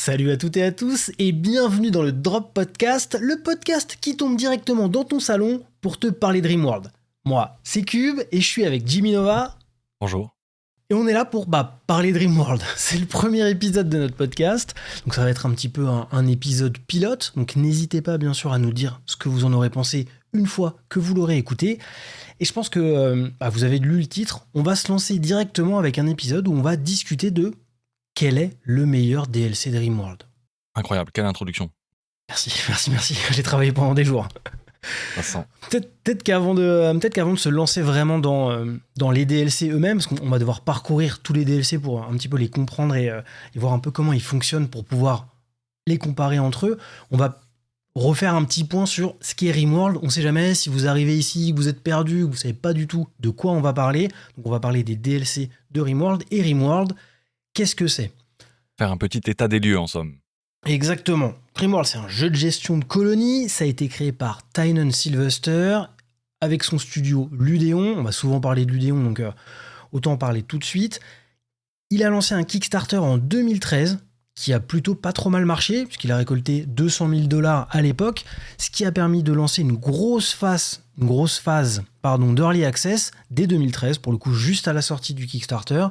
Salut à toutes et à tous et bienvenue dans le Drop Podcast, le podcast qui tombe directement dans ton salon pour te parler de Rimworld. Moi, c'est Cube et je suis avec Jimmy Nova. Bonjour. Et on est là pour parler de Rimworld. C'est le premier épisode de notre podcast, donc ça va être un petit peu un épisode pilote, donc n'hésitez pas bien sûr à nous dire ce que vous en aurez pensé une fois que vous l'aurez écouté. Et je pense que vous avez lu le titre, on va se lancer directement avec un épisode où on va discuter de quel est le meilleur DLC de Rimworld. Incroyable, quelle introduction. Merci. J'ai travaillé pendant des jours. Ça sent. Peut-être qu'avant de se lancer vraiment dans les DLC eux-mêmes, parce qu'on va devoir parcourir tous les DLC pour un petit peu les comprendre et voir un peu comment ils fonctionnent pour pouvoir les comparer entre eux, on va refaire un petit point sur ce qu'est Rimworld. On sait jamais si vous arrivez ici, que vous êtes perdu, que vous savez pas du tout de quoi on va parler. Donc on va parler des DLC de Rimworld. Et Rimworld, qu'est-ce que c'est ? Faire un petit état des lieux en somme. Exactement. Rimworld, c'est un jeu de gestion de colonies. Ça a été créé par Tynan Sylvester avec son studio Ludéon. On va souvent parler de Ludéon, donc autant en parler tout de suite. Il a lancé un Kickstarter en 2013 qui a plutôt pas trop mal marché, puisqu'il a récolté $200 000 à l'époque, ce qui a permis de lancer une grosse phase d'Early Access dès 2013, pour le coup juste à la sortie du Kickstarter,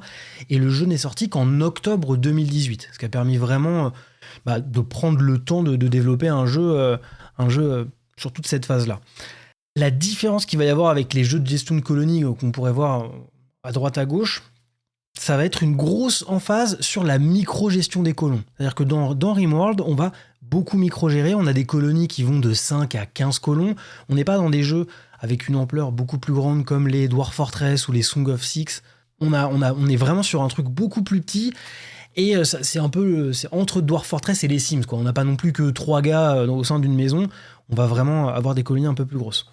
et le jeu n'est sorti qu'en octobre 2018, ce qui a permis vraiment de prendre le temps de développer un jeu sur toute cette phase-là. La différence qu'il va y avoir avec les jeux de gestion de colonies qu'on pourrait voir à droite à gauche, ça va être une grosse emphase sur la micro-gestion des colons. C'est-à-dire que dans Rimworld, on va beaucoup micro-gérer. On a des colonies qui vont de 5 à 15 colons. On n'est pas dans des jeux avec une ampleur beaucoup plus grande comme les Dwarf Fortress ou les Song of Six. On est vraiment sur un truc beaucoup plus petit. Et c'est entre Dwarf Fortress et les Sims, quoi. On n'a pas non plus que 3 gars au sein d'une maison. On va vraiment avoir des colonies un peu plus grosses.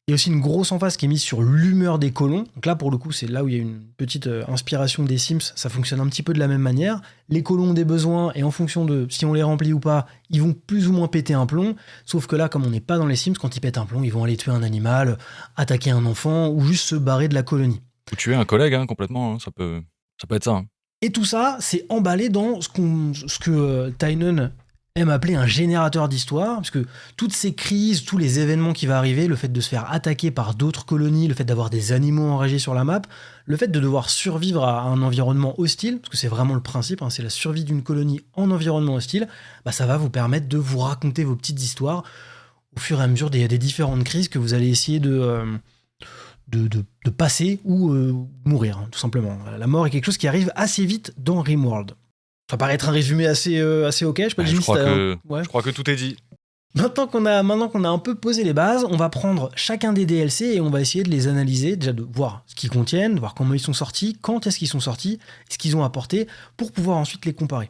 Il y a aussi une grosse emphase qui est mise sur l'humeur des colons. Donc là, pour le coup, c'est là où il y a une petite inspiration des Sims. Ça fonctionne un petit peu de la même manière. Les colons ont des besoins et en fonction de si on les remplit ou pas, ils vont plus ou moins péter un plomb. Sauf que là, comme on n'est pas dans les Sims, quand ils pètent un plomb, ils vont aller tuer un animal, attaquer un enfant ou juste se barrer de la colonie. Ou tuer un collègue, complètement. Ça peut être ça. Et tout ça, c'est emballé dans ce que Tynan aime appeler un générateur d'histoire, parce que toutes ces crises, tous les événements qui vont arriver, le fait de se faire attaquer par d'autres colonies, le fait d'avoir des animaux enragés sur la map, le fait de devoir survivre à un environnement hostile, parce que c'est vraiment le principe, c'est la survie d'une colonie en environnement hostile, ça va vous permettre de vous raconter vos petites histoires au fur et à mesure des différentes crises que vous allez essayer de passer ou mourir, tout simplement. La mort est quelque chose qui arrive assez vite dans Rimworld. Ça paraît être un résumé assez ok. Je crois que tout est dit. Maintenant qu'on a un peu posé les bases, on va prendre chacun des DLC et on va essayer de les analyser, déjà de voir ce qu'ils contiennent, de voir comment ils sont sortis, quand est-ce qu'ils sont sortis, ce qu'ils ont apporté, pour pouvoir ensuite les comparer.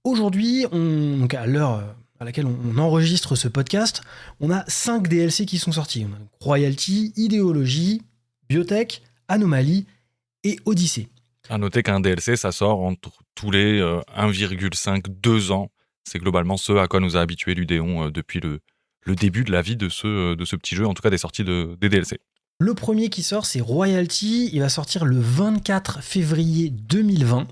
Aujourd'hui, donc à l'heure à laquelle on enregistre ce podcast, on a 5 DLC qui sont sortis. On a Royalty, Idéologie, Biotech, Anomalie et Odyssée. À noter qu'un DLC, ça sort entre tous les 1,5-2 ans. C'est globalement ce à quoi nous a habitué Ludéon depuis le début de la vie de ce petit jeu, en tout cas des sorties des DLC. Le premier qui sort, c'est Royalty. Il va sortir le 24 février 2020.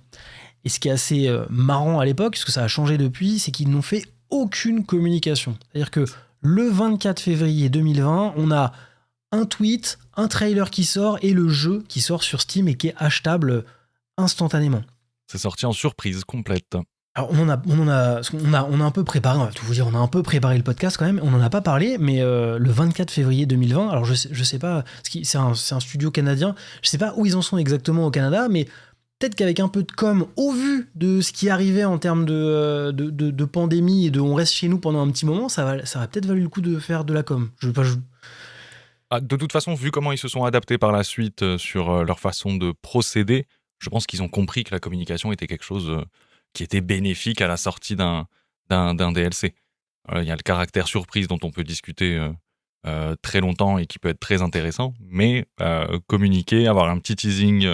Et ce qui est assez marrant à l'époque, parce que ça a changé depuis, c'est qu'ils n'ont fait aucune communication. C'est-à-dire que le 24 février 2020, on a un tweet, un trailer qui sort et le jeu qui sort sur Steam et qui est achetable instantanément. C'est sorti en surprise complète. Alors on a un peu préparé, on va tout vous dire, on a un peu préparé le podcast quand même, on n'en a pas parlé, mais le 24 février 2020, alors je sais pas, c'est un studio canadien, je sais pas où ils en sont exactement au Canada, mais peut-être qu'avec un peu de com, au vu de ce qui arrivait en termes de pandémie et de on reste chez nous pendant un petit moment, ça aurait peut-être valu le coup de faire de la com. De toute façon, vu comment ils se sont adaptés par la suite sur leur façon de procéder, je pense qu'ils ont compris que la communication était quelque chose qui était bénéfique à la sortie d'un DLC. Il y a le caractère surprise dont on peut discuter très longtemps et qui peut être très intéressant, mais communiquer, avoir un petit teasing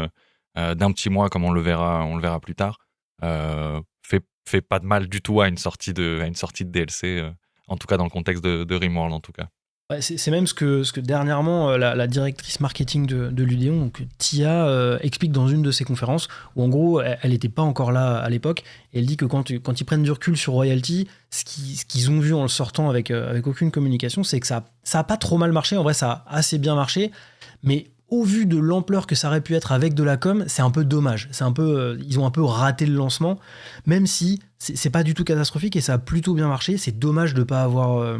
d'un petit mois comme on le verra plus tard, fait pas de mal du tout à une sortie de DLC, en tout cas dans le contexte de Rimworld en tout cas. Ouais, c'est même ce que dernièrement la directrice marketing de l'Udéon, donc Tia, explique dans une de ses conférences, où en gros, elle n'était pas encore là à l'époque, et elle dit que quand ils prennent du recul sur Royalty, ce qu'ils ont vu en le sortant avec aucune communication, c'est que ça a pas trop mal marché, en vrai ça a assez bien marché, mais au vu de l'ampleur que ça aurait pu être avec de la com, c'est un peu dommage. Ils ont un peu raté le lancement, même si c'est pas du tout catastrophique et ça a plutôt bien marché. C'est dommage de pas avoir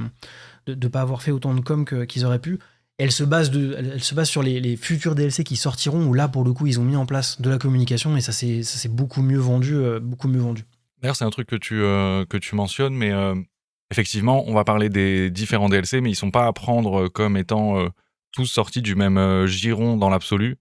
de pas avoir fait autant de com qu'ils auraient pu. Elle se base sur les futurs DLC qui sortiront, où là, pour le coup, ils ont mis en place de la communication et ça s'est beaucoup mieux vendu, beaucoup mieux vendu. D'ailleurs, c'est un truc que tu mentionnes, mais effectivement, on va parler des différents DLC, mais ils sont pas à prendre comme étant tous sortis du même giron dans l'absolu,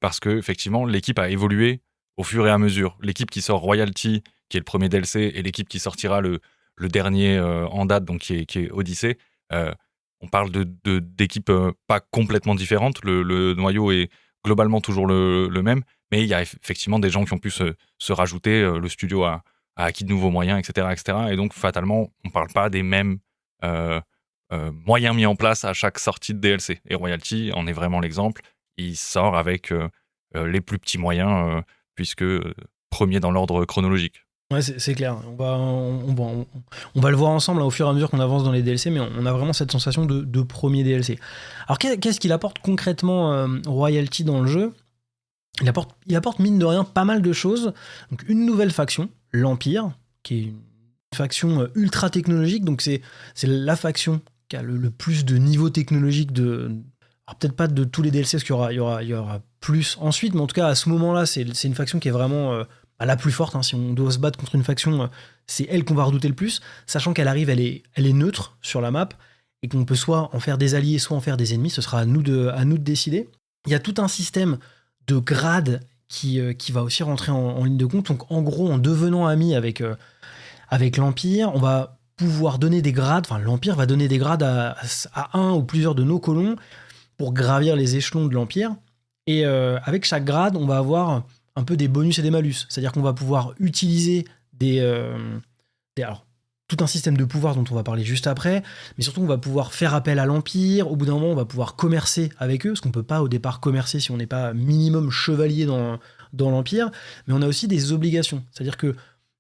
parce que effectivement, l'équipe a évolué au fur et à mesure. L'équipe qui sort Royalty, qui est le premier DLC, et l'équipe qui sortira le dernier en date, donc qui est Odyssey, on parle d'équipes pas complètement différentes. Le noyau est globalement toujours le même, mais il y a effectivement des gens qui ont pu se rajouter. Le studio a acquis de nouveaux moyens, etc., etc. Et donc, fatalement, on ne parle pas des mêmes moyens mis en place à chaque sortie de DLC. Et Royalty en est vraiment l'exemple. Il sort avec les plus petits moyens, puisque premier dans l'ordre chronologique. Ouais, c'est clair. On va le voir ensemble au fur et à mesure qu'on avance dans les DLC, mais on a vraiment cette sensation de premier DLC. Alors, qu'est-ce qu'il apporte concrètement Royalty dans le jeu ? Il apporte mine de rien pas mal de choses. Donc, une nouvelle faction, l'Empire, qui est une faction ultra technologique. Donc c'est la faction qui a le plus de niveau technologique alors peut-être pas de tous les DLC, parce qu'il y aura plus ensuite, mais en tout cas à ce moment-là, c'est une faction qui est vraiment la plus forte. Hein. Si on doit se battre contre une faction, c'est elle qu'on va redouter le plus, sachant qu'elle arrive, elle est neutre sur la map, et qu'on peut soit en faire des alliés, soit en faire des ennemis. Ce sera à nous de décider. Il y a tout un système de grades qui va aussi rentrer en ligne de compte. Donc en gros, en devenant amis avec l'Empire, on va pouvoir donner des grades, enfin l'Empire va donner des grades à un ou plusieurs de nos colons pour gravir les échelons de l'Empire. Et avec chaque grade, on va avoir un peu des bonus et des malus. C'est-à-dire qu'on va pouvoir utiliser alors, tout un système de pouvoir dont on va parler juste après, mais surtout on va pouvoir faire appel à l'Empire. Au bout d'un moment, on va pouvoir commercer avec eux, parce qu'on ne peut pas au départ commercer si on n'est pas minimum chevalier dans l'Empire. Mais on a aussi des obligations. C'est-à-dire que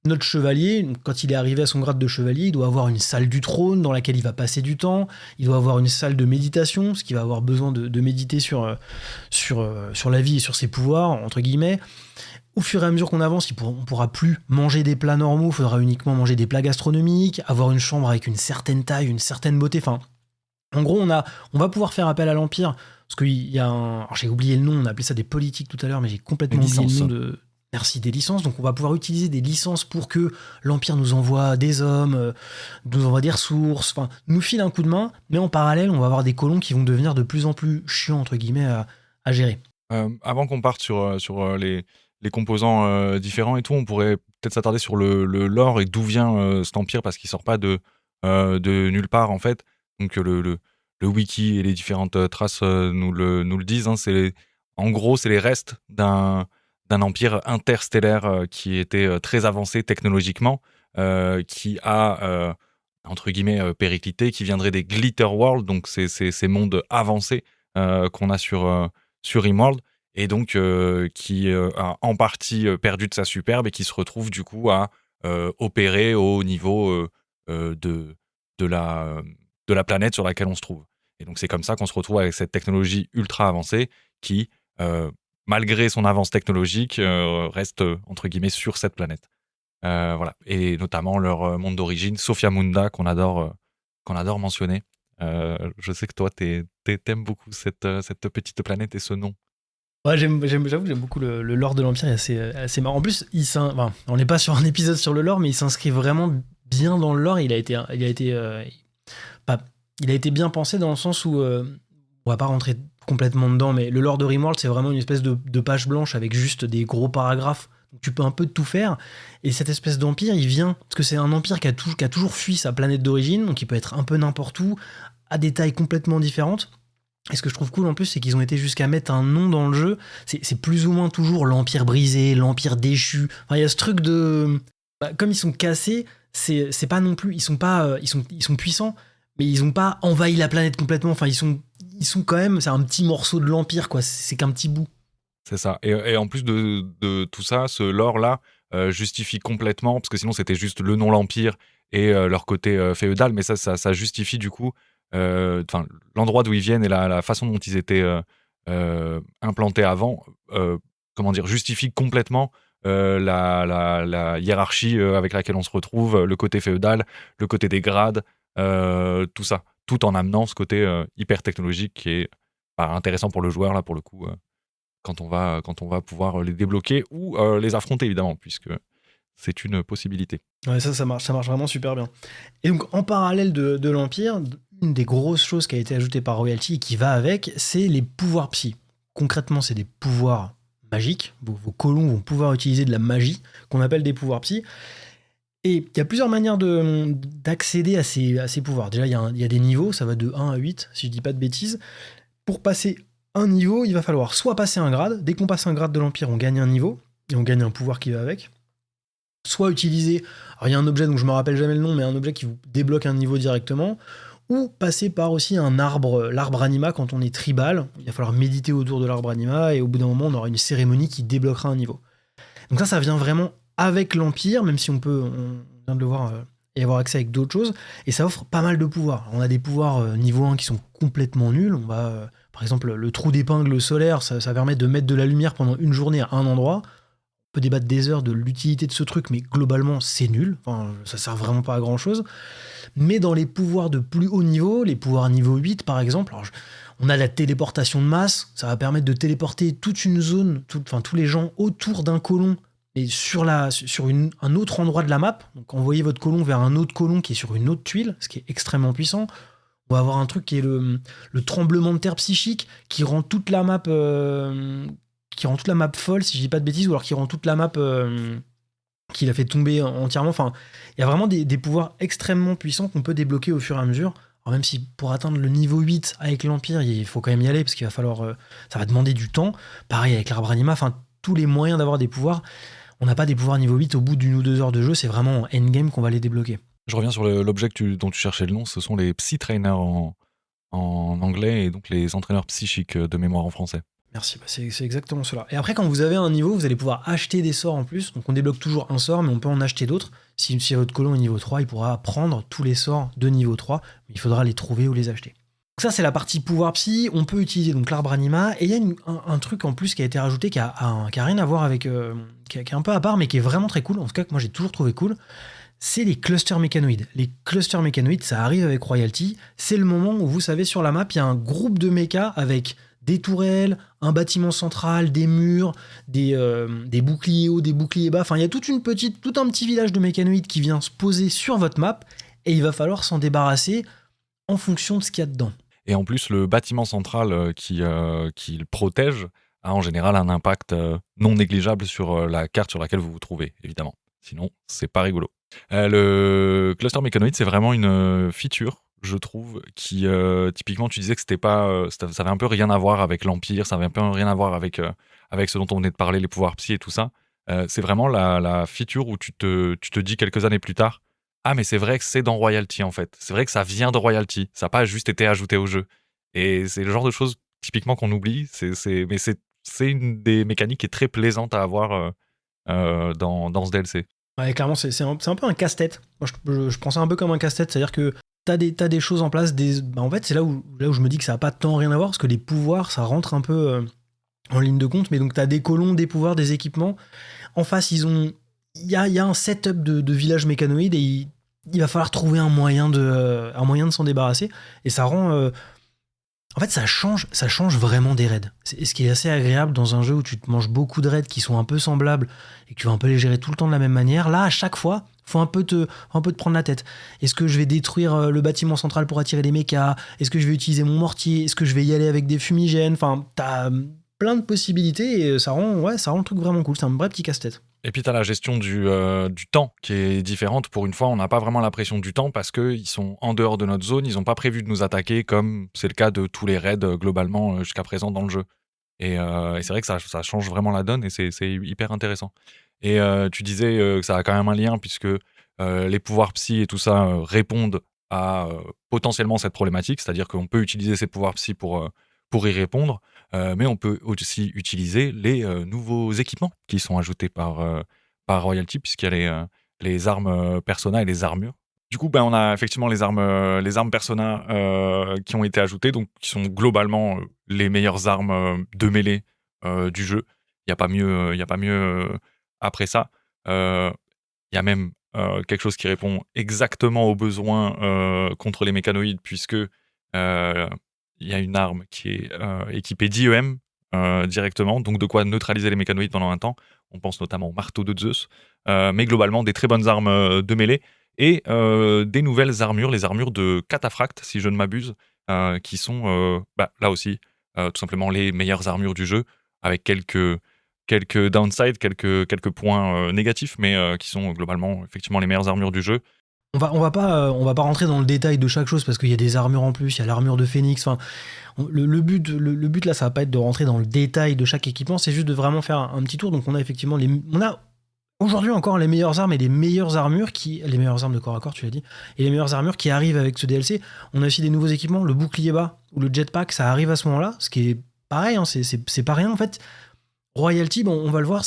notre chevalier, quand il est arrivé à son grade de chevalier, il doit avoir une salle du trône dans laquelle il va passer du temps, il doit avoir une salle de méditation, parce qu'il va avoir besoin de méditer sur la vie et sur ses pouvoirs, entre guillemets. Au fur et à mesure qu'on avance, on ne pourra plus manger des plats normaux, il faudra uniquement manger des plats gastronomiques, avoir une chambre avec une certaine taille, une certaine beauté. Enfin, en gros, on va pouvoir faire appel à l'Empire, parce qu'il y a alors j'ai oublié le nom, on a appelé ça des politiques tout à l'heure, mais j'ai complètement oublié le nom de... Merci, des licences. Donc on va pouvoir utiliser des licences pour que l'Empire nous envoie des hommes, nous envoie des ressources, enfin, nous file un coup de main, mais en parallèle, on va avoir des colons qui vont devenir de plus en plus chiants, entre guillemets, à gérer. Avant qu'on parte sur les composants différents et tout, on pourrait peut-être s'attarder sur le lore et d'où vient cet empire, parce qu'il sort pas de nulle part en fait. Donc le wiki et les différentes traces nous le disent. Hein. En gros, c'est les restes d'un empire interstellaire qui était très avancé technologiquement, qui a entre guillemets périclité, qui viendrait des Glitter World, donc ces mondes avancés qu'on a sur Rimworld, et donc qui a en partie perdu de sa superbe et qui se retrouve du coup à opérer au niveau de la planète sur laquelle on se trouve. Et donc c'est comme ça qu'on se retrouve avec cette technologie ultra avancée qui, malgré son avance technologique, reste entre guillemets sur cette planète. Voilà. Et notamment leur monde d'origine, Sophia Munda, qu'on adore mentionner. Je sais que toi, t'aimes beaucoup cette petite planète et ce nom. Ouais, j'avoue que j'aime beaucoup le lore de l'Empire, c'est assez marrant. En plus, on n'est pas sur un épisode sur le lore, mais il s'inscrit vraiment bien dans le lore. Il a été bien pensé dans le sens où, on va pas rentrer complètement dedans, mais le lore de Rimworld, c'est vraiment une espèce de page blanche avec juste des gros paragraphes. Donc tu peux un peu tout faire. Et cette espèce d'empire, il vient, parce que c'est un empire qui a toujours fui sa planète d'origine, donc il peut être un peu n'importe où, à des tailles complètement différentes. Et ce que je trouve cool en plus, c'est qu'ils ont été jusqu'à mettre un nom dans le jeu. C'est plus ou moins toujours l'Empire brisé, l'Empire déchu. Enfin, il y a ce truc de... comme ils sont cassés, c'est pas non plus... Ils sont puissants, mais ils ont pas envahi la planète complètement. Enfin, ils sont quand même, c'est un petit morceau de l'Empire, quoi. C'est qu'un petit bout. C'est ça. Et en plus de tout ça, ce lore-là justifie complètement, parce que sinon c'était juste le nom l'Empire et leur côté féodal, mais ça justifie du coup l'endroit d'où ils viennent et la façon dont ils étaient implantés avant, comment dire, justifie complètement la hiérarchie avec laquelle on se retrouve, le côté féodal, le côté des grades, tout ça, tout en amenant ce côté hyper technologique qui est intéressant pour le joueur, là, pour le coup. Quand on va pouvoir les débloquer ou les affronter, évidemment, puisque c'est une possibilité. Ouais, ça marche vraiment super bien. Et donc, en parallèle de l'Empire, une des grosses choses qui a été ajoutée par Royalty et qui va avec, c'est les pouvoirs psy. Concrètement, c'est des pouvoirs magiques. Vos colons vont pouvoir utiliser de la magie, qu'on appelle des pouvoirs psy. Et il y a plusieurs manières d'accéder à ces pouvoirs. Déjà, il y a des niveaux, ça va de 1 à 8, si je dis pas de bêtises. Pour passer un niveau, il va falloir soit passer un grade. Dès qu'on passe un grade de l'Empire, on gagne un niveau, et on gagne un pouvoir qui va avec. Soit utiliser, alors il y a un objet dont je me rappelle jamais le nom, mais un objet qui vous débloque un niveau directement, ou passer par aussi un arbre, l'arbre anima quand on est tribal. Il va falloir méditer autour de l'arbre anima, et au bout d'un moment, on aura une cérémonie qui débloquera un niveau. Donc ça vient vraiment avec l'Empire, même si on vient de le voir, et avoir accès avec d'autres choses, et ça offre pas mal de pouvoirs. On a des pouvoirs niveau 1 qui sont complètement nuls. On va, par exemple, le trou d'épingle solaire, ça permet de mettre de la lumière pendant une journée à un endroit. On peut débattre des heures de l'utilité de ce truc, mais globalement, c'est nul. Enfin, ça sert vraiment pas à grand chose. Mais dans les pouvoirs de plus haut niveau, les pouvoirs niveau 8 par exemple, on a la téléportation de masse, ça va permettre de téléporter toute une zone, tous les gens autour d'un colon, et sur un autre endroit de la map. Donc envoyer votre colon vers un autre colon qui est sur une autre tuile, ce qui est extrêmement puissant. On va avoir un truc qui est le tremblement de terre psychique qui rend toute la map folle, si je dis pas de bêtises, ou alors qui rend toute la map qui la fait tomber entièrement. Enfin, il y a vraiment des pouvoirs extrêmement puissants qu'on peut débloquer au fur et à mesure. Alors même si pour atteindre le niveau 8 avec l'Empire, il faut quand même y aller, parce qu'il va falloir... ça va demander du temps. Pareil avec l'arbre anima, enfin, tous les moyens d'avoir des pouvoirs. On n'a pas des pouvoirs niveau 8 au bout d'une ou 2 heures de jeu, c'est vraiment en endgame qu'on va les débloquer. Je reviens sur l'objet dont tu cherchais le nom, ce sont les psy-trainers en anglais et donc les entraîneurs psychiques de mémoire en français. Merci, c'est exactement cela. Et après, quand vous avez un niveau, vous allez pouvoir acheter des sorts en plus. Donc on débloque toujours un sort, mais on peut en acheter d'autres. Si votre colon est niveau 3, il pourra prendre tous les sorts de niveau 3, mais il faudra les trouver ou les acheter. Donc ça, c'est la partie pouvoir psy. On peut utiliser donc l'arbre anima. Et il y a un truc en plus qui a été rajouté qui a rien à voir avec... qui est un peu à part, mais qui est vraiment très cool. En tout cas, que moi, j'ai toujours trouvé cool. C'est les clusters mécanoïdes. Les clusters mécanoïdes, ça arrive avec Royalty. C'est le moment où, vous savez, sur la map, il y a un groupe de mechas avec des tourelles, un bâtiment central, des murs, des boucliers hauts, des boucliers bas. Enfin, il y a tout un petit village de mécanoïdes qui vient se poser sur votre map, et il va falloir s'en débarrasser en fonction de ce qu'il y a dedans. Et en plus, le bâtiment central qui le protège a en général un impact non négligeable sur la carte sur laquelle vous vous trouvez, évidemment. Sinon, c'est pas rigolo. Le cluster mécanoïde, c'est vraiment une feature, je trouve, qui typiquement, tu disais que c'était pas, ça avait un peu rien à voir avec l'Empire, ça avait un peu rien à voir avec ce dont on venait de parler, les pouvoirs psy et tout ça. C'est vraiment la feature où tu te dis quelques années plus tard, ah mais c'est vrai que c'est dans Royalty en fait, c'est vrai que ça vient de Royalty, ça n'a pas juste été ajouté au jeu. Et c'est le genre de choses typiquement qu'on oublie, mais c'est une des mécaniques qui est très plaisante à avoir dans ce DLC. Ouais, clairement, c'est un peu un casse-tête. Moi, je prends ça un peu comme un casse-tête, c'est-à-dire que t'as des choses en place. En fait, c'est là où je me dis que ça n'a pas tant rien à voir, parce que les pouvoirs, ça rentre un peu en ligne de compte. Mais donc, t'as des colons, des pouvoirs, des équipements. En face, il y a un setup de village mécanoïde, et il va falloir trouver un moyen de s'en débarrasser. Et ça rend... en fait, ça change vraiment des raids. C'est ce qui est assez agréable dans un jeu où tu te manges beaucoup de raids qui sont un peu semblables et que tu vas un peu les gérer tout le temps de la même manière. Là, à chaque fois, faut un peu te prendre la tête. Est-ce que je vais détruire le bâtiment central pour attirer les mechas? Est-ce que je vais utiliser mon mortier? Est-ce que je vais y aller avec des fumigènes? Enfin, t'as plein de possibilités, et ça rend le truc vraiment cool. C'est un vrai petit casse-tête. Et puis, tu as la gestion du temps qui est différente. Pour une fois, on n'a pas vraiment la pression du temps parce qu'ils sont en dehors de notre zone. Ils n'ont pas prévu de nous attaquer comme c'est le cas de tous les raids globalement jusqu'à présent dans le jeu. Et c'est vrai que ça change vraiment la donne et c'est hyper intéressant. Et tu disais que ça a quand même un lien puisque les pouvoirs psy et tout ça répondent a potentiellement cette problématique, c'est-à-dire qu'on peut utiliser ses pouvoirs psy pour y répondre, mais on peut aussi utiliser les nouveaux équipements qui sont ajoutés par Royalty, puisqu'il y a les armes Persona et les armures. Du coup, ben, on a effectivement les armes Persona qui ont été ajoutées, donc qui sont globalement les meilleures armes de mêlée du jeu. Il n'y a pas mieux, après ça. Il y a même quelque chose qui répond exactement aux besoins contre les mécanoïdes, puisque il y a une arme qui est équipée d'IEM directement, donc de quoi neutraliser les mécanoïdes pendant un temps. On pense notamment au marteau de Zeus, mais globalement des très bonnes armes de mêlée et des nouvelles armures, les armures de Cataphract, si je ne m'abuse, qui sont là aussi tout simplement les meilleures armures du jeu, avec quelques downsides, quelques points négatifs, mais qui sont globalement effectivement les meilleures armures du jeu. On va pas rentrer dans le détail de chaque chose parce qu'il y a des armures en plus, il y a l'armure de Phoenix. Enfin, le but là, ça va pas être de rentrer dans le détail de chaque équipement, c'est juste de vraiment faire un petit tour. Donc on a effectivement on a aujourd'hui encore les meilleures armes et les meilleures armures les meilleures armes de corps à corps, tu l'as dit, et les meilleures armures qui arrivent avec ce DLC. On a aussi des nouveaux équipements, le bouclier bas ou le jetpack, ça arrive à ce moment-là, ce qui est pareil, hein, c'est pas rien en fait. Royalty, bon, on va le voir,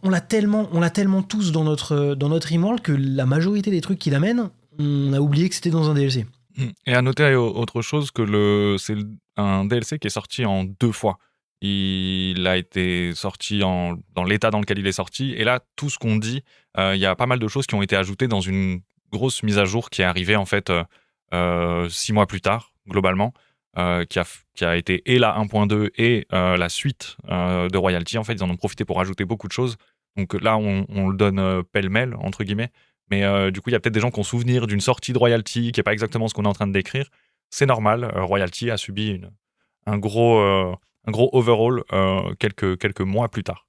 on l'a tellement tous dans notre Rimworld que la majorité des trucs qu'il amène, on a oublié que c'était dans un DLC. Et à noter autre chose que c'est un DLC qui est sorti en 2 fois. Il a été sorti dans l'état dans lequel il est sorti, et là, tout ce qu'on dit, il y a pas mal de choses qui ont été ajoutées dans une grosse mise à jour qui est arrivée en fait 6 mois plus tard, globalement, qui a été et la 1.2 et la suite de Royalty. En fait, ils en ont profité pour ajouter beaucoup de choses. Donc là, on le donne pêle-mêle, entre guillemets. Mais du coup, il y a peut-être des gens qui ont souvenir d'une sortie de Royalty qui n'est pas exactement ce qu'on est en train de décrire. C'est normal, Royalty a subi un gros overhaul quelques mois plus tard.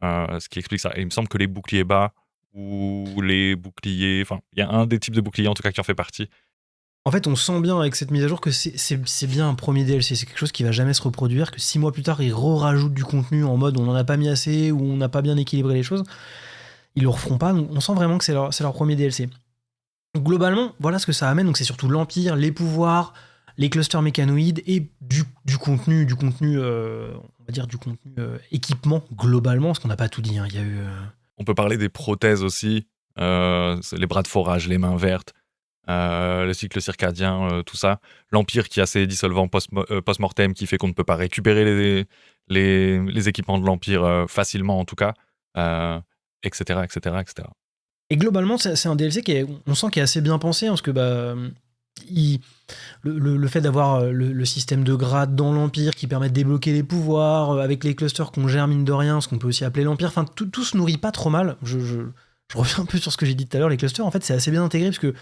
Ce qui explique ça. Et il me semble que les boucliers bas ou les boucliers... Enfin, il y a un des types de boucliers en tout cas qui en fait partie. En fait, on sent bien avec cette mise à jour que c'est bien un premier DLC. C'est quelque chose qui va jamais se reproduire, que 6 mois plus tard, ils rajoutent du contenu en mode on n'en a pas mis assez ou on n'a pas bien équilibré les choses. Ils le referont pas. Donc on sent vraiment que c'est leur premier DLC. Globalement, voilà ce que ça amène. Donc c'est surtout l'Empire, les pouvoirs, les clusters mécanoïdes et du contenu, on va dire du contenu équipement globalement, parce qu'on n'a pas tout dit. Hein. Il y a eu. On peut parler des prothèses aussi, les bras de forage, les mains vertes, le cycle circadien, tout ça. L'Empire qui a ses dissolvants post-mortem qui fait qu'on ne peut pas récupérer les équipements de l'Empire facilement en tout cas, etc., etc., etc. Et globalement, c'est un DLC on sent qu'il est assez bien pensé, hein, parce que le fait d'avoir le système de grade dans l'Empire qui permet de débloquer les pouvoirs, avec les clusters qu'on gère mine de rien, ce qu'on peut aussi appeler l'Empire, enfin tout se nourrit pas trop mal. Je reviens un peu sur ce que j'ai dit tout à l'heure, les clusters, en fait c'est assez bien intégré, parce que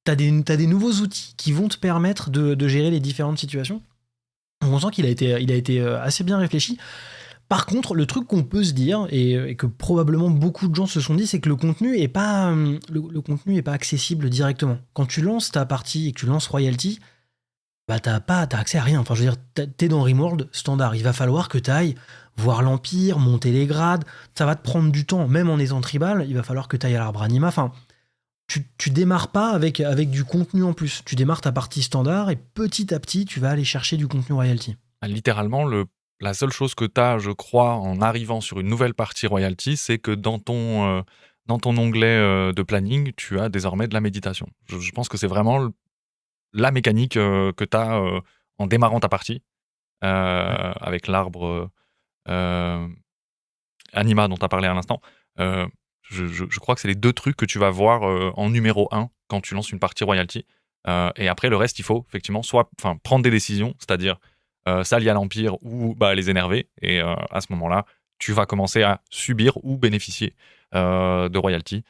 t'as des nouveaux outils qui vont te permettre de gérer les différentes situations. On sent qu'il a été assez bien réfléchi. Par contre, le truc qu'on peut se dire, et que probablement beaucoup de gens se sont dit, c'est que le contenu est pas accessible directement. Quand tu lances ta partie et que tu lances Royalty, bah t'as accès à rien. Enfin, je veux dire, t'es dans Rimworld standard. Il va falloir que t'ailles voir l'Empire, monter les grades. Ça va te prendre du temps, même en étant tribal. Il va falloir que t'ailles à l'arbre anima. Enfin, tu démarres pas avec du contenu en plus. Tu démarres ta partie standard et petit à petit, tu vas aller chercher du contenu Royalty. Littéralement, la seule chose que tu as, je crois, en arrivant sur une nouvelle partie Royalty, c'est que dans ton onglet de planning, tu as désormais de la méditation. Je pense que c'est vraiment la mécanique que tu as en démarrant ta partie, avec l'arbre Anima dont tu as parlé à l'instant. Je crois que c'est les 2 trucs que tu vas voir en numéro 1 quand tu lances une partie Royalty. Et après, le reste, il faut effectivement soit prendre des décisions, c'est-à-dire s'allier à l'Empire ou les énerver. Et à ce moment-là, tu vas commencer à subir ou bénéficier de Royalty.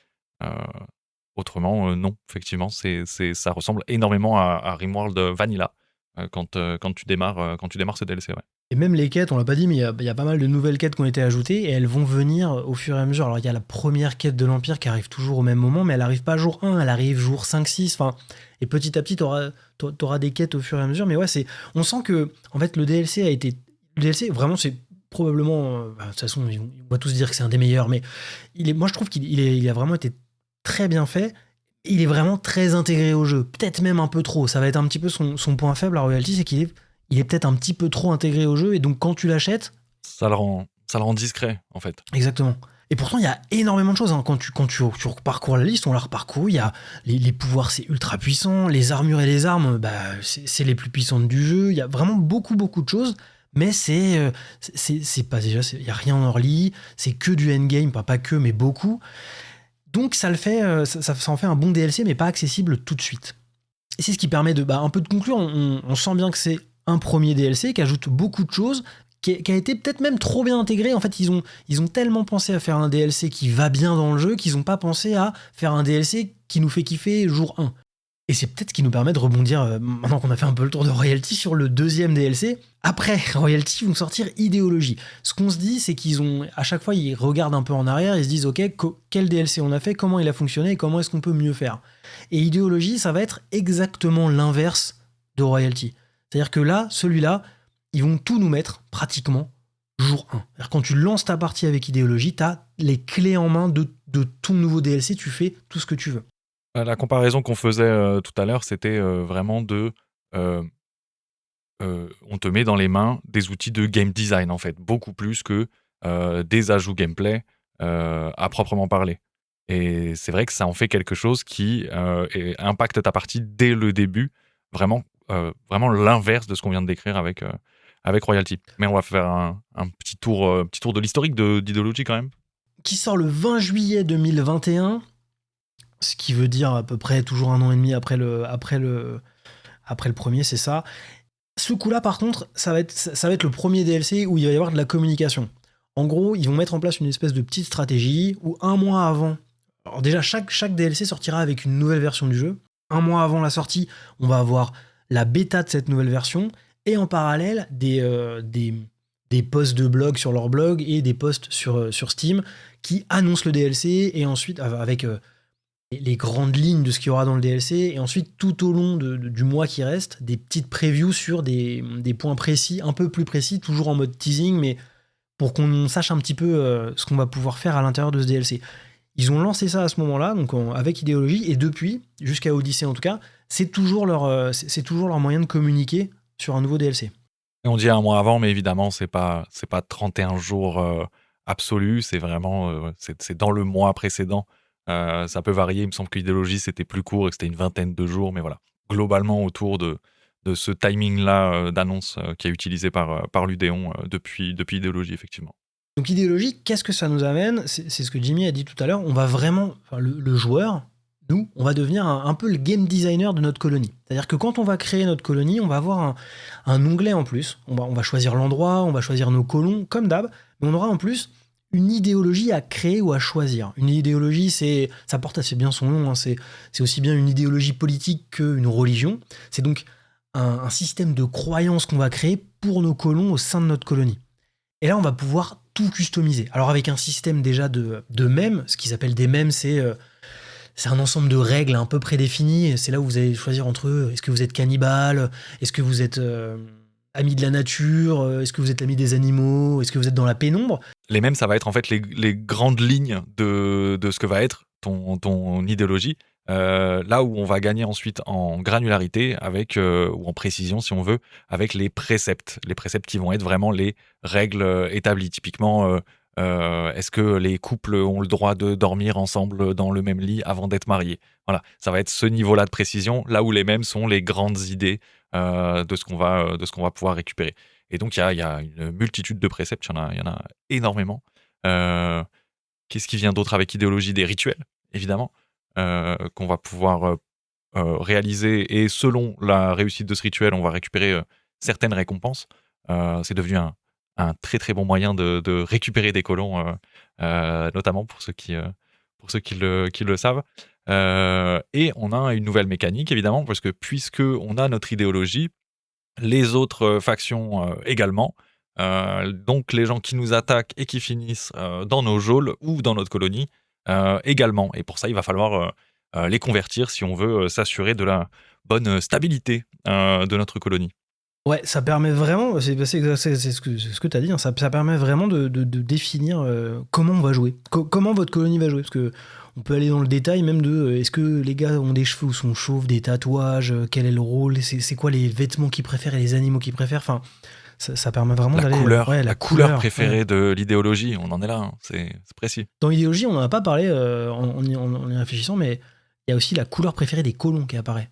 Autrement, non, effectivement, ça ressemble énormément à Rimworld Vanilla quand tu démarres ce DLC. Ouais. Et même les quêtes, on l'a pas dit, mais il y a pas mal de nouvelles quêtes qui ont été ajoutées et elles vont venir au fur et à mesure. Alors il y a la première quête de l'Empire qui arrive toujours au même moment, mais elle arrive pas jour 1, elle arrive jour 5, 6. Enfin, et petit à petit, t'auras des quêtes au fur et à mesure. Mais ouais, on sent que en fait, le DLC, vraiment, c'est probablement. De toute façon, on va tous dire que c'est un des meilleurs, mais moi je trouve qu'il a vraiment été très bien fait. il est vraiment très intégré au jeu, peut-être même un peu trop. Ça va être un petit peu son point faible à Royalty, c'est qu'il est peut-être un petit peu trop intégré au jeu, et donc quand tu l'achètes, Ça le rend discret, en fait. exactement. Et pourtant, il y a énormément de choses. Hein. Quand tu parcours la liste, on l'a reparcouru. Il y a les pouvoirs, c'est ultra puissant. Les armures et les armes, bah, c'est les plus puissantes du jeu. Il y a vraiment beaucoup, beaucoup de choses. Mais c'est pas déjà, il y a rien en early. C'est que du endgame, pas que, mais beaucoup. Donc ça le fait, ça en fait un bon DLC, mais pas accessible tout de suite. Et c'est ce qui permet de un peu de conclure. On sent bien que c'est un premier DLC qui ajoute beaucoup de choses, qui a été peut-être même trop bien intégré. En fait, ils ont tellement pensé à faire un DLC qui va bien dans le jeu qu'ils n'ont pas pensé à faire un DLC qui nous fait kiffer jour 1. Et c'est peut-être ce qui nous permet de rebondir, maintenant qu'on a fait un peu le tour de Royalty, sur le deuxième DLC. Après Royalty, ils vont sortir Idéologie. Ce qu'on se dit, c'est à chaque fois, ils regardent un peu en arrière, ils se disent, ok, quel DLC on a fait, comment il a fonctionné, et comment est-ce qu'on peut mieux faire. Et Idéologie, ça va être exactement l'inverse de Royalty. C'est-à-dire que là, celui-là, ils vont tout nous mettre, pratiquement, jour 1. C'est-à-dire quand tu lances ta partie avec Idéologie, tu as les clés en main de ton nouveau DLC, tu fais tout ce que tu veux. La comparaison qu'on faisait tout à l'heure, c'était vraiment euh, on te met dans les mains des outils de game design, en fait, beaucoup plus que des ajouts gameplay à proprement parler. Et c'est vrai que ça en fait quelque chose qui impacte ta partie dès le début, vraiment, vraiment l'inverse de ce qu'on vient de décrire avec Royalty. Mais on va faire un petit tour de l'historique d'Idéologie quand même. Qui sort le 20 juillet 2021, ce qui veut dire à peu près toujours 1 an et demi après le premier, c'est ça. Ce coup-là, par contre, ça va être le premier DLC où il va y avoir de la communication. En gros, ils vont mettre en place une espèce de petite stratégie où 1 mois avant... Alors déjà, chaque DLC sortira avec une nouvelle version du jeu. 1 mois avant la sortie, on va avoir la bêta de cette nouvelle version, et en parallèle, des posts de blog sur leur blog et des posts sur Steam qui annoncent le DLC, et ensuite, avec les grandes lignes de ce qu'il y aura dans le DLC, et ensuite, tout au long du mois qui reste, des petites previews sur des points précis, un peu plus précis, toujours en mode teasing, mais pour qu'on sache un petit peu ce qu'on va pouvoir faire à l'intérieur de ce DLC. Ils ont lancé ça à ce moment-là, donc avec Idéologie, et depuis, jusqu'à Odyssey en tout cas, c'est toujours leur moyen de communiquer sur un nouveau DLC. Et on dit 1 mois avant, mais évidemment, c'est pas 31 jours absolus, c'est vraiment c'est dans le mois précédent. Ça peut varier, il me semble que Idéologie, c'était plus court et que c'était une vingtaine de jours, mais voilà. Globalement, autour de ce timing-là d'annonce qui est utilisé par l'Udéon depuis Idéologie, effectivement. Donc Idéologie, qu'est-ce que ça nous amène ? C'est ce que Jimmy a dit tout à l'heure, on va vraiment, le joueur, nous, on va devenir un peu le game designer de notre colonie. C'est-à-dire que quand on va créer notre colonie, on va avoir un onglet en plus. On va choisir l'endroit, on va choisir nos colons, comme d'hab, mais on aura en plus une idéologie à créer ou à choisir. Une idéologie, ça porte assez bien son nom, hein, c'est aussi bien une idéologie politique qu'une religion. C'est donc un système de croyances qu'on va créer pour nos colons au sein de notre colonie. Et là, on va pouvoir tout customiser. Alors avec un système déjà de mèmes, ce qu'ils appellent des mèmes, c'est un ensemble de règles un peu prédéfinies. C'est là où vous allez choisir entre eux. Est-ce que vous êtes cannibale ? Est-ce que vous êtes ami de la nature ? Est-ce que vous êtes ami des animaux ? Est-ce que vous êtes dans la pénombre ? Les mêmes, ça va être en fait les grandes lignes de ce que va être ton idéologie. Là où on va gagner ensuite en granularité ou en précision si on veut, avec les préceptes qui vont être vraiment les règles établies. Typiquement, est-ce que les couples ont le droit de dormir ensemble dans le même lit avant d'être mariés ? Voilà, ça va être ce niveau-là de précision, là où les mêmes sont les grandes idées de ce qu'on va pouvoir récupérer. Et donc il y a une multitude de préceptes, il y en a énormément. Qu'est-ce qui vient d'autre avec Idéologie ? Des rituels, évidemment. Qu'on va pouvoir réaliser, et selon la réussite de ce rituel, on va récupérer certaines récompenses. C'est devenu un très très bon moyen de récupérer des colons, notamment pour ceux qui le savent. Et on a une nouvelle mécanique, évidemment, parce que puisque on a notre idéologie, les autres factions également. Donc les gens qui nous attaquent et qui finissent dans nos geôles ou dans notre colonie également. Et pour ça, il va falloir les convertir si on veut s'assurer de la bonne stabilité de notre colonie. Ouais, ça permet vraiment, c'est ce que tu as dit, hein, ça permet vraiment de définir comment on va jouer, comment votre colonie va jouer. Parce que On peut aller dans le détail même de est-ce que les gars ont des cheveux ou sont chauves, des tatouages, quel est le rôle, c'est quoi les vêtements qu'ils préfèrent et les animaux qu'ils préfèrent. Enfin, ça permet vraiment d'aller... La couleur préférée de l'idéologie, on en est là, hein, c'est précis. Dans l'idéologie, on n'en a pas parlé en y réfléchissant, mais il y a aussi la couleur préférée des colons qui apparaît.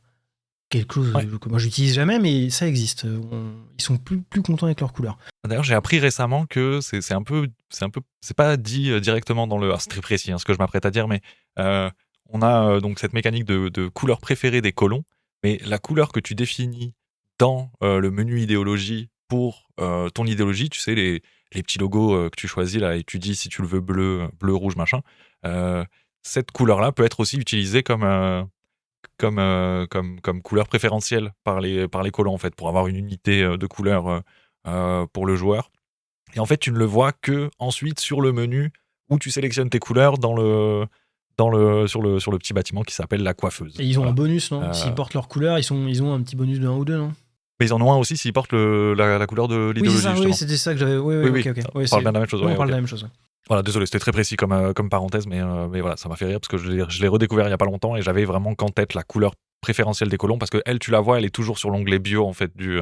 Quelque chose que moi j'utilise jamais, mais ça existe. Ils sont plus contents avec leur couleur. D'ailleurs, j'ai appris récemment que c'est pas dit directement dans le. C'est très précis ce que je m'apprête à dire, mais on a donc cette mécanique de couleur préférée des colons, mais la couleur que tu définis dans le menu idéologie pour ton idéologie, tu sais, les petits logos que tu choisis là, et tu dis si tu le veux bleu, rouge, machin, cette couleur-là peut être aussi utilisée comme couleur préférentielle par les colons, en fait, pour avoir une unité de couleur pour le joueur. Et en fait, tu ne le vois que ensuite sur le menu où tu sélectionnes tes couleurs sur le petit bâtiment qui s'appelle la coiffeuse. Et ils ont un bonus, non S'ils portent leur couleur, ils ont un petit bonus de 1 ou 2, non? Mais ils en ont un aussi s'ils portent la couleur de l'idéologie. Oui, c'était ça que j'avais. Oui, ok. On parle bien de la même chose. On parle de la même chose. Voilà, désolé, c'était très précis comme parenthèse, mais voilà, ça m'a fait rire parce que je l'ai redécouvert il y a pas longtemps et j'avais vraiment qu'en tête la couleur préférentielle des colons parce que elle, tu la vois, elle est toujours sur l'onglet bio en fait du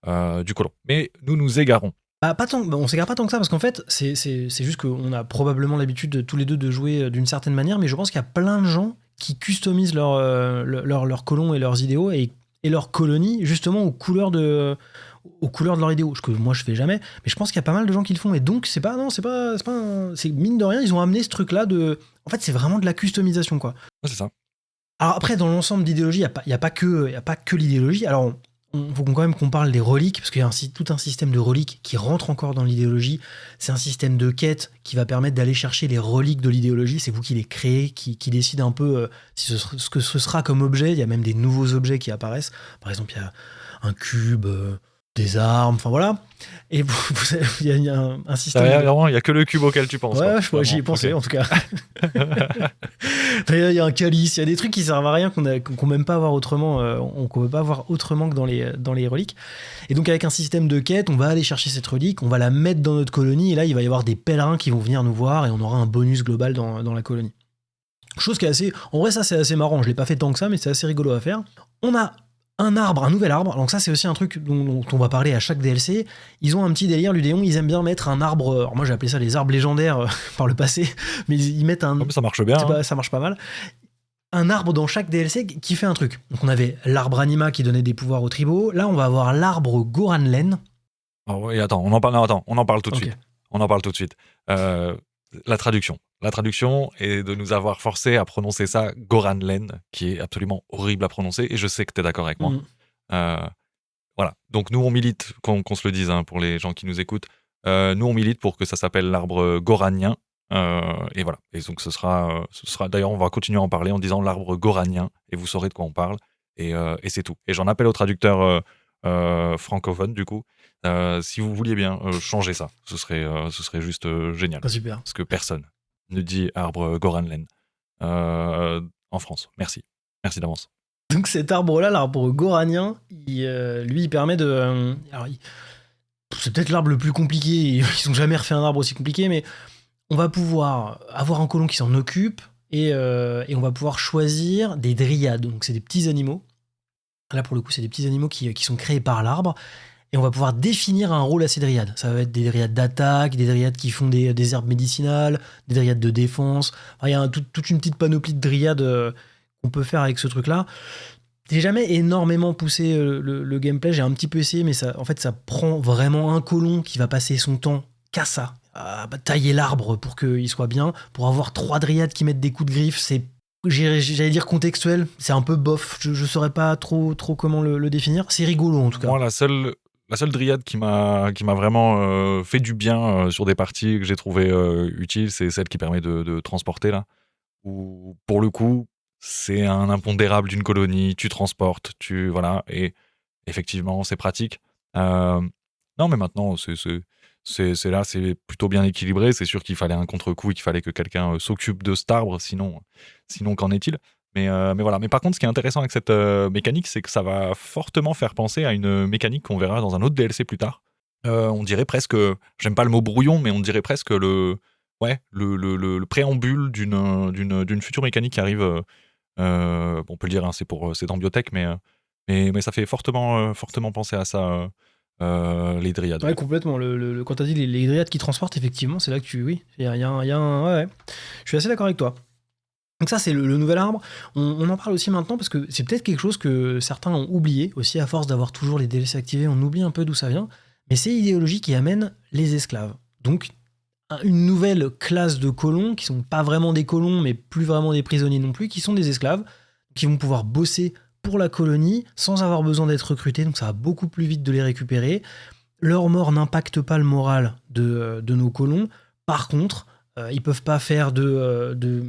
colon. Mais nous égarons. On s'égare pas tant que ça parce qu'en fait, c'est juste qu'on a probablement l'habitude tous les deux de jouer d'une certaine manière, mais je pense qu'il y a plein de gens qui customisent leurs colons et leurs idéaux et leurs colonies justement aux couleurs de leurs idéaux, ce que moi je fais jamais, mais je pense qu'il y a pas mal de gens qui le font et donc c'est mine de rien, ils ont amené ce truc là en fait c'est vraiment de la customisation quoi. Ouais, c'est ça. Alors après dans l'ensemble d'idéologie, il y a pas que l'idéologie. Alors il faut quand même qu'on parle des reliques, parce qu'il y a tout un système de reliques qui rentre encore dans l'idéologie. C'est un système de quête qui va permettre d'aller chercher les reliques de l'idéologie. C'est vous qui les créez, qui décide un peu ce que ce sera comme objet. Il y a même des nouveaux objets qui apparaissent. Par exemple, il y a un cube, des armes, enfin voilà. Et il y a un système... Il n'y a que le cube auquel tu penses. Ouais, j'y ai pensé, en tout cas. Il y a un calice, il y a des trucs qui servent à rien qu'on ne peut même pas avoir autrement, qu'on peut pas avoir autrement que dans les reliques. Et donc avec un système de quête, on va aller chercher cette relique, on va la mettre dans notre colonie, et là il va y avoir des pèlerins qui vont venir nous voir, et on aura un bonus global dans la colonie. Chose qui est assez... En vrai ça c'est assez marrant, je l'ai pas fait tant que ça, mais c'est assez rigolo à faire. On a un nouvel arbre. Donc ça, c'est aussi un truc dont on va parler à chaque DLC. Ils ont un petit délire, l'Udéon, ils aiment bien mettre un arbre... Alors moi, j'ai appelé ça les arbres légendaires par le passé, mais ils mettent un... Ça marche bien. Ça marche pas mal. Un arbre dans chaque DLC qui fait un truc. Donc on avait l'arbre Anima qui donnait des pouvoirs aux tribaux. Là, on va avoir l'arbre Goranlen. Oh, oui, attends, on en parle tout de suite. On en parle tout de suite. La traduction. La traduction est de nous avoir forcé à prononcer ça Goranlen, qui est absolument horrible à prononcer, et je sais que tu es d'accord avec moi. Voilà. Donc nous, on milite, qu'on se le dise pour les gens qui nous écoutent, nous, on milite pour que ça s'appelle l'arbre goranien, et voilà. Et donc ce sera d'ailleurs, on va continuer à en parler en disant l'arbre goranien, et vous saurez de quoi on parle, et c'est tout. Et j'en appelle au traducteur francophone, du coup, si vous vouliez bien changer ça, ce serait juste génial. Super. Parce que personne ne dit arbre Goranlen en France. Merci d'avance. Donc cet arbre-là, l'arbre goranien, lui, il permet de... c'est peut-être l'arbre le plus compliqué, ils n'ont jamais refait un arbre aussi compliqué, mais on va pouvoir avoir un colon qui s'en occupe, et on va pouvoir choisir des dryades. Donc c'est des petits animaux. Là, pour le coup, c'est des petits animaux qui sont créés par l'arbre. Et on va pouvoir définir un rôle à ces dryades. Ça va être des dryades d'attaque, des dryades qui font des herbes médicinales, des dryades de défense. Enfin, il y a toute une petite panoplie de dryades qu'on peut faire avec ce truc-là. J'ai jamais énormément poussé le gameplay, j'ai un petit peu essayé, mais ça prend vraiment un colon qui va passer son temps qu'à ça, à tailler l'arbre pour qu'il soit bien. Pour avoir 3 dryades qui mettent des coups de griffe, c'est... J'allais dire contextuel, c'est un peu bof, je saurais pas trop comment le définir. C'est rigolo en tout cas. Moi, la seule dryade qui m'a vraiment fait du bien sur des parties que j'ai trouvé utiles, c'est celle qui permet de transporter là. Où pour le coup, c'est un impondérable d'une colonie, tu transportes, voilà, et effectivement, c'est pratique. Non, mais maintenant, c'est là, c'est plutôt bien équilibré. C'est sûr qu'il fallait un contre-coup et qu'il fallait que quelqu'un s'occupe de cet arbre, sinon qu'en est-il ? Mais voilà. Mais par contre, ce qui est intéressant avec cette mécanique, c'est que ça va fortement faire penser à une mécanique qu'on verra dans un autre DLC plus tard. On dirait presque, j'aime pas le mot brouillon, mais on dirait presque le préambule d'une future mécanique qui arrive. Bon, on peut le dire, hein, c'est dans biotech, mais ça fait fortement penser à ça, les dryades. Ouais, complètement. Quand t'as dit les dryades qui transportent, effectivement, c'est là que oui, il y a un. Ouais. Je suis assez d'accord avec toi. Donc ça, c'est le nouvel arbre. On en parle aussi maintenant parce que c'est peut-être quelque chose que certains ont oublié aussi à force d'avoir toujours les DLC activés. On oublie un peu d'où ça vient. Mais c'est l'idéologie qui amène les esclaves. Donc une nouvelle classe de colons qui sont pas vraiment des colons, mais plus vraiment des prisonniers non plus, qui sont des esclaves, qui vont pouvoir bosser pour la colonie sans avoir besoin d'être recrutés. Donc ça va beaucoup plus vite de les récupérer. Leur mort n'impacte pas le moral de nos colons. Par contre, ils peuvent pas faire de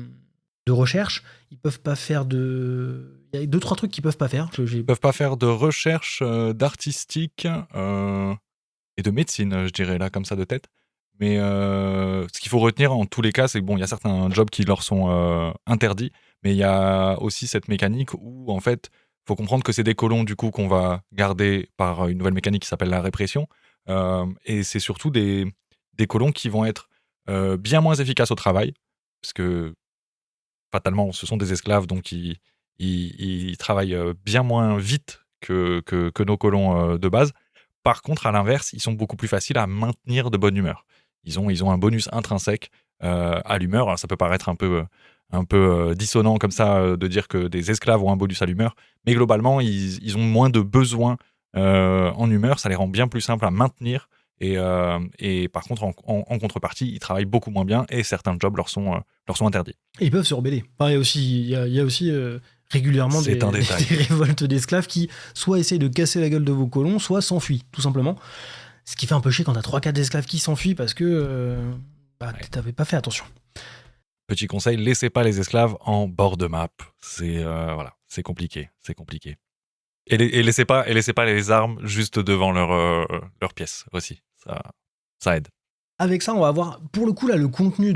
recherche, ils peuvent pas faire de... Il y a 2-3 trucs qu'ils peuvent pas faire. Ils peuvent pas faire de recherche d'artistique et de médecine, je dirais là comme ça de tête. Mais ce qu'il faut retenir en tous les cas, c'est que bon, il y a certains jobs qui leur sont interdits, mais il y a aussi cette mécanique où en fait, faut comprendre que c'est des colons du coup qu'on va garder par une nouvelle mécanique qui s'appelle la répression, et c'est surtout des colons qui vont être bien moins efficaces au travail, parce que fatalement, ce sont des esclaves, donc ils travaillent bien moins vite que nos colons de base. Par contre, à l'inverse, ils sont beaucoup plus faciles à maintenir de bonne humeur. Ils ont un bonus intrinsèque à l'humeur. Alors, ça peut paraître un peu dissonant comme ça de dire que des esclaves ont un bonus à l'humeur, mais globalement, ils ont moins de besoins en humeur. Ça les rend bien plus simples à maintenir. Et par contre, en contrepartie, ils travaillent beaucoup moins bien et certains jobs leur sont interdits. Et ils peuvent se rebeller. Pareil aussi, il y a aussi régulièrement des révoltes d'esclaves qui soit essayent de casser la gueule de vos colons, soit s'enfuient, tout simplement. Ce qui fait un peu chier quand t'as 3-4 esclaves qui s'enfuient parce que t'avais pas fait attention. Petit conseil, laissez pas les esclaves en bord de map. C'est compliqué. Et laissez pas les armes juste devant leur pièce aussi. Ça aide. Avec ça, on va voir, pour le coup, là, le contenu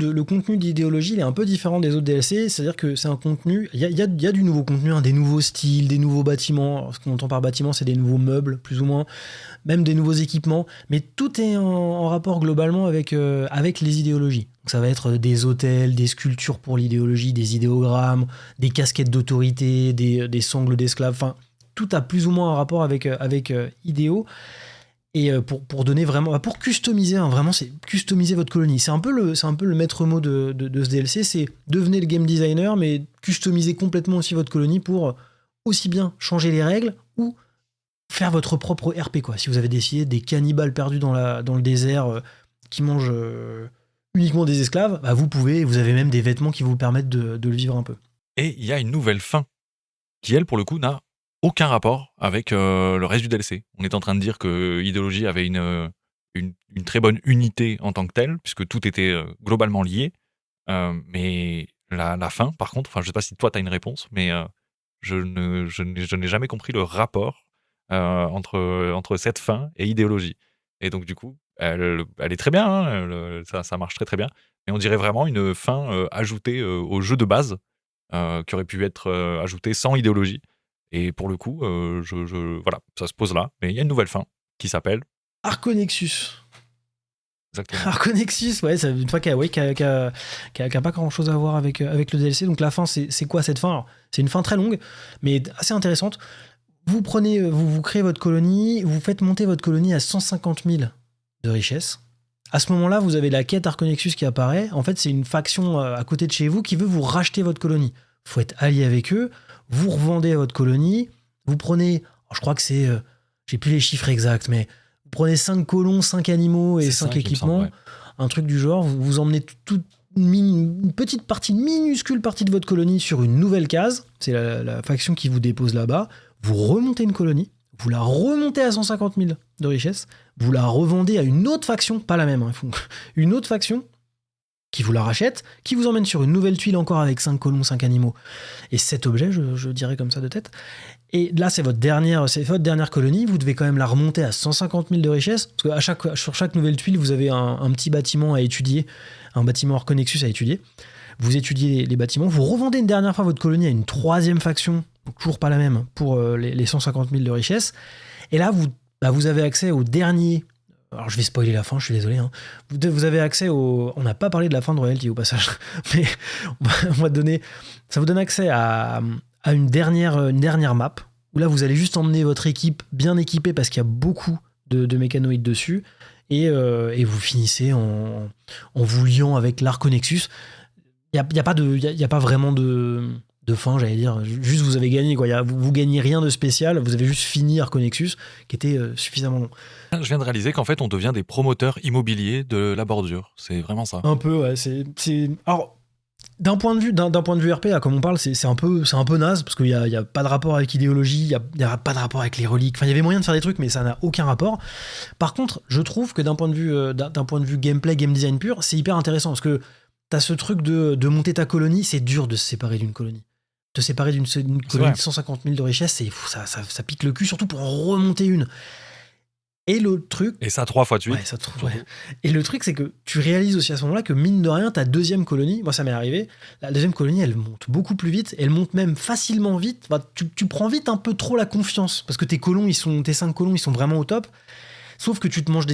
d'idéologie, il est un peu différent des autres DLC, c'est-à-dire que c'est un contenu, il y a du nouveau contenu, hein, des nouveaux styles, des nouveaux bâtiments. Alors, ce qu'on entend par bâtiment, c'est des nouveaux meubles, plus ou moins, même des nouveaux équipements, mais tout est en rapport globalement avec les idéologies. Donc ça va être des hôtels, des sculptures pour l'idéologie, des idéogrammes, des casquettes d'autorité, des sangles d'esclaves, enfin, tout a plus ou moins un rapport avec idéo. Et pour donner vraiment, pour customiser, hein, vraiment, c'est customiser votre colonie. C'est un peu le maître mot de ce DLC, c'est devenez le game designer, mais customiser complètement aussi votre colonie pour aussi bien changer les règles ou faire votre propre RP, quoi. Si vous avez décidé des cannibales perdus dans le désert qui mangent uniquement des esclaves, bah vous avez même des vêtements qui vous permettent de le vivre un peu. Et il y a une nouvelle fin qui, elle, pour le coup, n'a aucun rapport avec le reste du DLC. On est en train de dire que Idéologie avait une très bonne unité en tant que telle, puisque tout était globalement lié. Mais la fin, par contre, je ne sais pas si toi tu as une réponse, mais je n'ai jamais compris le rapport entre cette fin et Idéologie. Et donc, du coup, elle est très bien, hein, ça marche très très bien. Mais on dirait vraiment une fin ajoutée au jeu de base, qui aurait pu être ajoutée sans Idéologie. Et pour le coup, voilà, ça se pose là. Mais il y a une nouvelle fin qui s'appelle Arconexus. Exactement. Arconexus, ouais, c'est une fin qui a pas grand chose à voir avec le DLC. Donc la fin, c'est quoi cette fin? Alors, c'est une fin très longue, mais assez intéressante. Vous créez votre colonie, vous faites monter votre colonie à 150 000 de richesse. À ce moment-là, vous avez la quête Arconexus qui apparaît. En fait, c'est une faction à côté de chez vous qui veut vous racheter votre colonie. Faut être allié avec eux. Vous revendez votre colonie. Vous prenez, je crois que c'est, j'ai plus les chiffres exacts, mais vous prenez 5 colons, 5 animaux et 5 équipements. Ouais. Un truc du genre. Vous emmenez une petite partie, une minuscule partie de votre colonie sur une nouvelle case. C'est la faction qui vous dépose là-bas. Vous remontez une colonie. Vous la remontez à 150 000 de richesse. Vous la revendez à une autre faction, pas la même, hein, une autre faction qui vous la rachète, qui vous emmène sur une nouvelle tuile encore avec 5 colons, 5 animaux. Et cet objet, je dirais comme ça de tête. Et là, c'est votre dernière colonie. Vous devez quand même la remonter à 150 000 de richesse. Parce que sur chaque nouvelle tuile, vous avez un petit bâtiment à étudier, un bâtiment Arconexus à étudier. Vous étudiez les bâtiments. Vous revendez une dernière fois votre colonie à une troisième faction, donc toujours pas la même, pour les 150 000 de richesse. Et là, vous avez accès au dernier Alors je vais spoiler la fin, je suis désolé. Hein. Vous avez accès au... On n'a pas parlé de la fin de Royalty au passage, mais on va donner... Ça vous donne accès à une dernière map, où là vous allez juste emmener votre équipe bien équipée parce qu'il y a beaucoup de mécanoïdes dessus, et vous finissez en vous liant avec l'Arco Nexus. Il n'y a pas vraiment de fin, j'allais dire. Juste vous avez gagné, quoi. Vous gagnez rien de spécial, vous avez juste fini Arco Nexus, qui était suffisamment long. Je viens de réaliser qu'en fait, on devient des promoteurs immobiliers de la bordure. C'est vraiment ça. Un peu, ouais. Alors, d'un point de vue RP, là, comme on parle, c'est un peu naze, parce qu'il y a pas de rapport avec idéologie, il y a pas de rapport avec les reliques. Enfin, il y avait moyen de faire des trucs, mais ça n'a aucun rapport. Par contre, je trouve que d'un point de vue gameplay, game design pur, c'est hyper intéressant, parce que t'as ce truc de monter ta colonie, c'est dur de se séparer d'une colonie. Te séparer d'une colonie de 150 000 de richesse, ça pique le cul, surtout pour en remonter une. Et le truc... Et ça 3 fois de suite. Ouais. Et le truc, c'est que tu réalises aussi à ce moment-là que, mine de rien, ta deuxième colonie, moi ça m'est arrivé, la deuxième colonie, elle monte beaucoup plus vite, elle monte même facilement vite. Enfin, tu prends vite un peu trop la confiance, parce que tes 5 colons, ils sont vraiment au top. Sauf que tu te manges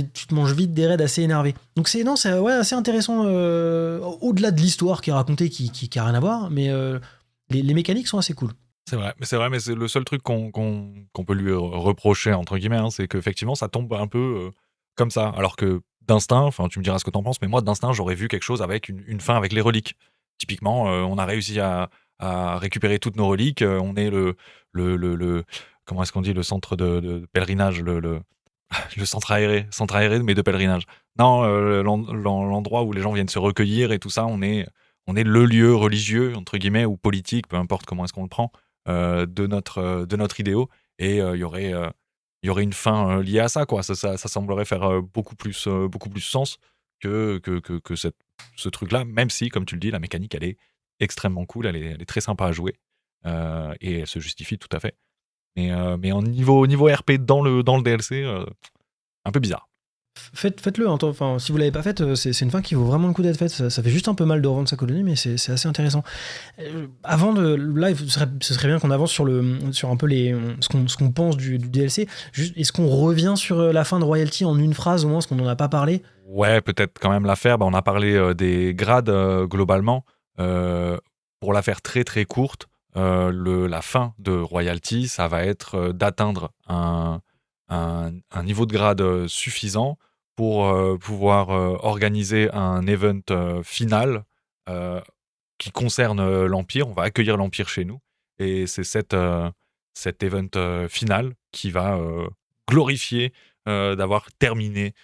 vite des raids assez énervés. Donc c'est assez intéressant, au-delà de l'histoire qui est racontée, qui a rien à voir, mais les mécaniques sont assez cool. C'est vrai, mais c'est le seul truc qu'on peut lui reprocher, entre guillemets, hein, c'est qu'effectivement, ça tombe un peu comme ça. Alors que d'instinct, enfin, tu me diras ce que t'en penses, mais moi, d'instinct, j'aurais vu quelque chose avec une fin avec les reliques. Typiquement, on a réussi à récupérer toutes nos reliques, on est le comment est-ce qu'on dit, le centre de pèlerinage, le centre aéré, mais de pèlerinage. Non, l'endroit où les gens viennent se recueillir et tout ça, on est le lieu religieux, entre guillemets, ou politique, peu importe comment est-ce qu'on le prend, de notre idéo, et il y aurait une fin liée à ça, quoi. Ça semblerait faire beaucoup plus sens que ce truc-là, même si, comme tu le dis, la mécanique, elle est extrêmement cool, elle est très sympa à jouer, et elle se justifie tout à fait. Mais en niveau RP dans le DLC, un peu bizarre. Faites-le, hein, enfin, si vous l'avez pas fait, c'est une fin qui vaut vraiment le coup d'être faite. Ça fait juste un peu mal de revendre sa colonie, mais c'est assez intéressant. Avant de live, ce serait bien qu'on avance sur un peu ce qu'on pense du DLC. Est-ce qu'on revient sur la fin de Royalty en une phrase au moins, parce qu'on n'en a pas parlé? Ouais, peut-être quand même la faire. On a parlé des grades globalement. Pour la faire très très courte, la fin de Royalty, ça va être d'atteindre un niveau de grade suffisant pour pouvoir organiser un event final qui concerne l'Empire. On va accueillir l'Empire chez nous. Et c'est cet event final qui va glorifier d'avoir terminé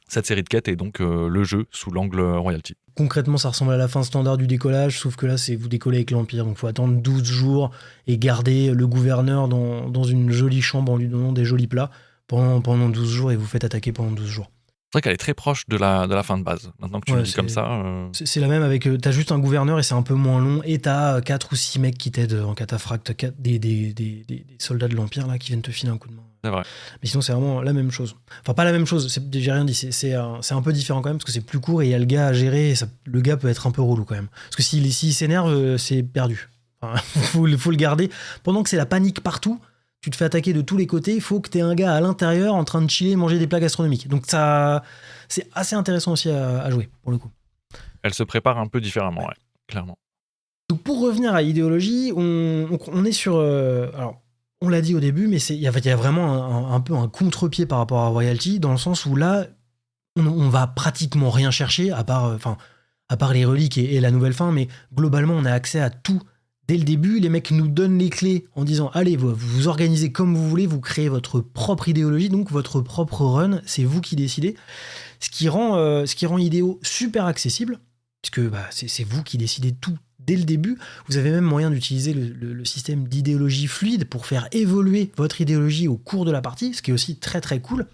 cette série de quêtes et donc le jeu sous l'angle Royalty. Concrètement, ça ressemble à la fin standard du décollage, sauf que là, c'est vous décollez avec l'Empire. Donc, il faut attendre 12 jours et garder le gouverneur dans une jolie chambre en lui donnant des jolis plats pendant 12 jours, et vous faites attaquer pendant 12 jours. C'est vrai qu'elle est très proche de la fin de base. Maintenant que tu le dis comme ça... C'est la même avec... t'as juste un gouverneur et c'est un peu moins long, et t'as 4 ou 6 mecs qui t'aident en cataphracte, des soldats de l'Empire là qui viennent te filer un coup de main. C'est vrai. Mais sinon, c'est vraiment la même chose. Enfin, pas la même chose, j'ai rien dit. C'est un peu différent quand même, parce que c'est plus court et il y a le gars à gérer, et le gars peut être un peu relou quand même. Parce que s'il s'énerve, c'est perdu. Enfin, faut le garder. Pendant que c'est la panique partout, tu te fais attaquer de tous les côtés, il faut que tu aies un gars à l'intérieur en train de chiller et manger des plats gastronomiques. Donc ça, c'est assez intéressant aussi à jouer, pour le coup. Elle se prépare un peu différemment, ouais, clairement. Donc pour revenir à idéologie, on est sur... alors, on l'a dit au début, mais il y a vraiment un peu un contre-pied par rapport à Royalty, dans le sens où là, on va pratiquement rien chercher, à part les reliques et la nouvelle fin, mais globalement, on a accès à tout. Dès le début, les mecs nous donnent les clés en disant « Allez, vous organisez comme vous voulez, vous créez votre propre idéologie, donc votre propre run, c'est vous qui décidez. » Ce qui rend Idéo super accessible, puisque c'est vous qui décidez tout dès le début. Vous avez même moyen d'utiliser le système d'idéologie fluide pour faire évoluer votre idéologie au cours de la partie, ce qui est aussi très très cool,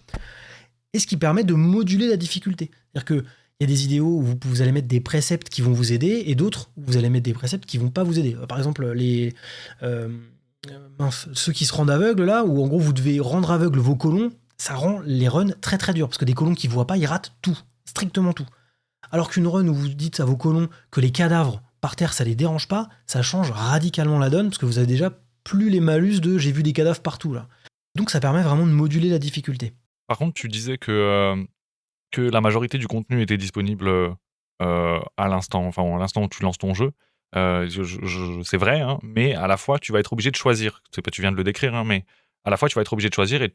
et ce qui permet de moduler la difficulté. C'est-à-dire que il y a des idéaux où vous allez mettre des préceptes qui vont vous aider, et d'autres où vous allez mettre des préceptes qui vont pas vous aider. Par exemple, ceux qui se rendent aveugles, là, où en gros vous devez rendre aveugles vos colons, ça rend les runs très très durs, parce que des colons qui voient pas, ils ratent tout, strictement tout. Alors qu'une run où vous dites à vos colons que les cadavres par terre, ça les dérange pas, ça change radicalement la donne, parce que vous avez déjà plus les malus de « j'ai vu des cadavres partout », là. Donc ça permet vraiment de moduler la difficulté. Par contre, tu disais que la majorité du contenu était disponible à l'instant, enfin à l'instant où tu lances ton jeu. C'est vrai, hein, mais à la fois tu vas être obligé de choisir. C'est pas, tu viens de le décrire, hein, mais à la fois tu vas être obligé de choisir et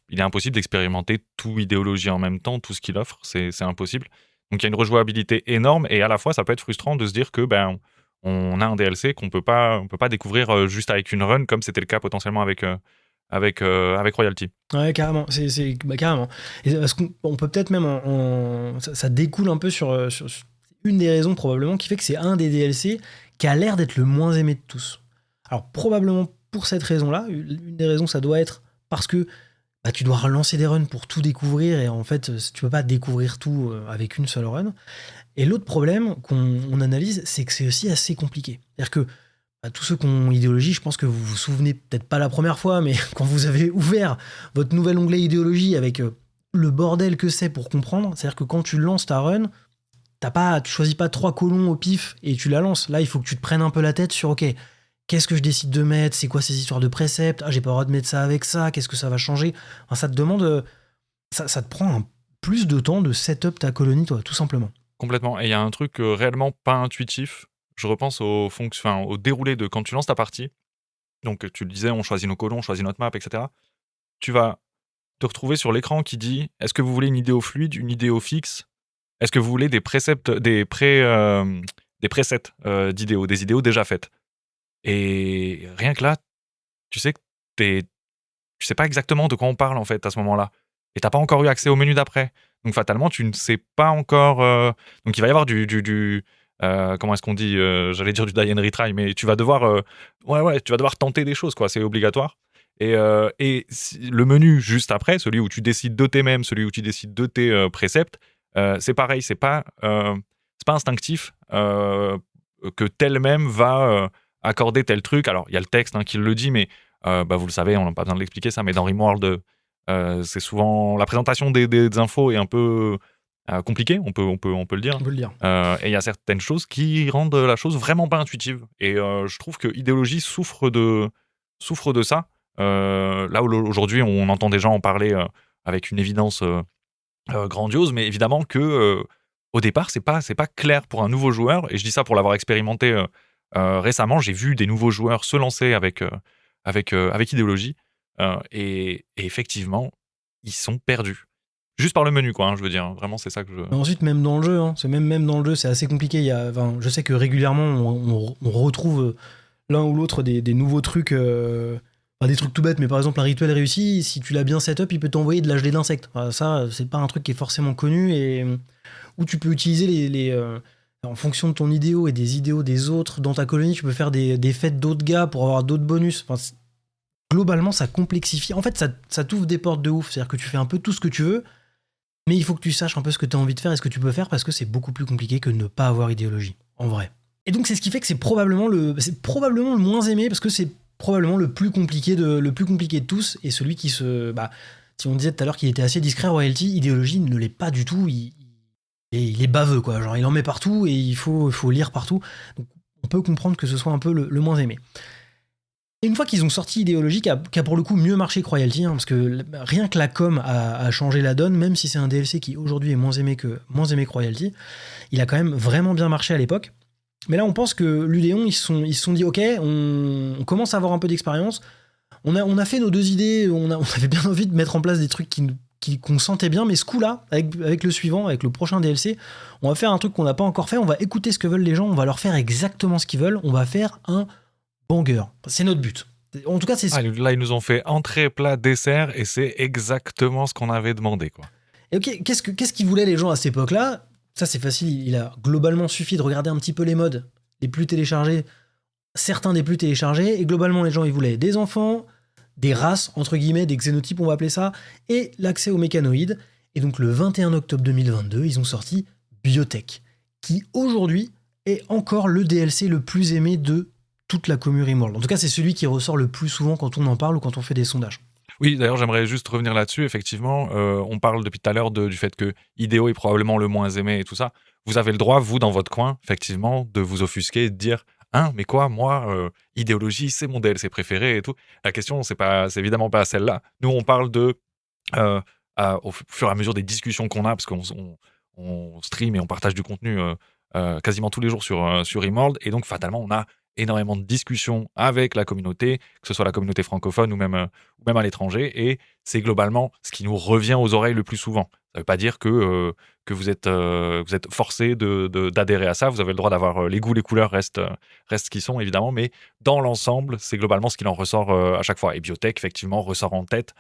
il est impossible d'expérimenter tout idéologie en même temps, tout ce qu'il offre, c'est impossible. Donc il y a une rejouabilité énorme et à la fois ça peut être frustrant de se dire que on a un DLC on peut pas découvrir juste avec une run comme c'était le cas potentiellement avec Royalty. Ouais, carrément. Carrément. Et parce qu'on peut peut-être même ça découle un peu sur une des raisons probablement qui fait que c'est un des DLC qui a l'air d'être le moins aimé de tous. Alors probablement pour cette raison-là, une des raisons ça doit être parce que tu dois relancer des runs pour tout découvrir et en fait tu peux pas découvrir tout avec une seule run. Et l'autre problème qu'on analyse, c'est que c'est aussi assez compliqué. C'est-à-dire que tous ceux qui ont idéologie, je pense que vous vous souvenez peut-être pas la première fois, mais quand vous avez ouvert votre nouvel onglet idéologie avec le bordel que c'est pour comprendre, c'est-à-dire que quand tu lances ta run, tu choisis pas 3 colons au pif et tu la lances. Là, il faut que tu te prennes un peu la tête sur ok, qu'est-ce que je décide de mettre, c'est quoi ces histoires de préceptes, j'ai pas le droit de mettre ça avec ça, qu'est-ce que ça va changer. Enfin, ça te demande, ça te prend plus de temps de setup ta colonie, toi, tout simplement. Complètement. Et il y a un truc réellement pas intuitif. Je repense au déroulé de quand tu lances ta partie. Donc, tu le disais, on choisit nos colons, on choisit notre map, etc. Tu vas te retrouver sur l'écran qui dit est-ce que vous voulez une idéo fluide, une idéo fixe? Est-ce que vous voulez des préceptes, des presets d'idéos, des idéos déjà faites? Et rien que là, tu sais que tu sais pas exactement de quoi on parle en fait à ce moment-là. Et t'as pas encore eu accès au menu d'après. Donc fatalement, tu ne sais pas encore. Donc il va y avoir comment est-ce qu'on dit, j'allais dire du die and retry, mais tu vas devoir, tu vas devoir tenter des choses, quoi. C'est obligatoire. Et le menu juste après, celui où tu décides de tes mêmes, celui où tu décides de tes préceptes, c'est pareil, c'est pas instinctif que tel même va accorder tel truc. Alors il y a le texte qui le dit, mais vous le savez, on n'a pas besoin de l'expliquer ça, mais dans Rimworld, c'est souvent la présentation des infos est un peu compliquée, on peut le dire. On peut le dire. Et il y a certaines choses qui rendent la chose vraiment pas intuitive. Et je trouve que Idéologie souffre de ça. Là où aujourd'hui on entend des gens en parler avec une évidence grandiose, mais évidemment que au départ c'est pas clair pour un nouveau joueur. Et je dis ça pour l'avoir expérimenté récemment. J'ai vu des nouveaux joueurs se lancer avec Idéologie et effectivement ils sont perdus. Juste par le menu, quoi, je veux dire. Vraiment, c'est ça que je. Mais ensuite, même dans le jeu, c'est même dans le jeu, c'est assez compliqué. Je sais que régulièrement, on retrouve l'un ou l'autre des nouveaux trucs, des trucs tout bêtes, mais par exemple, un rituel réussi, si tu l'as bien setup, il peut t'envoyer de l'HD d'insectes. Enfin, ça, c'est pas un truc qui est forcément connu et où tu peux utiliser en fonction de ton idéo et des idéos des autres dans ta colonie, tu peux faire des fêtes d'autres gars pour avoir d'autres bonus. Enfin, globalement, ça complexifie. En fait, ça t'ouvre des portes de ouf. C'est-à-dire que tu fais un peu tout ce que tu veux. Mais il faut que tu saches un peu ce que tu as envie de faire et ce que tu peux faire parce que c'est beaucoup plus compliqué que de ne pas avoir idéologie, en vrai. Et donc c'est ce qui fait que c'est probablement le moins aimé parce que c'est probablement le plus compliqué de tous et celui qui se... si on disait tout à l'heure qu'il était assez discret, Royalty, idéologie ne l'est pas du tout, il est baveux, quoi. Genre il en met partout et il faut lire partout. Donc on peut comprendre que ce soit un peu le moins aimé. Et une fois qu'ils ont sorti Idéologie, qui a pour le coup mieux marché que Royalty, parce que rien que la com a changé la donne, même si c'est un DLC qui aujourd'hui est moins aimé que Royalty, il a quand même vraiment bien marché à l'époque. Mais là, on pense que l'Udéon, ils se sont dit, ok, on commence à avoir un peu d'expérience, on a fait nos 2 idées, on avait bien envie de mettre en place des trucs qu'on sentait bien, mais ce coup-là, avec le suivant, avec le prochain DLC, on va faire un truc qu'on n'a pas encore fait, on va écouter ce que veulent les gens, on va leur faire exactement ce qu'ils veulent, on va faire un banger. C'est notre but. En tout cas, c'est là, ils nous ont fait entrée, plat, dessert, et c'est exactement ce qu'on avait demandé, quoi. Et ok, qu'est-ce qu'ils voulaient les gens à cette époque-là? Ça, c'est facile. Il a globalement suffi de regarder un petit peu les modes les plus téléchargés, certains des plus téléchargés, et globalement, les gens, ils voulaient des enfants, des races, entre guillemets, des xénotypes, on va appeler ça, et l'accès aux mécanoïdes. Et donc, le 21 octobre 2022, ils ont sorti Biotech, qui aujourd'hui est encore le DLC le plus aimé de toute la commu Rimworld. En tout cas, c'est celui qui ressort le plus souvent quand on en parle ou quand on fait des sondages. Oui, d'ailleurs, j'aimerais juste revenir là-dessus. Effectivement, on parle depuis tout à l'heure du fait que Idéo est probablement le moins aimé et tout ça. Vous avez le droit, vous, dans votre coin, effectivement, de vous offusquer et de dire « Hein, mais quoi, moi, Idéologie, c'est mon DLC préféré et tout. » La question, c'est évidemment pas celle-là. Nous, on parle de au fur et à mesure des discussions qu'on a, parce qu'on stream et on partage du contenu quasiment tous les jours sur Rimworld, et donc fatalement on a énormément de discussions avec la communauté, que ce soit la communauté francophone ou même à l'étranger, et c'est globalement ce qui nous revient aux oreilles le plus souvent. Ça ne veut pas dire que vous êtes forcé d'adhérer à ça. Vous avez le droit d'avoir les goûts, les couleurs restent ce qu'ils sont, évidemment, mais dans l'ensemble, c'est globalement ce qu'il en ressort à chaque fois. Et Biotech, effectivement, ressort en tête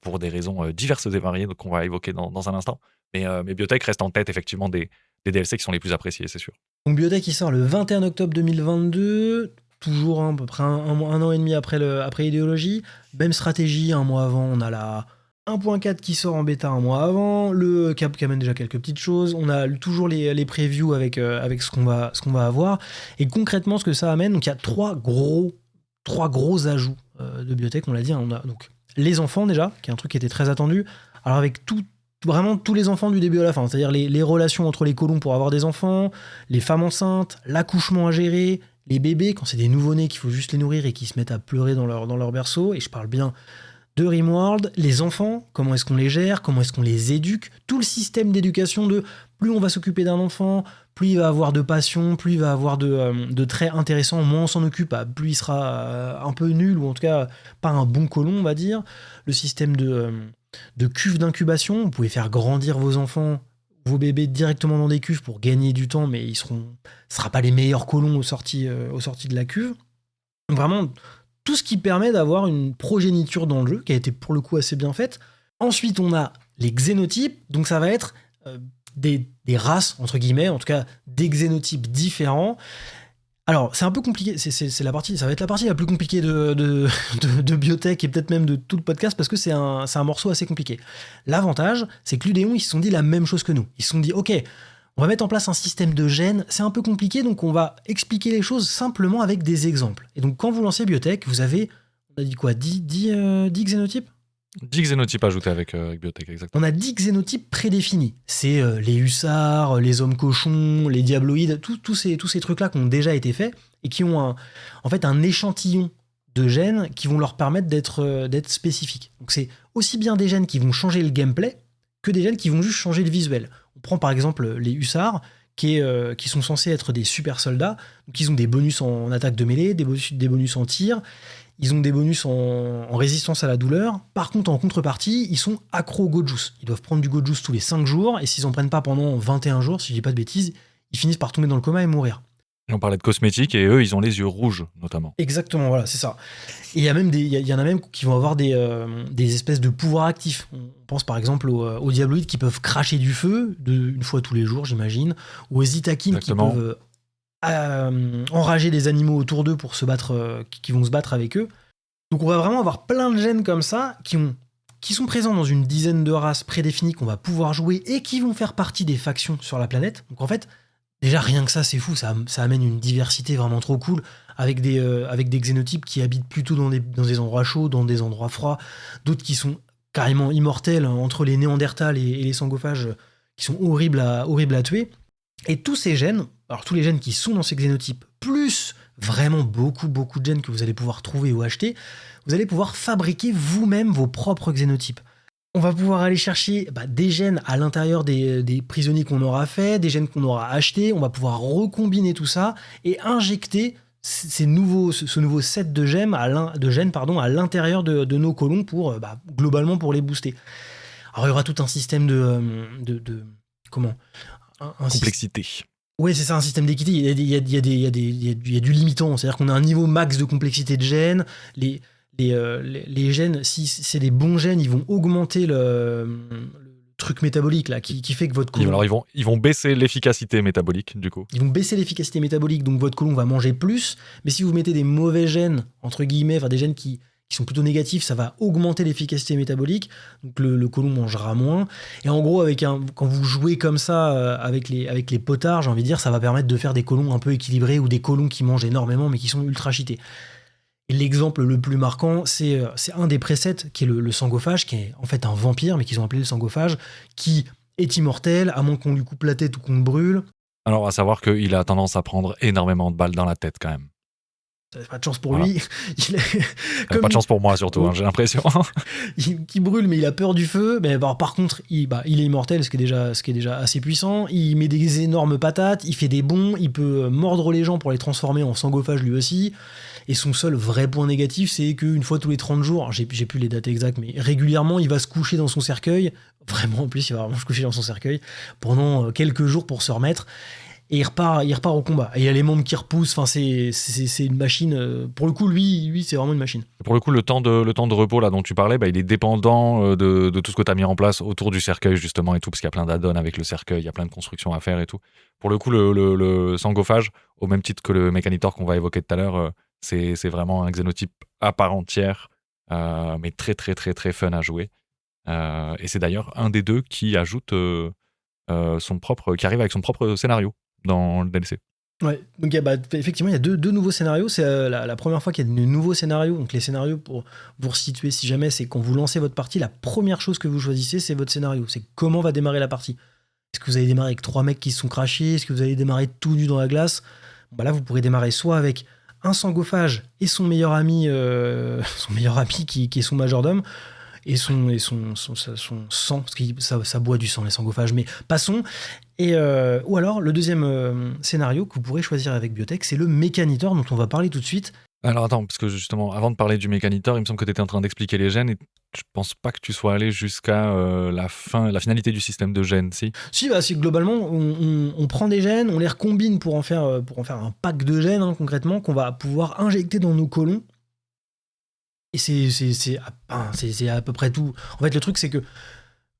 pour des raisons diverses et variées qu'on va évoquer dans un instant. Mais Biotech reste en tête, effectivement, des DLC qui sont les plus appréciés, c'est sûr. Donc Biotech, il sort le 21 octobre 2022, toujours à peu près un an et demi après Idéologie. Même stratégie, un mois avant, on a la 1.4 qui sort en bêta un mois avant, le Cap qui amène déjà quelques petites choses, on a toujours les previews avec ce qu'on va avoir, et concrètement ce que ça amène, donc il y a trois gros ajouts de Biotech, on l'a dit, hein. On a donc les enfants déjà, qui est un truc qui était très attendu, alors avec vraiment tous les enfants du début à la fin, c'est-à-dire les relations entre les colons pour avoir des enfants, les femmes enceintes, l'accouchement à gérer, les bébés, quand c'est des nouveau-nés qu'il faut juste les nourrir et qui se mettent à pleurer dans leur berceau, et je parle bien de Rimworld, les enfants, comment est-ce qu'on les gère, comment est-ce qu'on les éduque, tout le système d'éducation de plus on va s'occuper d'un enfant, plus il va avoir de passion, plus il va avoir de traits intéressants, moins on s'en occupe, plus il sera un peu nul, ou en tout cas pas un bon colon, on va dire. Le système de cuves d'incubation, vous pouvez faire grandir vos enfants, vos bébés directement dans des cuves pour gagner du temps, mais ce ne sera pas les meilleurs colons aux sorties de la cuve. Vraiment, tout ce qui permet d'avoir une progéniture dans le jeu, qui a été pour le coup assez bien faite. Ensuite, on a les xénotypes, donc ça va être des races, entre guillemets, en tout cas des xénotypes différents. Alors, c'est un peu compliqué, ça va être la partie la plus compliquée de Biotech et peut-être même de tout le podcast, parce que c'est un morceau assez compliqué. L'avantage, c'est que Ludéon, ils se sont dit la même chose que nous. Ils se sont dit, ok, on va mettre en place un système de gènes, c'est un peu compliqué, donc on va expliquer les choses simplement avec des exemples. Et donc quand vous lancez Biotech, vous avez, on a dit quoi, 10 xénotypes ? 10 xénotypes ajoutés avec Biotech, exactement. On a 10 xénotypes prédéfinis. C'est les hussards, les hommes cochons, les diabloïdes, tous ces trucs-là qui ont déjà été faits et qui ont en fait un échantillon de gènes qui vont leur permettre d'être spécifiques. Donc c'est aussi bien des gènes qui vont changer le gameplay que des gènes qui vont juste changer le visuel. On prend par exemple les hussards, qui sont censés être des super soldats. Donc ils ont des bonus en attaque de mêlée, des bonus en tir, ils ont des bonus en résistance à la douleur. Par contre, en contrepartie, ils sont accros au Go-Juice. Ils doivent prendre du Go-Juice tous les 5 jours, et s'ils n'en prennent pas pendant 21 jours, si je dis pas de bêtises, ils finissent par tomber dans le coma et mourir. On parlait de cosmétiques, et eux, ils ont les yeux rouges, notamment. Exactement, voilà, c'est ça. Et il y en a même qui vont avoir des espèces de pouvoirs actifs. On pense par exemple aux diabloïdes qui peuvent cracher du feu une fois tous les jours, j'imagine, ou aux itakines qui peuvent enrager des animaux autour d'eux pour se battre, qui vont se battre avec eux. Donc on va vraiment avoir plein de gènes comme ça qui sont présents dans une dizaine de races prédéfinies qu'on va pouvoir jouer et qui vont faire partie des factions sur la planète. Donc en fait, déjà rien que ça, c'est fou, ça amène une diversité vraiment trop cool, avec des xénotypes qui habitent plutôt dans des endroits chauds, dans des endroits froids, d'autres qui sont carrément immortels, entre les néandertals et les sangophages, qui sont horribles à tuer. Et tous ces gènes, alors tous les gènes qui sont dans ces xénotypes, plus vraiment beaucoup de gènes que vous allez pouvoir trouver ou acheter, vous allez pouvoir fabriquer vous-même vos propres xénotypes. On va pouvoir aller chercher des gènes à l'intérieur des prisonniers qu'on aura fait, des gènes qu'on aura achetés, on va pouvoir recombiner tout ça et injecter ce nouveau set de gènes à l'intérieur de nos colons pour globalement pour les booster. Alors il y aura tout un système de comment complexité. Oui, c'est ça, un système d'équité. Il y a du limitant, c'est-à-dire qu'on a un niveau max de complexité de gènes. Les gènes, si c'est des bons gènes, ils vont augmenter le truc métabolique là, qui fait que votre colon... Alors ils vont baisser l'efficacité métabolique, du coup. Ils vont baisser l'efficacité métabolique, donc votre colon va manger plus. Mais si vous mettez des mauvais gènes, entre guillemets, enfin des gènes qui sont plutôt négatifs, ça va augmenter l'efficacité métabolique, donc le colon mangera moins. Et en gros, quand vous jouez comme ça avec les potards, j'ai envie de dire, ça va permettre de faire des colons un peu équilibrés ou des colons qui mangent énormément mais qui sont ultra cheatés. Et l'exemple le plus marquant, c'est un des presets qui est le sangophage, qui est en fait un vampire, mais qu'ils ont appelé le sangophage, qui est immortel, à moins qu'on lui coupe la tête ou qu'on le brûle. Alors, à savoir qu'il a tendance à prendre énormément de balles dans la tête, quand même. Pas de chance pour Voilà. lui. Il est- Pas de comme chance pour moi surtout, hein, j'ai l'impression. qui brûle, mais il a peur du feu. Mais bon, par contre, il est immortel, ce qui est déjà assez puissant. Il met des énormes patates, il fait des bonds, il peut mordre les gens pour les transformer en sangophage lui aussi. Et son seul vrai point négatif, c'est qu'une fois tous les 30 jours, j'ai plus les dates exactes, mais régulièrement, il va se coucher dans son cercueil. Vraiment, en plus, il va vraiment se coucher dans son cercueil pendant quelques jours pour se remettre. Et il repart au combat. Et il y a les membres qui repoussent. Enfin, c'est une machine. Pour le coup, lui, c'est vraiment une machine. Pour le coup, le temps de repos là dont tu parlais, il est dépendant de tout ce que tu as mis en place autour du cercueil justement et tout, parce qu'il y a plein d'add-ons avec le cercueil, il y a plein de constructions à faire et tout. Pour le coup, le sangophage, au même titre que le Mechanitor qu'on va évoquer tout à l'heure, c'est vraiment un xénotype à part entière, mais très très très très fun à jouer. Et c'est d'ailleurs un des deux qui ajoute qui arrive avec son propre scénario dans le DLC. Ouais, donc effectivement, il y a deux nouveaux scénarios. C'est la première fois qu'il y a de nouveaux scénarios. Donc les scénarios, pour vous resituer si jamais, c'est quand vous lancez votre partie, la première chose que vous choisissez, c'est votre scénario. C'est comment va démarrer la partie. Est-ce que vous allez démarrer avec 3 mecs qui se sont crashés? Est-ce que vous allez démarrer tout nu dans la glace? Là, vous pourrez démarrer soit avec un sangophage et son meilleur ami, qui est son majordome, et son sang, parce que ça boit du sang, les sangophages, mais passons. Ou alors, le deuxième scénario que vous pourrez choisir avec Biotech, c'est le Mechanitor, dont on va parler tout de suite. Alors attends, parce que justement, avant de parler du Mechanitor, il me semble que tu étais en train d'expliquer les gènes et je pense pas que tu sois allé jusqu'à la finalité du système de gènes, si? Si, c'est que globalement, on prend des gènes, on les recombine pour en faire un pack de gènes, hein, concrètement, qu'on va pouvoir injecter dans nos colons. Et c'est à peu près tout. En fait, le truc, c'est que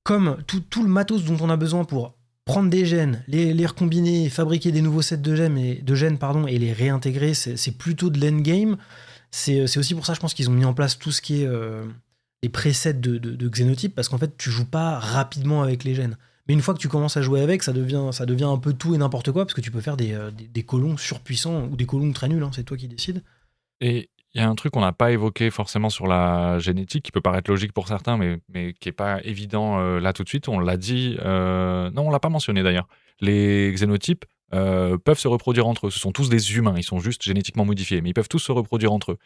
comme tout le matos dont on a besoin pour prendre des gènes, les recombiner, fabriquer des nouveaux sets de gènes, et les réintégrer, c'est plutôt de l'endgame. C'est aussi pour ça, je pense, qu'ils ont mis en place tout ce qui est les presets de xénotypes, parce qu'en fait, tu joues pas rapidement avec les gènes. Mais une fois que tu commences à jouer avec, ça devient un peu tout et n'importe quoi, parce que tu peux faire des colons surpuissants ou des colons très nuls, hein, c'est toi qui décides. Et il y a un truc qu'on n'a pas évoqué forcément sur la génétique, qui peut paraître logique pour certains, mais qui n'est pas évident là tout de suite. On l'a dit, non, on l'a pas mentionné d'ailleurs. Les xénotypes peuvent se reproduire entre eux. Ce sont tous des humains, ils sont juste génétiquement modifiés, mais ils peuvent tous se reproduire entre eux.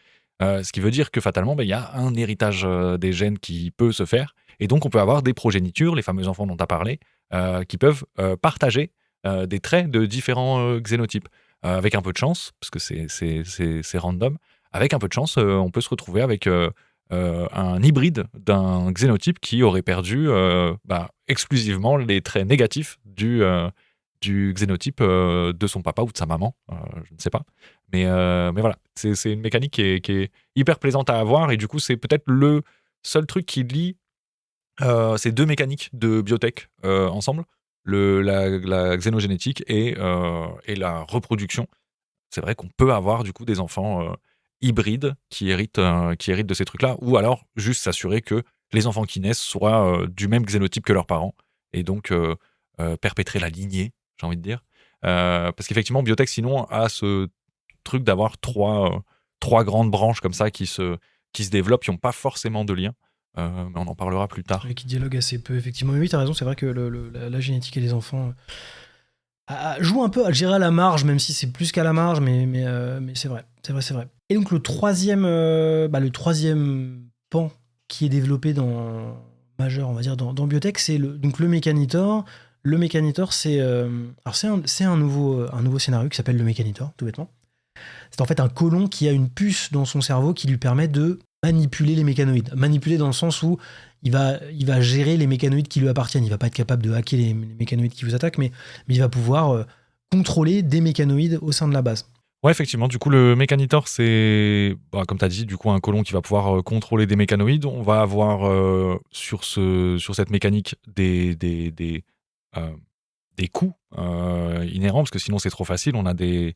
Ce qui veut dire que fatalement, il y a un héritage des gènes qui peut se faire, et donc on peut avoir des progénitures, les fameux enfants dont tu as parlé, qui peuvent partager des traits de différents xénotypes. Avec un peu de chance, parce que c'est random, avec un peu de chance, on peut se retrouver avec un hybride d'un xénotype qui aurait perdu exclusivement les traits négatifs du xénotype de son papa ou de sa maman, je ne sais pas. Mais voilà, c'est une mécanique qui est hyper plaisante à avoir, et du coup, c'est peut-être le seul truc qui lie ces deux mécaniques de biotech ensemble, la xénogénétique et la reproduction. C'est vrai qu'on peut avoir du coup des enfants hybrides qui héritent de ces trucs-là, ou alors juste s'assurer que les enfants qui naissent soient du même xénotype que leurs parents, et donc perpétrer la lignée, j'ai envie de dire. Parce qu'effectivement, Biotech, sinon, a ce truc d'avoir trois grandes branches comme ça qui se développent, qui n'ont pas forcément de lien. Mais on en parlera plus tard. Qui dialogue assez peu, effectivement. Mais oui, t'as raison, c'est vrai que la génétique et les enfants jouent un peu, je dirais, à la marge, même si c'est plus qu'à la marge, mais c'est vrai. Et donc le troisième pan qui est développé majeur, on va dire, dans Biotech, c'est donc le Mechanitor. Le Mechanitor, c'est un nouveau scénario qui s'appelle le Mechanitor, tout bêtement. C'est en fait un colon qui a une puce dans son cerveau qui lui permet de manipuler les mécanoïdes. Manipuler dans le sens où il va gérer les mécanoïdes qui lui appartiennent. Il va pas être capable de hacker les mécanoïdes qui vous attaquent, mais il va pouvoir contrôler des mécanoïdes au sein de la base. Ouais, effectivement. Du coup, le Mechanitor, c'est, comme tu as dit, du coup, un colon qui va pouvoir contrôler des mécanoïdes. On va avoir sur cette mécanique des coûts inhérents, parce que sinon c'est trop facile. On a des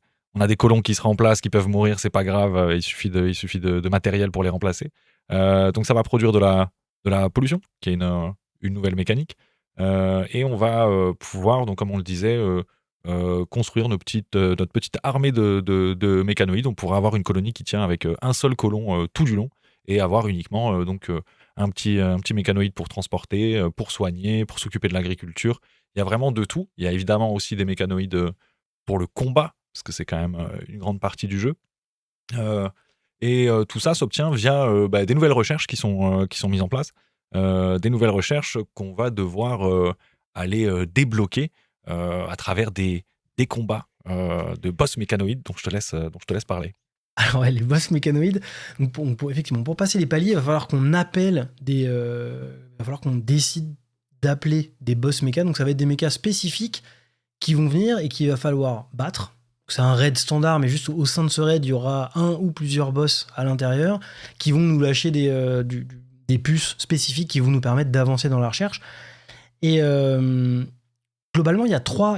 colons qui se remplacent, qui peuvent mourir, c'est pas grave. Il suffit de matériel pour les remplacer. Donc ça va produire de la pollution, qui est une nouvelle mécanique. Et on va pouvoir, donc comme on le disait, construire notre petite armée de mécanoïdes. On pourra avoir une colonie qui tient avec un seul colon tout du long, et avoir uniquement un petit mécanoïde pour transporter, pour soigner, pour s'occuper de l'agriculture. Il y a vraiment de tout. Il y a évidemment aussi des mécanoïdes pour le combat, parce que c'est quand même une grande partie du jeu. Tout ça s'obtient via des nouvelles recherches qui sont mises en place, des nouvelles recherches qu'on va devoir aller débloquer à travers des combats de boss mécanoïdes dont je te laisse parler. Alors ouais, les boss mécanoïdes, donc effectivement, pour passer les paliers, il va falloir qu'on appelle il va falloir qu'on décide d'appeler des boss méca. Donc ça va être des mécas spécifiques qui vont venir et qu'il va falloir battre. C'est un raid standard, mais juste au sein de ce raid, il y aura un ou plusieurs boss à l'intérieur qui vont nous lâcher des puces spécifiques qui vont nous permettre d'avancer dans la recherche. Et globalement, il y a trois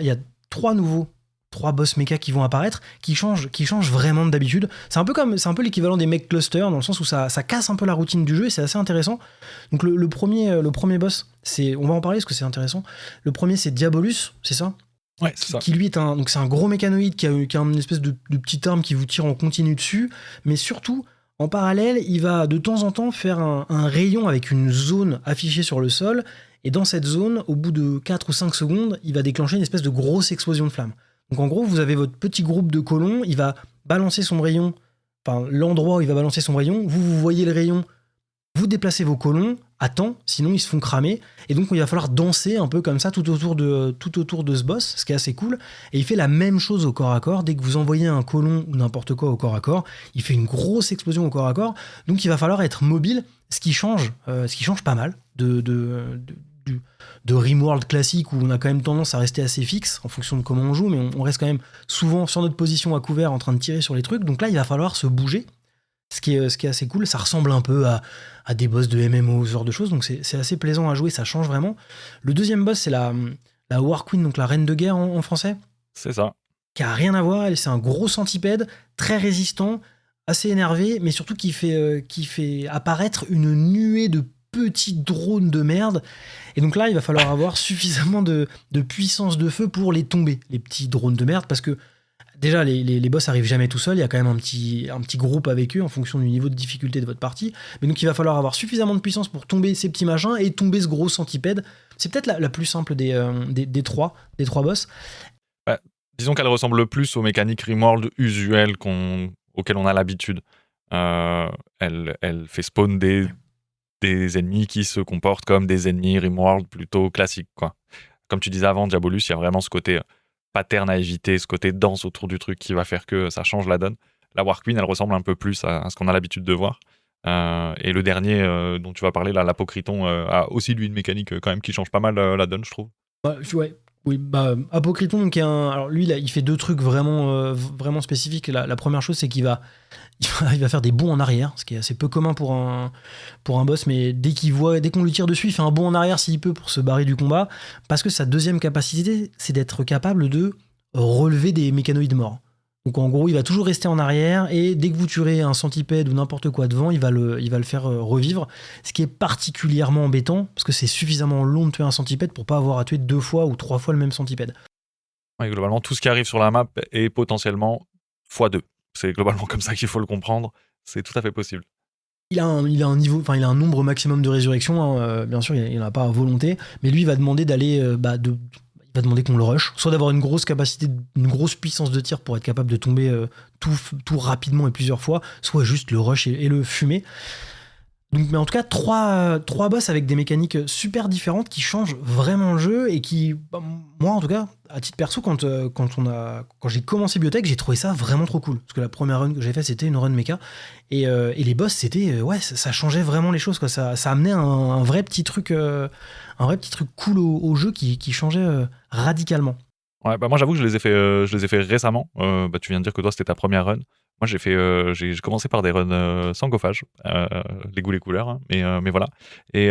boss méca qui vont apparaître, qui changent vraiment d'habitude. C'est un peu l'équivalent des mech clusters, dans le sens où ça casse un peu la routine du jeu et c'est assez intéressant. Donc le premier boss, on va en parler parce que c'est intéressant. Le premier, c'est Diabolus, c'est ça ? Ouais, c'est ça. Qui lui est c'est un gros mécanoïde qui a une espèce de petite arme qui vous tire en continu dessus, mais surtout, en parallèle, il va de temps en temps faire un rayon avec une zone affichée sur le sol, et dans cette zone, au bout de 4 ou 5 secondes, il va déclencher une espèce de grosse explosion de flammes. Donc en gros, vous avez votre petit groupe de colons, il va balancer son rayon, enfin l'endroit où il va balancer son rayon, vous voyez le rayon, vous déplacez vos colons à temps, sinon ils se font cramer, et donc il va falloir danser un peu comme ça tout autour de ce boss, ce qui est assez cool. Et il fait la même chose au corps à corps. Dès que vous envoyez un colon ou n'importe quoi au corps à corps, il fait une grosse explosion au corps à corps, donc il va falloir être mobile, ce qui change pas mal de Rimworld classique, où on a quand même tendance à rester assez fixe en fonction de comment on joue, mais on reste quand même souvent sur notre position à couvert en train de tirer sur les trucs. Donc là il va falloir se bouger, ce qui est assez cool. Ça ressemble un peu à des boss de MMO, ce genre de choses, donc c'est assez plaisant à jouer, ça change vraiment. Le deuxième boss, c'est la War Queen, donc la reine de guerre en français. C'est ça. Qui a rien à voir, c'est un gros centipède, très résistant, assez énervé, mais surtout qui fait apparaître une nuée de petits drones de merde. Et donc là, il va falloir avoir suffisamment de puissance de feu pour les tomber, les petits drones de merde, parce que déjà, les boss arrivent jamais tout seuls, il y a quand même un petit groupe avec eux en fonction du niveau de difficulté de votre partie. Mais donc il va falloir avoir suffisamment de puissance pour tomber ces petits machins et tomber ce gros centipède. C'est peut-être la plus simple des trois boss. Bah, disons qu'elle ressemble le plus aux mécaniques Rimworld usuelles auxquelles on a l'habitude. Elle fait spawn des ennemis qui se comportent comme des ennemis Rimworld plutôt classiques, quoi. Comme tu disais avant, Diabolus, il y a vraiment ce côté pattern à éviter, ce côté danse autour du truc qui va faire que ça change la donne. La War Queen, elle ressemble un peu plus à ce qu'on a l'habitude de voir. Et le dernier dont tu vas parler, là, l'Apocryton, a aussi lui une mécanique quand même qui change pas mal la donne, je trouve. Ouais. Oui, Apocryton, donc alors lui, là, il fait deux trucs vraiment spécifiques. La première chose, c'est qu'il va faire des bonds en arrière, ce qui est assez peu commun pour un boss, mais dès qu'on lui tire dessus, il fait un bond en arrière s'il peut pour se barrer du combat, parce que sa deuxième capacité, c'est d'être capable de relever des mécanoïdes morts. Donc en gros, il va toujours rester en arrière, et dès que vous tuerez un centipède ou n'importe quoi devant, il va le faire revivre, ce qui est particulièrement embêtant, parce que c'est suffisamment long de tuer un centipède pour pas avoir à tuer 2 fois ou 3 fois le même centipède. Ouais, globalement, tout ce qui arrive sur la map est potentiellement x2. C'est globalement comme ça qu'il faut le comprendre. C'est tout à fait possible. Il a un nombre maximum de résurrections, hein, bien sûr, il n'en a pas à volonté, mais lui, il va demander il va demander qu'on le rush, soit d'avoir une grosse capacité, une grosse puissance de tir pour être capable de tomber tout rapidement et plusieurs fois, soit juste le rush et le fumer. Donc, mais en tout cas, trois boss avec des mécaniques super différentes qui changent vraiment le jeu et qui, moi en tout cas, à titre perso, quand j'ai commencé Biotech, j'ai trouvé ça vraiment trop cool. Parce que la première run que j'ai fait, c'était une run mecha. Et les boss, c'était, ça changeait vraiment les choses, quoi. Ça amenait un vrai petit truc cool au jeu qui changeait radicalement. Ouais, moi j'avoue que je les ai fait récemment. Tu viens de dire que toi c'était ta première run. Moi j'ai commencé par des runs sans gophage, les goûts les couleurs, hein, mais voilà. Et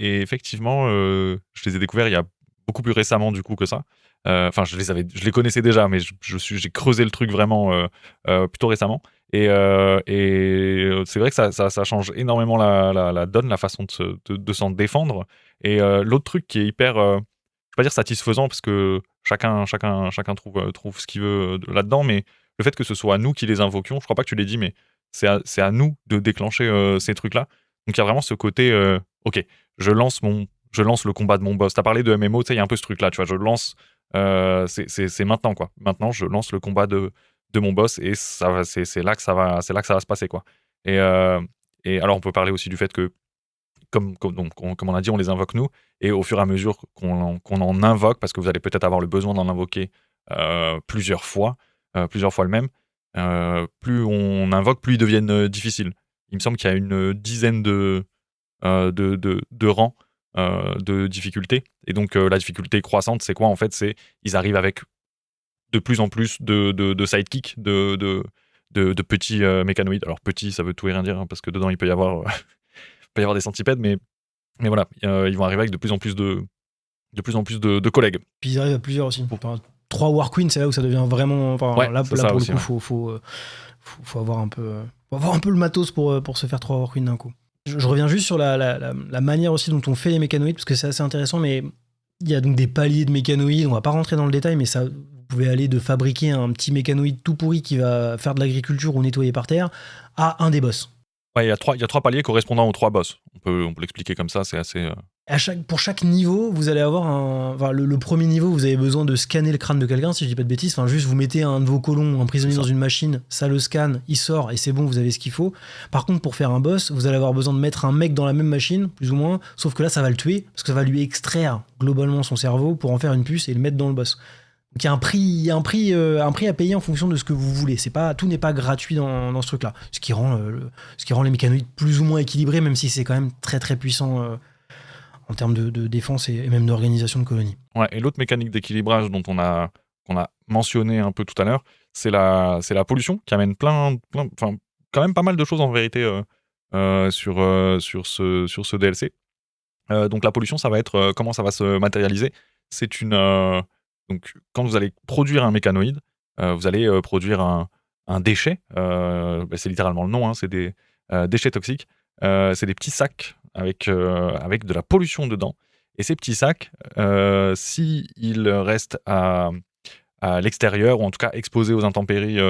effectivement, je les ai découverts il y a beaucoup plus récemment du coup que ça. Enfin, je les connaissais déjà, mais j'ai creusé le truc vraiment plutôt récemment. Et c'est vrai que ça change énormément la donne, la façon de s'en défendre. Et l'autre truc qui est hyper, je vais pas dire satisfaisant parce que chacun trouve ce qu'il veut là-dedans, mais le fait que ce soit nous qui les invoquions, je crois pas que tu l'aies dit, mais c'est à nous de déclencher ces trucs-là. Donc il y a vraiment ce côté, ok, je lance le combat de mon boss. T'as parlé de MMO, tu sais, il y a un peu ce truc-là, tu vois, je lance, c'est maintenant, quoi. Maintenant, je lance le combat de de mon boss, et c'est là que ça va se passer, quoi. Et, et alors on peut parler aussi du fait que comme on a dit, on les invoque nous, et au fur et à mesure qu'on en invoque, parce que vous allez peut-être avoir le besoin d'en invoquer plusieurs fois le même, plus on invoque, plus ils deviennent difficiles. Il me semble qu'il y a une dizaine de rangs de difficulté, et donc la difficulté croissante, c'est quoi en fait? C'est ils arrivent avec de plus en plus de sidekicks, de petits mécanoïdes. Alors petits, ça veut tout et rien dire, hein, parce que dedans il peut y avoir des centipèdes, mais voilà, ils vont arriver avec de plus en plus de collègues. Puis ils arrivent à plusieurs aussi. Enfin, 3 War Queen, c'est là où ça devient vraiment. Enfin, Ouais, là c'est pour ça le aussi, coup, faut avoir un peu. Faut avoir un peu le matos pour se faire 3 War Queen d'un coup. Je reviens juste sur la manière aussi dont on fait les mécanoïdes, parce que c'est assez intéressant, mais il y a donc des paliers de mécanoïdes, on va pas rentrer dans le détail, mais ça, vous pouvez aller de fabriquer un petit mécanoïde tout pourri qui va faire de l'agriculture ou nettoyer par terre, à un des boss. Ouais, il y a 3 paliers correspondant aux 3 boss. On peut l'expliquer comme ça, c'est assez... Pour chaque niveau, vous allez avoir le premier niveau, vous avez besoin de scanner le crâne de quelqu'un, si je dis pas de bêtises. Enfin, juste vous mettez un de vos colons emprisonné dans une machine, ça le scanne, il sort et c'est bon, vous avez ce qu'il faut. Par contre, pour faire un boss, vous allez avoir besoin de mettre un mec dans la même machine, plus ou moins, sauf que là, ça va le tuer, parce que ça va lui extraire globalement son cerveau pour en faire une puce et le mettre dans le boss. Donc il y a un prix à payer en fonction de ce que vous voulez. Tout n'est pas gratuit dans ce truc-là. Ce qui rend les mécanoïdes plus ou moins équilibrés, même si c'est quand même très très puissant en termes de défense et même d'organisation de colonies. Ouais, et l'autre mécanique d'équilibrage qu'on a mentionné un peu tout à l'heure, c'est la pollution, qui amène enfin, quand même pas mal de choses en vérité sur ce DLC. Donc la pollution, ça va être comment ça va se matérialiser. C'est donc quand vous allez produire un mécanoïde, vous allez produire un déchet. C'est littéralement le nom, hein, c'est des déchets toxiques. C'est des petits sacs avec de la pollution dedans. Et ces petits sacs, s'ils restent à l'extérieur, ou en tout cas exposés aux intempéries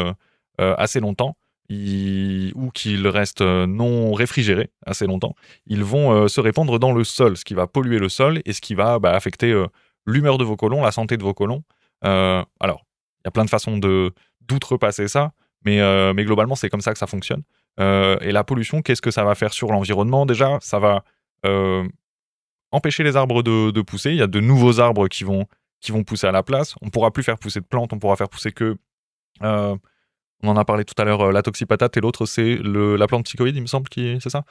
assez longtemps, ou qu'ils restent non réfrigérés assez longtemps, ils vont se répandre dans le sol, ce qui va polluer le sol et ce qui va affecter l'humeur de vos colons, la santé de vos colons. Alors, il y a plein de façons d'outrepasser ça, mais globalement, c'est comme ça que ça fonctionne. Et la pollution, qu'est-ce que ça va faire sur l'environnement? Déjà, ça va empêcher les arbres de pousser. Il y a de nouveaux arbres qui vont pousser à la place. On ne pourra plus faire pousser de plantes, on pourra faire pousser que... on en a parlé tout à l'heure, la toxipatate, et l'autre, c'est la plante psychoïde, il me semble, c'est ça.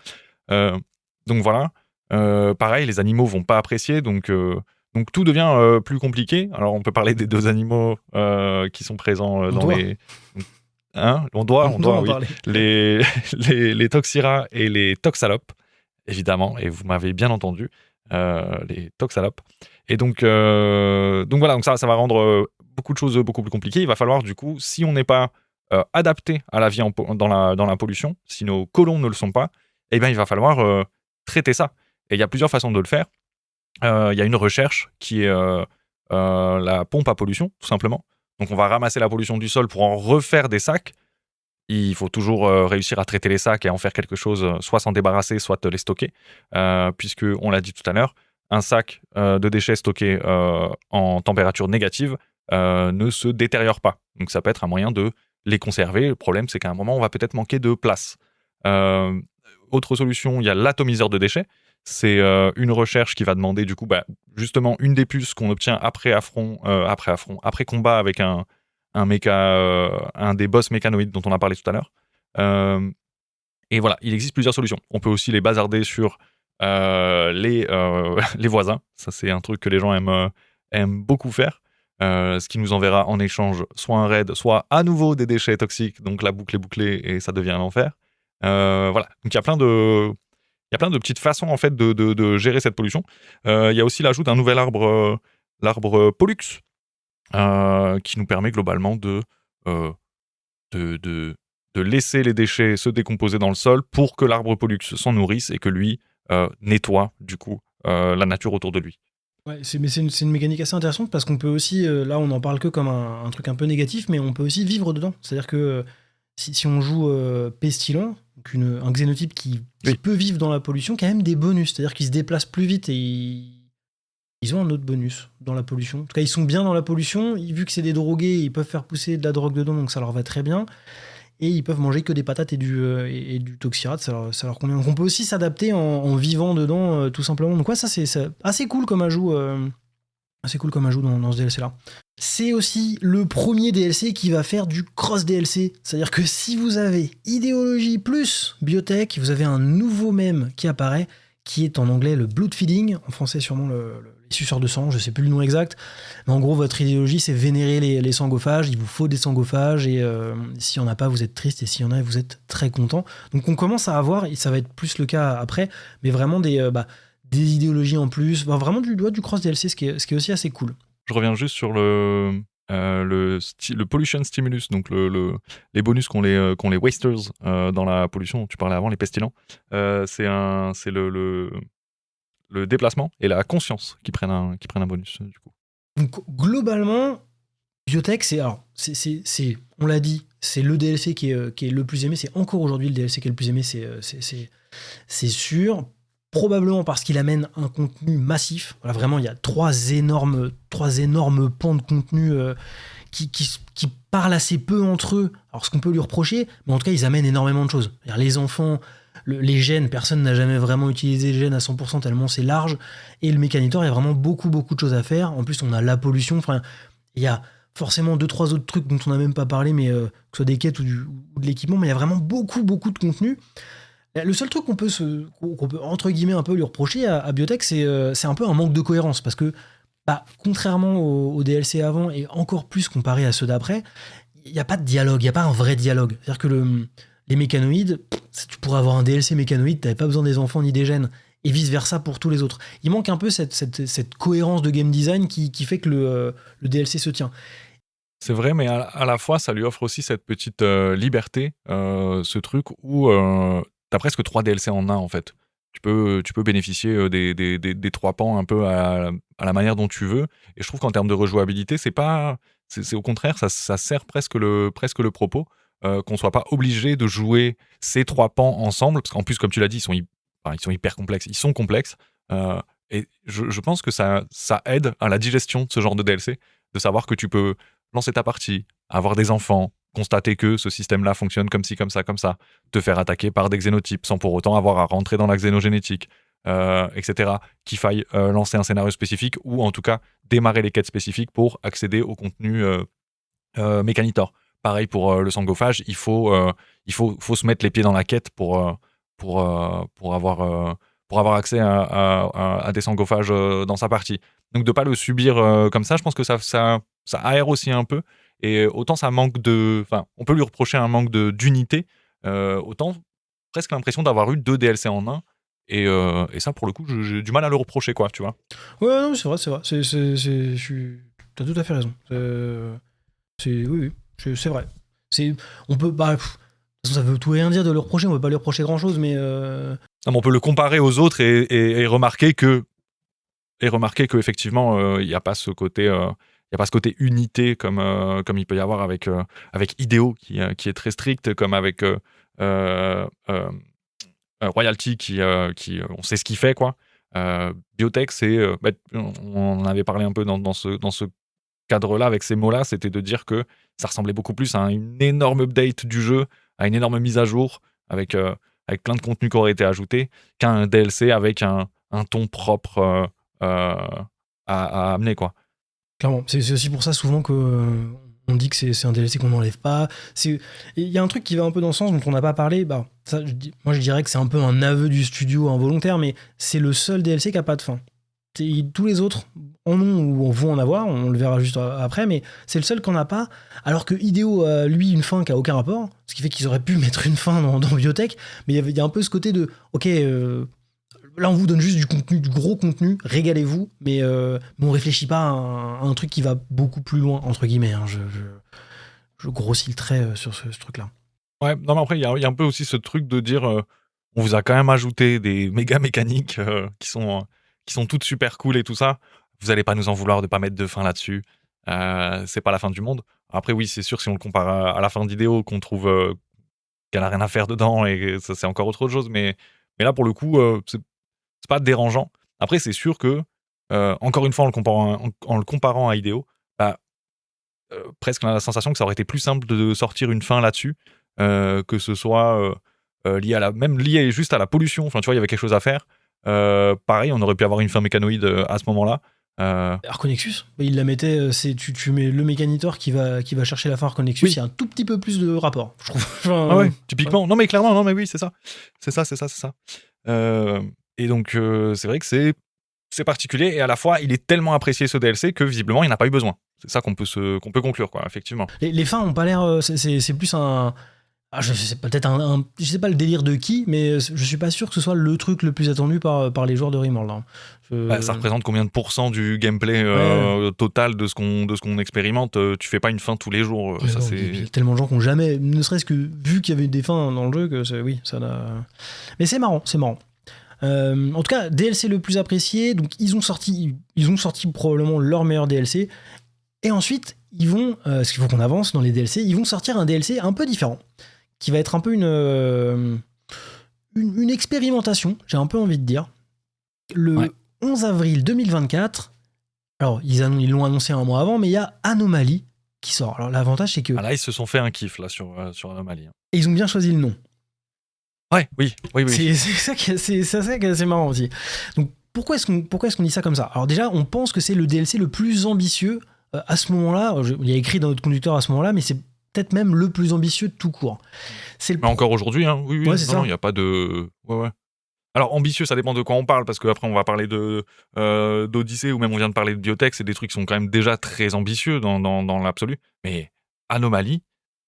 Donc voilà. Pareil, les animaux vont pas apprécier, donc tout devient plus compliqué. Alors on peut parler des 2 animaux qui sont présents dans les... Hein, on doit en oui. parler. Les Toxira et les Toxalopes, évidemment, et vous m'avez bien entendu, les Toxalopes. Et donc voilà, donc ça va rendre beaucoup de choses beaucoup plus compliquées. Il va falloir, du coup, si on n'est pas adapté à la vie dans la pollution, si nos colons ne le sont pas, eh bien, il va falloir traiter ça. Et il y a plusieurs façons de le faire. Il y a une recherche qui est la pompe à pollution, tout simplement. Donc on va ramasser la pollution du sol pour en refaire des sacs. Il faut toujours réussir à traiter les sacs et en faire quelque chose, soit s'en débarrasser, soit les stocker. Puisque, on l'a dit tout à l'heure, un sac de déchets stocké en température négative ne se détériore pas. Donc ça peut être un moyen de les conserver. Le problème, c'est qu'à un moment, on va peut-être manquer de place. Autre solution, il y a l'atomiseur de déchets. C'est une recherche qui va demander, du coup, justement, une des puces qu'on obtient après combat avec un des boss mécanoïdes dont on a parlé tout à l'heure. Et voilà, il existe plusieurs solutions. On peut aussi les bazarder sur les voisins. Ça, c'est un truc que les gens aiment beaucoup faire. Ce qui nous enverra en échange soit un raid, soit à nouveau des déchets toxiques. Donc la boucle est bouclée et ça devient un enfer. Voilà. Donc il y a plein de petites façons en fait de gérer cette pollution. Il y a aussi l'ajout d'un nouvel arbre, l'arbre Pollux, qui nous permet globalement de laisser les déchets se décomposer dans le sol pour que l'arbre Pollux s'en nourrisse et que lui nettoie du coup la nature autour de lui. Ouais, c'est une mécanique assez intéressante parce qu'on peut aussi, là on en parle que comme un truc un peu négatif, mais on peut aussi vivre dedans. C'est-à-dire que si on joue Pestilent, donc un xénotype qui peut vivre dans la pollution, qui a même des bonus, c'est-à-dire qu'il se déplace plus vite et ils ont un autre bonus dans la pollution. En tout cas, ils sont bien dans la pollution. Vu que c'est des drogués, ils peuvent faire pousser de la drogue dedans, donc ça leur va très bien. Et ils peuvent manger que des patates et du toxirate, ça leur convient. Donc on peut aussi s'adapter en vivant dedans, tout simplement. Donc ouais, ça c'est assez cool comme ajout, dans ce DLC-là. C'est aussi le premier DLC qui va faire du cross-DLC. C'est-à-dire que si vous avez idéologie plus biotech, vous avez un nouveau mème qui apparaît, qui est en anglais le blood feeding, en français sûrement les suceurs de sang, je sais plus le nom exact. Mais en gros, votre idéologie, c'est vénérer les sangophages. Il vous faut des sangophages et s'il n'y en a pas, vous êtes triste et s'il y en a, vous êtes très content. Donc on commence à avoir, et ça va être plus le cas après, mais vraiment des idéologies en plus, vraiment du cross DLC, ce qui est aussi assez cool. Je reviens juste sur le pollution stimulus, donc les bonus qu'ont les wasters dans la pollution dont tu parlais avant, les pestilents. C'est le déplacement et la conscience qui prennent un bonus du coup. Donc globalement, biotech, on l'a dit, c'est le DLC qui est le plus aimé. C'est encore aujourd'hui le DLC qui est le plus aimé, c'est sûr. Probablement parce qu'il amène un contenu massif. Voilà, vraiment, il y a trois énormes pans de contenu qui parlent assez peu entre eux. Alors, ce qu'on peut lui reprocher, mais en tout cas, ils amènent énormément de choses. C'est-à-dire, les enfants, les gènes, personne n'a jamais vraiment utilisé les gènes à 100% tellement c'est large. Et le Mécanitor, il y a vraiment beaucoup de choses à faire. En plus, on a la pollution. Enfin, il y a forcément 2-3 autres trucs dont on n'a même pas parlé, mais que ce soit des quêtes ou de l'équipement, mais il y a vraiment beaucoup de contenu. Le seul truc qu'on peut entre guillemets un peu lui reprocher à Biotech, c'est un peu un manque de cohérence, parce que contrairement aux DLC avant et encore plus comparé à ceux d'après, il n'y a pas de dialogue, il n'y a pas un vrai dialogue. C'est-à-dire que les mécanoïdes, tu pourrais avoir un DLC mécanoïde, tu n'avais pas besoin des enfants ni des gènes, et vice versa pour tous les autres. Il manque un peu cette cohérence de game design qui fait que le DLC se tient. C'est vrai, mais à la fois, ça lui offre aussi cette petite liberté, ce truc où t'as presque 3 DLC en un, en fait. Tu peux bénéficier des 3 pans un peu à la manière dont tu veux. Et je trouve qu'en termes de rejouabilité, c'est au contraire, ça sert presque le propos, qu'on soit pas obligé de jouer ces 3 pans ensemble, parce qu'en plus, comme tu l'as dit, ils sont hyper complexes. Ils sont complexes. Et je pense que ça aide à la digestion de ce genre de DLC, de savoir que tu peux lancer ta partie, avoir des enfants, constater que ce système-là fonctionne comme ci, comme ça, te faire attaquer par des xénotypes sans pour autant avoir à rentrer dans la xénogénétique, etc. Qu'il faille lancer un scénario spécifique ou en tout cas démarrer les quêtes spécifiques pour accéder au contenu Mécanitor. Pareil pour le sangophage, il faut se mettre les pieds dans la quête pour avoir accès à des sangophages dans sa partie. Donc de pas le subir comme ça, je pense que ça aère aussi un peu. Et autant ça manque on peut lui reprocher un manque d'unité, autant presque l'impression d'avoir eu 2 DLC en un. Et ça, pour le coup, j'ai du mal à le reprocher, quoi, tu vois. Ouais, non, c'est vrai. T'as tout à fait raison. Oui, c'est vrai. On peut de toute façon, ça veut tout et rien dire de le reprocher. On peut pas lui reprocher grand chose, mais Non, mais on peut le comparer aux autres et remarquer que effectivement, il n'y a pas ce côté unité comme il peut y avoir avec Ideo qui est très strict, comme avec Royalty qui on sait ce qu'il fait, quoi. Biotech, on en avait parlé un peu dans ce cadre-là, avec ces mots-là, c'était de dire que ça ressemblait beaucoup plus à une énorme update du jeu, à une énorme mise à jour avec plein de contenus qui auraient été ajoutés, qu'à un DLC avec un ton propre à amener, quoi. Clairement, c'est aussi pour ça souvent que on dit que c'est un DLC qu'on n'enlève pas. Il y a un truc qui va un peu dans ce sens dont on n'a pas parlé. Moi, je dirais que c'est un peu un aveu du studio involontaire, mais c'est le seul DLC qui n'a pas de fin. Tous les autres en ont ou vont en avoir, on le verra juste après, mais c'est le seul qu'on n'a pas. Alors que Ideo a, lui, une fin qui n'a aucun rapport, ce qui fait qu'ils auraient pu mettre une fin dans Biotech, mais il y a un peu ce côté de ok, là on vous donne juste du contenu, du gros contenu, régalez-vous, mais on réfléchit pas à un truc qui va beaucoup plus loin, entre guillemets. Hein, je grossis le trait sur ce truc-là. Ouais, non, mais après, il y a un peu aussi ce truc de dire on vous a quand même ajouté des méga mécaniques qui sont toutes super cool et tout ça. Vous allez pas nous en vouloir de pas mettre de fin là-dessus. C'est pas la fin du monde. Après, oui, c'est sûr, si on le compare à la fin d'Ideo, qu'on trouve qu'elle a rien à faire dedans et ça, c'est encore autre chose. Mais là, pour le coup, c'est pas dérangeant. Après, c'est sûr que encore une fois, en le comparant à IDEO, bah, presque la sensation que ça aurait été plus simple de sortir une fin là-dessus, que ce soit lié même lié juste à la pollution. Enfin, tu vois, il y avait quelque chose à faire. Pareil, on aurait pu avoir une fin mécanoïde à ce moment-là. Arconexus, il la mettait, tu mets le mécanitor qui va chercher la fin Arconexus, il y a un tout petit peu plus de rapport, je trouve. Enfin, Ah ouais, typiquement. Non, mais clairement, non, mais oui, c'est ça. C'est ça. Et donc, c'est vrai que c'est particulier, et à la fois, il est tellement apprécié ce DLC que visiblement, il n'a pas eu besoin. C'est ça qu'on peut conclure, quoi, effectivement. Les fins ont pas l'air. C'est plus un. Je sais pas, peut-être je sais pas le délire de qui, mais je suis pas sûr que ce soit le truc le plus attendu par les joueurs de Rimworld. Hein. Ça représente combien de pourcents du gameplay total de ce qu'on expérimente? Tu fais pas une fin tous les jours. Ça, non, il y a tellement de gens qui ont jamais, ne serait-ce que vu qu'il y avait des fins dans le jeu, que oui, ça n'a. Mais c'est marrant. En tout cas, DLC le plus apprécié. Donc ils ont sorti probablement leur meilleur DLC. Et ensuite, ils vont, parce qu'il faut qu'on avance dans les DLC, ils vont sortir un DLC un peu différent, qui va être un peu une expérimentation, j'ai un peu envie de dire. Le 11 avril 2024, alors ils l'ont annoncé un mois avant, mais il y a Anomaly qui sort. Alors l'avantage, c'est que... là, ils se sont fait un kiff là, sur Anomaly. Et ils ont bien choisi le nom. Ouais, oui. C'est ça qui est assez marrant aussi. Donc pourquoi est-ce qu'on dit ça comme ça? Alors déjà, on pense que c'est le DLC le plus ambitieux à ce moment-là. Il y a écrit dans notre conducteur à ce moment-là, mais c'est peut-être même le plus ambitieux de tout court. Mais encore aujourd'hui, hein, oui. Ouais, non, il n'y a pas de... Ouais. Alors, ambitieux, ça dépend de quoi on parle, parce qu'après, on va parler d'Odyssée, ou même on vient de parler de Biotech, c'est des trucs qui sont quand même déjà très ambitieux dans l'absolu. Mais Anomaly,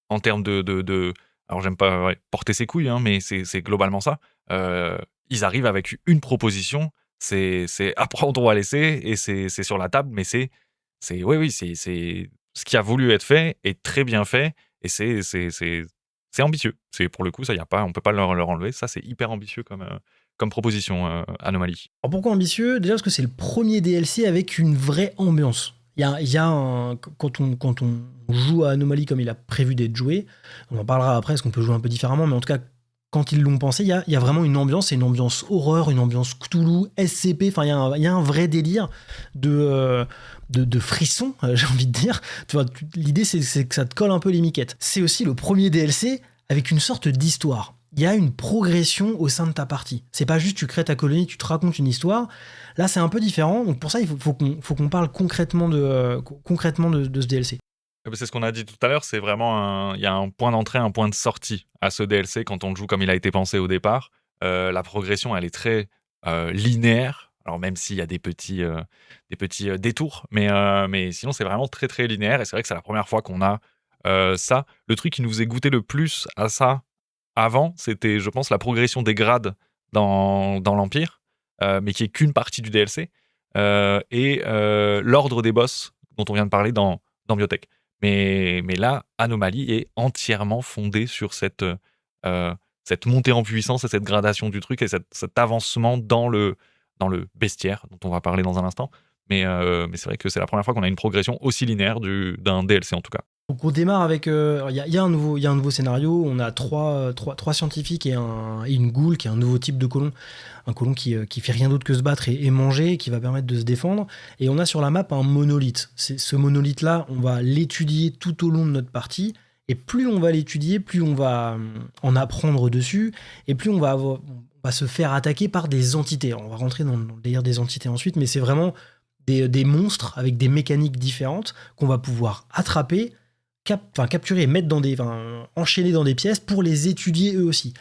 en termes de alors, j'aime pas porter ses couilles, hein, mais c'est globalement ça. Ils arrivent avec une proposition, c'est à prendre ou à laisser, et c'est sur la table, mais c'est ce qui a voulu être fait est très bien fait, et c'est ambitieux. Pour le coup, ça, on peut pas leur enlever. Ça, c'est hyper ambitieux comme proposition, Anomaly. Alors pourquoi ambitieux? Déjà parce que c'est le premier DLC avec une vraie ambiance. Quand on joue à Anomaly comme il a prévu d'être joué, on en parlera après, parce qu'on peut jouer un peu différemment, mais en tout cas, quand ils l'ont pensé, il y a vraiment une ambiance, c'est une ambiance horreur, une ambiance Cthulhu, SCP, enfin il y a un vrai délire de frisson, j'ai envie de dire. Tu vois, l'idée c'est que ça te colle un peu les miquettes. C'est aussi le premier DLC avec une sorte d'histoire. Il y a une progression au sein de ta partie. C'est pas juste tu crées ta colonie, tu te racontes une histoire. Là, c'est un peu différent. Donc pour ça, il faut qu'on parle concrètement de ce DLC. C'est ce qu'on a dit tout à l'heure, c'est vraiment il y a un point d'entrée, un point de sortie à ce DLC quand on le joue comme il a été pensé au départ. La progression, elle est très linéaire. Alors même s'il y a des petits détours, mais sinon c'est vraiment très très linéaire, et c'est vrai que c'est la première fois qu'on a ça. Le truc qui nous faisait goûter le plus à ça avant, c'était, je pense, la progression des grades dans l'Empire, mais qui est qu'une partie du DLC, et l'ordre des boss dont on vient de parler dans Biotech. Mais là, Anomaly est entièrement fondée sur cette montée en puissance et cette gradation du truc, et cet avancement dans le bestiaire, dont on va parler dans un instant. Mais c'est vrai que c'est la première fois qu'on a une progression aussi linéaire d'un DLC, en tout cas. Donc on démarre avec... Il y a un nouveau scénario, on a trois scientifiques et une goule, qui est un nouveau type de colon. Un colon qui fait rien d'autre que se battre et manger, qui va permettre de se défendre. Et on a sur la map un monolithe. Ce monolithe-là, on va l'étudier tout au long de notre partie. Et plus on va l'étudier, plus on va en apprendre dessus, et plus on va se faire attaquer par des entités. Alors, on va rentrer dans le délire des entités ensuite, mais c'est vraiment des monstres avec des mécaniques différentes qu'on va pouvoir attraper, capturer, enchaîner dans des pièces pour les étudier eux aussi.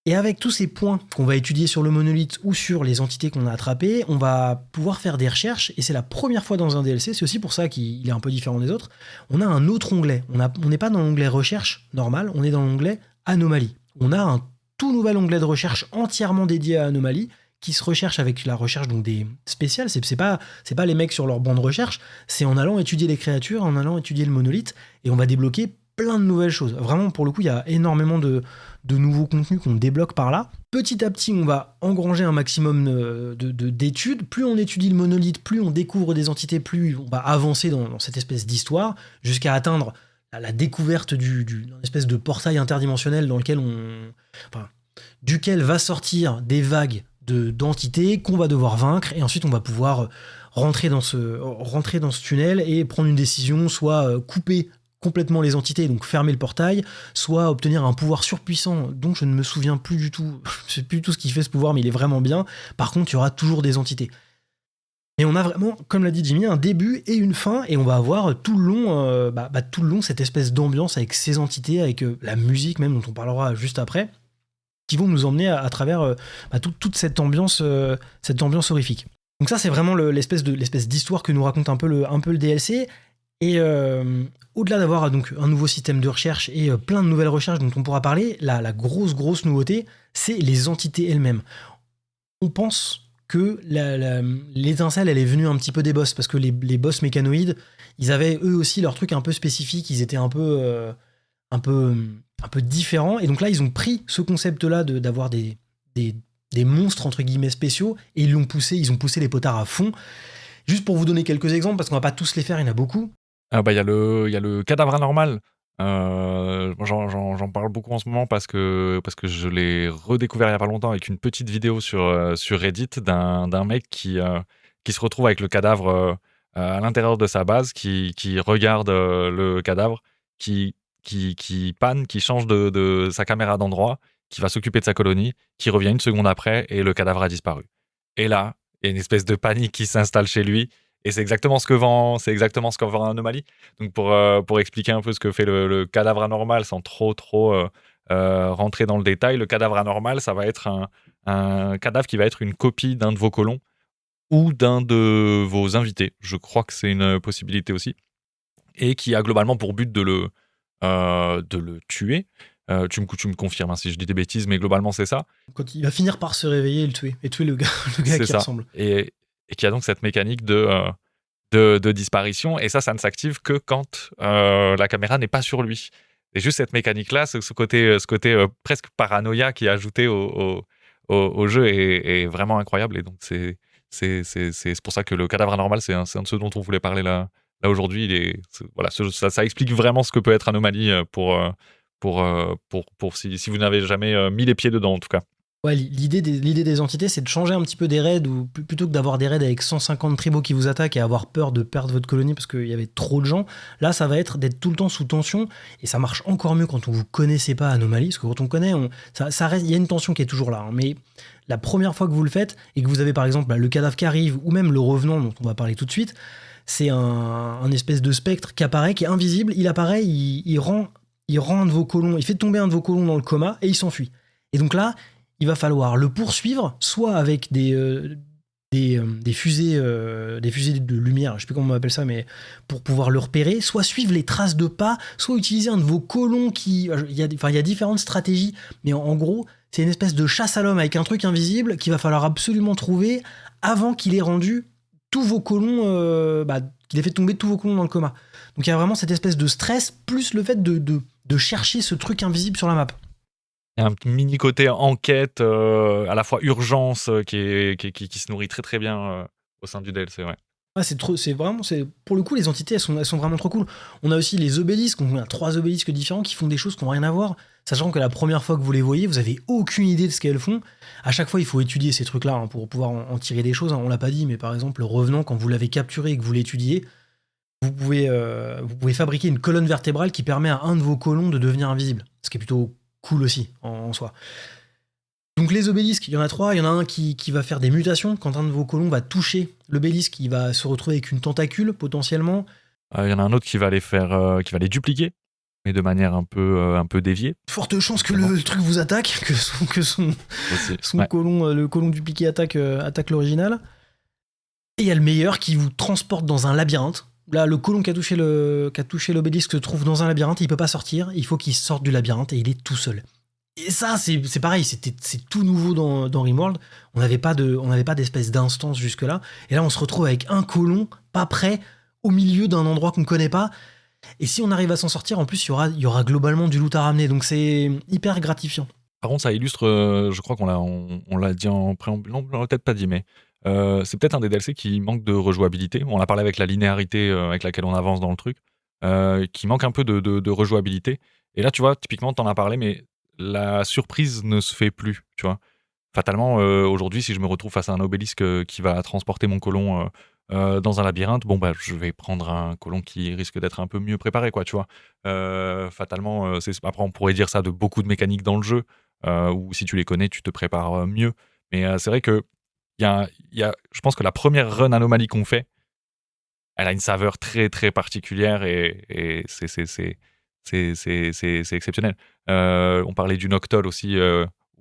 Et avec tous ces points qu'on va étudier sur le monolithe ou sur les entités qu'on a attrapées, on va pouvoir faire des recherches, et c'est la première fois dans un DLC, c'est aussi pour ça qu'il est un peu différent des autres. On a un autre onglet, on n'est pas dans l'onglet recherche normal, on est dans l'onglet Anomaly. On a un tout nouvel onglet de recherche entièrement dédié à Anomaly, qui se recherche avec la recherche donc des spéciales. C'est pas les mecs sur leur banc de recherche, c'est en allant étudier les créatures, en allant étudier le monolithe, et on va débloquer plein de nouvelles choses. Vraiment, pour le coup, il y a énormément de nouveaux contenus qu'on débloque par là. Petit à petit, on va engranger un maximum d'études. Plus on étudie le monolithe, plus on découvre des entités, plus on va avancer dans cette espèce d'histoire, jusqu'à atteindre la découverte d'une espèce de portail interdimensionnel dans lequel duquel va sortir des vagues d'entités qu'on va devoir vaincre, et ensuite on va pouvoir rentrer dans ce tunnel et prendre une décision, soit couper complètement les entités, donc fermer le portail, soit obtenir un pouvoir surpuissant dont je ne me souviens plus du tout, je sais plus du tout ce qu'il fait ce pouvoir, mais il est vraiment bien. Par contre, il y aura toujours des entités. Et on a vraiment, comme l'a dit Jimmy, un début et une fin, et on va avoir tout le long cette espèce d'ambiance avec ces entités, avec la musique même, dont on parlera juste après, qui vont nous emmener à travers toute cette ambiance horrifique. Donc ça, c'est vraiment l'espèce d'histoire que nous raconte un peu le DLC. Et au-delà d'avoir donc un nouveau système de recherche et plein de nouvelles recherches dont on pourra parler, la grosse nouveauté, c'est les entités elles-mêmes. On pense que l'étincelle, elle est venue un petit peu des boss, parce que les boss mécanoïdes, ils avaient eux aussi leur truc un peu spécifique, ils étaient un peu différents, et donc là, ils ont pris ce concept-là d'avoir des monstres, entre guillemets, spéciaux, et ils ont poussé les potards à fond. Juste pour vous donner quelques exemples, parce qu'on va pas tous les faire, il y en a beaucoup. Il y a le cadavre anormal. J'en parle beaucoup en ce moment parce que je l'ai redécouvert il y a pas longtemps avec une petite vidéo sur Reddit d'un mec qui se retrouve avec le cadavre à l'intérieur de sa base, qui regarde le cadavre, qui panne, qui change de sa caméra d'endroit, qui va s'occuper de sa colonie, qui revient une seconde après et le cadavre a disparu. Et là, il y a une espèce de panique qui s'installe chez lui. Et c'est exactement ce que vend Anomaly. Donc pour expliquer un peu ce que fait le cadavre anormal sans trop rentrer dans le détail, le cadavre anormal, ça va être un cadavre qui va être une copie d'un de vos colons ou d'un de vos invités. Je crois que c'est une possibilité aussi. Et qui a globalement pour but de le tuer. Tu me confirmes si je dis des bêtises, mais globalement c'est ça. Quand il va finir par se réveiller et tuer le gars qui ça. ressemble. Et qui a donc cette mécanique de disparition, et ça ne s'active que quand la caméra n'est pas sur lui. Et juste cette mécanique-là, ce côté presque paranoïa qui est ajouté au jeu est vraiment incroyable. Et donc c'est pour ça que le cadavre anormal, c'est un de ceux dont on voulait parler là aujourd'hui. Ça explique vraiment ce que peut être Anomaly si vous n'avez jamais mis les pieds dedans, en tout cas. Ouais, l'idée des entités, c'est de changer un petit peu des raids, ou plutôt que d'avoir des raids avec 150 tribaux qui vous attaquent et avoir peur de perdre votre colonie parce qu'il y avait trop de gens. Là, ça va être d'être tout le temps sous tension, et ça marche encore mieux quand on vous connaissait pas Anomaly, parce que quand on connaît, ça reste, il y a une tension qui est toujours là. Hein, mais la première fois que vous le faites et que vous avez par exemple le cadavre qui arrive, ou même le revenant dont on va parler tout de suite, c'est un espèce de spectre qui apparaît, qui est invisible. Il apparaît, il rend un de vos colons, il fait tomber un de vos colons dans le coma et il s'enfuit. Et donc là, il va falloir le poursuivre, soit avec des fusées de lumière, je sais plus comment on appelle ça, mais pour pouvoir le repérer, soit suivre les traces de pas, soit utiliser un de vos colons il y a différentes stratégies, mais en gros, c'est une espèce de chasse à l'homme avec un truc invisible qu'il va falloir absolument trouver avant qu'il ait rendu tous vos colons, qu'il ait fait tomber tous vos colons dans le coma. Donc il y a vraiment cette espèce de stress, plus le fait de chercher ce truc invisible sur la map. Il y a un mini côté enquête, à la fois urgence, qui se nourrit très bien au sein du DLC, ouais. Ah, pour le coup, les entités, elles sont vraiment trop cool. On a aussi les obélisques, on a 3 obélisques différents qui font des choses qui n'ont rien à voir. Sachant que la première fois que vous les voyez, vous avez aucune idée de ce qu'elles font. À chaque fois, il faut étudier ces trucs-là, hein, pour pouvoir en tirer des choses. Hein. On l'a pas dit, mais par exemple, le revenant, quand vous l'avez capturé et que vous l'étudiez, vous pouvez fabriquer une colonne vertébrale qui permet à un de vos colons de devenir invisible. Ce qui est plutôt cool aussi, en soi. Donc les obélisques, il y en a 3, il y en a un qui va faire des mutations. Quand un de vos colons va toucher l'obélisque, il va se retrouver avec une tentacule, potentiellement. Il y en a un autre qui va les dupliquer, mais de manière un peu déviée. Forte chance que le truc vous attaque, que son colon, le colon dupliqué attaque l'original. Et il y a le meilleur qui vous transporte dans un labyrinthe. Là, le colon qui a touché l'obélisque se trouve dans un labyrinthe, il peut pas sortir, il faut qu'il sorte du labyrinthe et il est tout seul. Et ça, c'est pareil, c'est tout nouveau dans Rimworld. On n'avait pas d'espèce d'instance jusque-là. Et là, on se retrouve avec un colon, pas prêt, au milieu d'un endroit qu'on ne connaît pas. Et si on arrive à s'en sortir, en plus, il y aura globalement du loot à ramener. Donc c'est hyper gratifiant. Par contre, ça illustre, je crois qu'on l'a dit en préambule, non, on l'a peut-être pas dit, mais c'est peut-être un des DLC qui manque de rejouabilité. On a parlé avec la linéarité avec laquelle on avance dans le truc, qui manque un peu de rejouabilité. Et là, tu vois, typiquement, t'en as parlé, mais la surprise ne se fait plus, tu vois. fatalement, aujourd'hui, si je me retrouve face à un obélisque qui va transporter mon colon dans un labyrinthe, bon, bah, je vais prendre un colon qui risque d'être un peu mieux préparé, quoi, tu vois. Fatalement, après, on pourrait dire ça de beaucoup de mécaniques dans le jeu, où si tu les connais, tu te prépares mieux. Mais c'est vrai que je pense que la première run anomalie qu'on fait, elle a une saveur très très particulière et c'est exceptionnel. On parlait du Noctol aussi,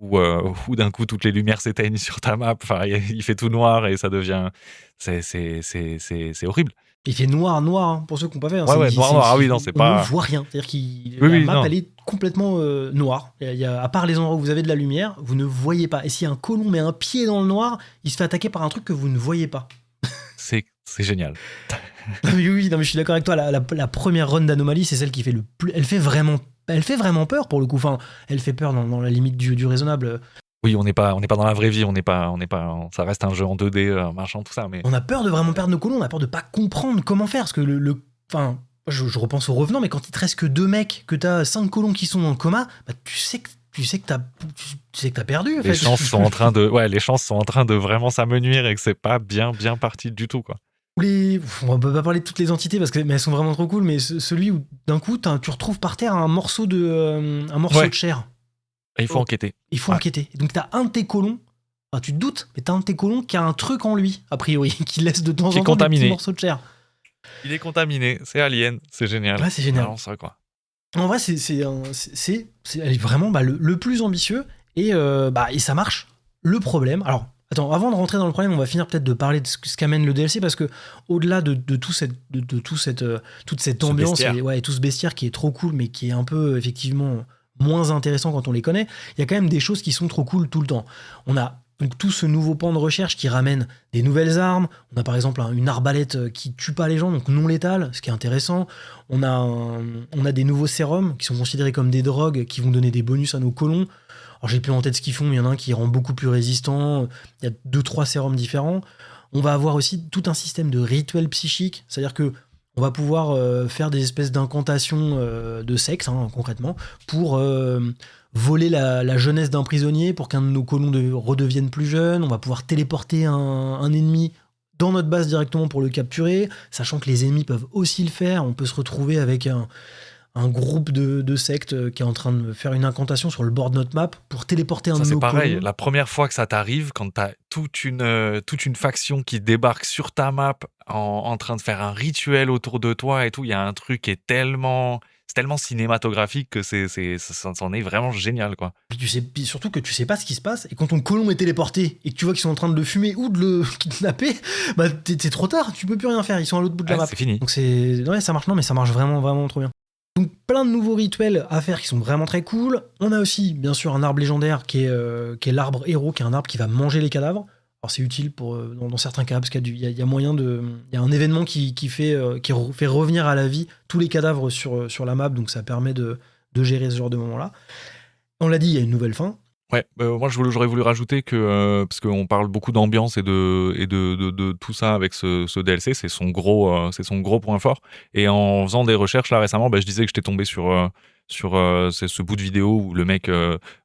où d'un coup toutes les lumières s'éteignent sur ta map. Enfin, il fait tout noir et ça devient, c'est horrible. Il fait noir, noir, hein, pour ceux qui n'ont pas fait. Hein, Ouais, noir, noir. Ah oui, non, c'est on ne pas. voit rien. C'est-à-dire que Oui, la oui, map, non. elle est complètement noire. À part les endroits où vous avez de la lumière, vous ne voyez pas. Et si un colon met un pied dans le noir, il se fait attaquer par un truc que vous ne voyez pas. C'est génial. Non, mais oui, non, mais je suis d'accord avec toi. La première run d'Anomalie, c'est celle qui fait le plus. Elle fait vraiment peur pour le coup. Enfin, elle fait peur dans la limite du raisonnable. Oui, on n'est pas dans la vraie vie, ça reste un jeu en 2D, machin, tout ça, mais. On a peur de vraiment perdre nos colons, on a peur de pas comprendre comment faire, parce que enfin, je repense au Revenant, mais quand il te reste que 2 mecs, que t'as 5 colons qui sont dans le coma, bah tu sais que t'as perdu. En fait. Les chances sont en train de vraiment s'amenuire et que c'est pas bien parti du tout, quoi. On peut pas parler de toutes les entités parce que mais elles sont vraiment trop cool, mais celui où d'un coup tu retrouves par terre un morceau de chair. Et il faut enquêter. Il faut enquêter. Donc t'as un de tes colons, enfin, tu te doutes, mais t'as un de tes colons qui a un truc en lui, a priori, qui laisse de temps en temps des petits morceaux de chair. Il est contaminé, c'est Alien, c'est génial. Ouais, c'est génial. Alors, ça, quoi. En vrai, elle est vraiment le plus ambitieux et ça marche. Le problème, alors attends, avant de rentrer dans le problème, on va finir peut-être de parler de ce qu'amène le DLC parce que au-delà de toute cette ambiance et tout ce bestiaire qui est trop cool, mais qui est un peu effectivement moins intéressant quand on les connaît, il y a quand même des choses qui sont trop cool tout le temps. On a donc tout ce nouveau pan de recherche qui ramène des nouvelles armes. On a par exemple une arbalète qui tue pas les gens, donc non létale, ce qui est intéressant. On a des nouveaux sérums qui sont considérés comme des drogues qui vont donner des bonus à nos colons. Alors j'ai plus en tête ce qu'ils font, mais il y en a un qui rend beaucoup plus résistant. Il y a 2-3 sérums différents. On va avoir aussi tout un système de rituels psychiques, c'est-à-dire que on va pouvoir faire des espèces d'incantations de sexe, hein, concrètement, pour voler la jeunesse d'un prisonnier, pour qu'un de nos colons redevienne plus jeune. On va pouvoir téléporter un ennemi dans notre base directement pour le capturer, sachant que les ennemis peuvent aussi le faire. On peut se retrouver avec un groupe de sectes qui est en train de faire une incantation sur le bord de notre map pour téléporter un de nos colons. C'est pareil, la première fois que ça t'arrive, quand t'as toute une faction qui débarque sur ta map en train de faire un rituel autour de toi et tout, il y a un truc qui est tellement cinématographique que ça en est vraiment génial, quoi. Puis surtout que tu sais pas ce qui se passe, et quand ton colon est téléporté et que tu vois qu'ils sont en train de le fumer ou de le kidnapper, bah c'est trop tard, tu peux plus rien faire, ils sont à l'autre bout de la map. C'est fini. Donc ça marche, non mais ça marche vraiment vraiment trop bien. Donc plein de nouveaux rituels à faire qui sont vraiment très cool. On a aussi bien sûr un arbre légendaire qui est l'arbre héros, qui est un arbre qui va manger les cadavres. Alors c'est utile dans certains cas parce qu'il y a moyen il y a un événement qui fait revenir à la vie tous les cadavres sur la map, donc ça permet de gérer ce genre de moment-là. On l'a dit, il y a une nouvelle fin. Ouais, moi j'aurais voulu rajouter que parce qu'on parle beaucoup d'ambiance et de tout ça avec ce DLC, c'est son gros point fort. Et en faisant des recherches là récemment, je disais que j'étais tombé sur ce bout de vidéo où le mec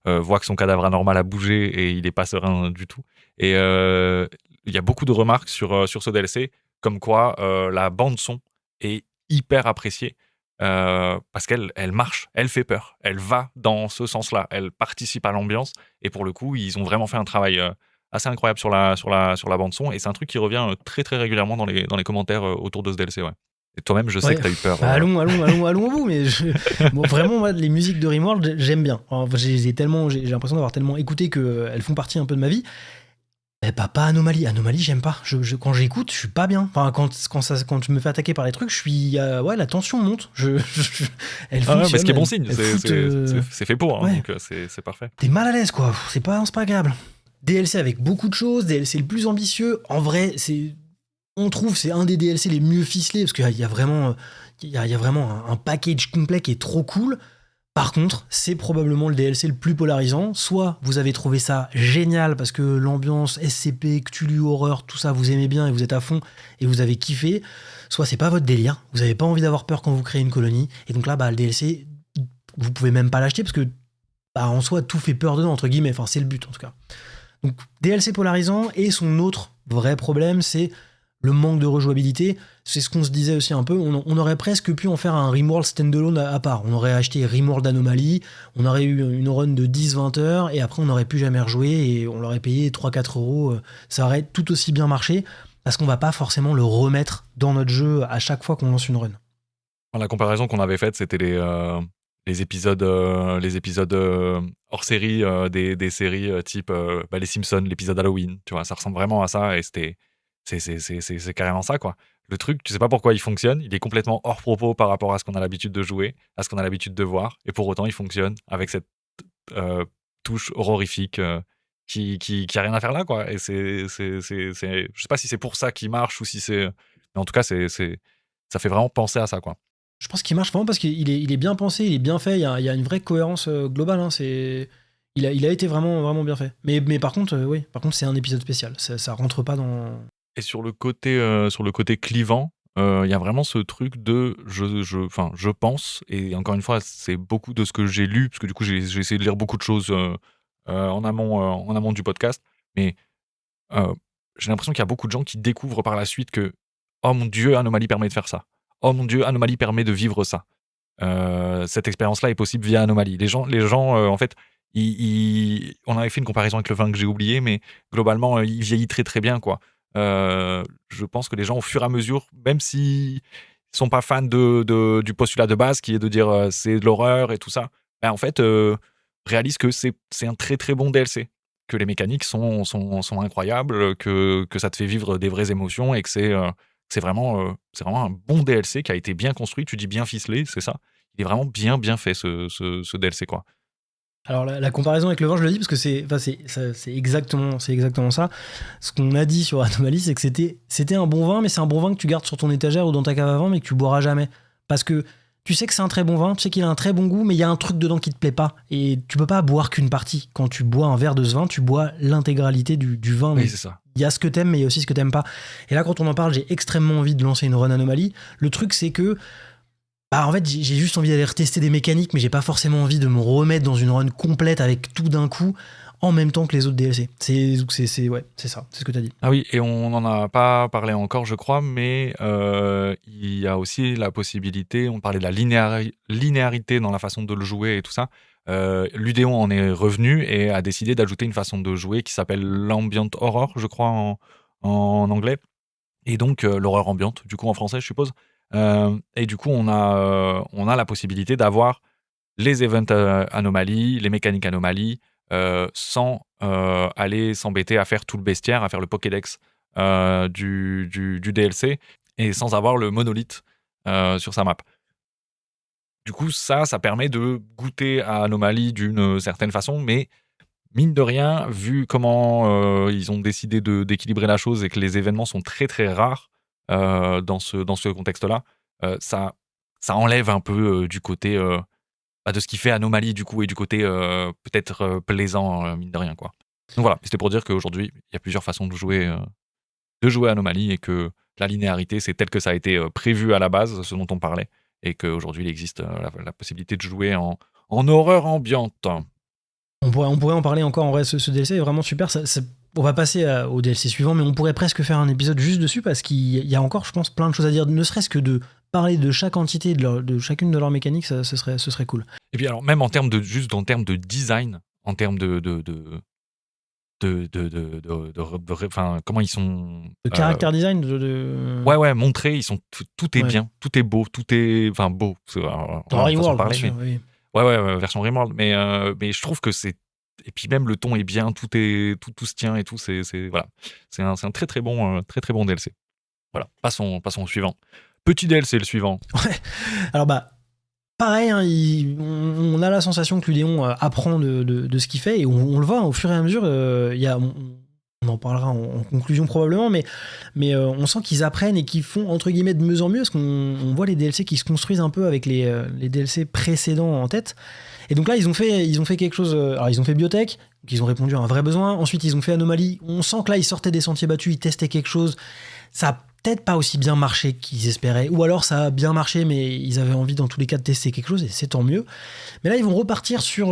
voit que son cadavre anormal a bougé et il est pas serein du tout. Et il y a beaucoup de remarques sur ce DLC, comme quoi la bande son est hyper appréciée. Parce qu'elle marche, elle fait peur, elle va dans ce sens-là, elle participe à l'ambiance, et pour le coup ils ont vraiment fait un travail assez incroyable sur la bande son, et c'est un truc qui revient très très régulièrement dans les commentaires autour de ce DLC, ouais. Et toi-même, je sais que t'as eu peur. Allons au bout, mais vraiment, moi, les musiques de RimWorld, j'aime bien. Enfin, j'ai l'impression d'avoir tellement écouté qu'elles font partie un peu de ma vie. Mais pas Anomalie. Anomalie, j'aime pas. Quand j'écoute, je suis pas bien. Enfin, quand je me fais attaquer par les trucs, je suis. La tension monte. Elle fonctionne. Mais ce qui est bon signe, c'est fait pour, hein, donc c'est parfait. T'es mal à l'aise, quoi. C'est pas agréable. DLC avec beaucoup de choses, DLC le plus ambitieux. En vrai, on trouve c'est un des DLC les mieux ficelés parce qu'il y a vraiment un package complet qui est trop cool. Par contre, c'est probablement le DLC le plus polarisant. Soit vous avez trouvé ça génial parce que l'ambiance SCP, Cthulhu Horror, tout ça, vous aimez bien et vous êtes à fond et vous avez kiffé. Soit c'est pas votre délire, vous avez pas envie d'avoir peur quand vous créez une colonie. Et donc là, le DLC, vous pouvez même pas l'acheter parce que en soi, tout fait peur dedans, entre guillemets. Enfin, c'est le but en tout cas. Donc DLC polarisant, et son autre vrai problème, c'est le manque de rejouabilité. C'est ce qu'on se disait aussi un peu, on aurait presque pu en faire un Rimworld standalone à part. On aurait acheté Rimworld Anomaly, on aurait eu une run de 10-20 heures, et après on n'aurait plus jamais rejoué, et on l'aurait payé 3-4 euros. Ça aurait tout aussi bien marché, parce qu'on va pas forcément le remettre dans notre jeu à chaque fois qu'on lance une run. La comparaison qu'on avait faite, c'était les épisodes hors série des séries type les Simpsons, l'épisode Halloween. Tu vois, ça ressemble vraiment à ça et c'est carrément ça, quoi. Le truc, tu sais pas pourquoi il fonctionne, il est complètement hors propos par rapport à ce qu'on a l'habitude de jouer, à ce qu'on a l'habitude de voir, et pour autant il fonctionne avec cette touche horrifique qui a rien à faire là, quoi. Et je sais pas si c'est pour ça qu'il marche ou si c'est, mais en tout cas ça fait vraiment penser à ça, quoi. Je pense qu'il marche vraiment parce qu'il est bien pensé, il est bien fait, il y a une vraie cohérence globale. Hein, il a été vraiment, vraiment bien fait. Mais par contre, oui, c'est un épisode spécial. Ça rentre pas dans. Et sur le côté clivant, il y a vraiment ce truc de je pense, et encore une fois, c'est beaucoup de ce que j'ai lu, parce que du coup, j'ai essayé de lire beaucoup de choses en amont du podcast, mais j'ai l'impression qu'il y a beaucoup de gens qui découvrent par la suite que oh mon Dieu, Anomaly permet de faire ça. Oh mon Dieu, Anomaly permet de vivre ça. Cette expérience-là est possible via Anomaly. Les gens en fait, on avait fait une comparaison avec le vin que j'ai oublié, mais globalement, il vieillit très très bien, quoi. Je pense que les gens, au fur et à mesure, même s'ils sont pas fans du postulat de base, qui est de dire c'est de l'horreur et tout ça, ben, en fait, réalisent que c'est un très très bon DLC, que les mécaniques sont incroyables, que ça te fait vivre des vraies émotions et que c'est vraiment un bon DLC qui a été bien construit. Tu dis bien ficelé, c'est ça. Il est vraiment bien fait, ce DLC, quoi. Alors la comparaison avec le vin, je le dis parce que c'est exactement ça. Ce qu'on a dit sur Anomaly, c'est que c'était un bon vin, mais c'est un bon vin que tu gardes sur ton étagère ou dans ta cave à vin, mais que tu boiras jamais. Parce que tu sais que c'est un très bon vin, tu sais qu'il a un très bon goût, mais il y a un truc dedans qui te plaît pas. Et tu peux pas boire qu'une partie. Quand tu bois un verre de ce vin, tu bois l'intégralité du vin. Oui, c'est ça. Il y a ce que t'aimes, mais il y a aussi ce que t'aimes pas. Et là, quand on en parle, j'ai extrêmement envie de lancer une run Anomaly. Le truc, c'est que en fait, j'ai juste envie d'aller retester des mécaniques, mais j'ai pas forcément envie de me remettre dans une run complète avec tout d'un coup, en même temps que les autres DLC. C'est ça, c'est ce que t'as dit. Ah oui, et on n'en a pas parlé encore, je crois, mais il y a aussi la possibilité, on parlait de la linéarité dans la façon de le jouer et tout ça. Ludéon en est revenu et a décidé d'ajouter une façon de jouer qui s'appelle l'ambient horror, je crois, en anglais. Et donc, l'horreur ambiante, du coup, en français, je suppose. Et du coup, on a la possibilité d'avoir les events anomalies, les mécaniques anomalies, sans aller s'embêter à faire tout le bestiaire, à faire le Pokédex du DLC, et sans avoir le monolithe sur sa map. Du coup, ça permet de goûter à Anomaly d'une certaine façon, mais mine de rien, vu comment ils ont décidé d'équilibrer la chose et que les événements sont très très rares dans ce contexte-là, ça enlève un peu du côté de ce qui fait Anomaly, du coup, et du côté peut-être plaisant, mine de rien, quoi. Donc voilà, c'était pour dire qu'aujourd'hui, il y a plusieurs façons de jouer Anomaly, et que la linéarité, c'est tel que ça a été prévu à la base, ce dont on parlait, et qu'aujourd'hui, il existe la possibilité de jouer en horreur ambiante. On pourrait en parler encore. En vrai, ce DLC est vraiment super. On va passer au DLC suivant, mais on pourrait presque faire un épisode juste dessus parce qu'il y a encore, je pense, plein de choses à dire, ne serait-ce que de parler de chaque entité, de chacune de leurs mécaniques, ce serait cool. Et puis alors, même en termes de design, en termes enfin, comment ils sont... De caractère design Ouais, montré, ils sont... Tout est bien, tout est beau, tout est... Enfin, beau. Dans Rimworld, bien sûr, oui. Ouais, version Rimworld, mais je trouve que c'est... Et puis même le ton est bien, tout se tient et tout, voilà. C'est un très très bon DLC. Voilà, passons au suivant. Petit DLC, le suivant. Ouais, alors pareil, hein, on a la sensation que Ludéon apprend de ce qu'il fait, et on le voit au fur et à mesure. On en parlera en conclusion probablement, mais on sent qu'ils apprennent et qu'ils font entre guillemets de mieux en mieux, parce qu'on voit les DLC qui se construisent un peu avec les DLC précédents en tête. Et donc là, ils ont fait quelque chose. Alors, ils ont fait Biotech, donc ils ont répondu à un vrai besoin. Ensuite, ils ont fait Anomaly. On sent que là, ils sortaient des sentiers battus, ils testaient quelque chose. Ça peut-être pas aussi bien marché qu'ils espéraient, ou alors ça a bien marché, mais ils avaient envie dans tous les cas de tester quelque chose, et c'est tant mieux. Mais là, ils vont repartir sur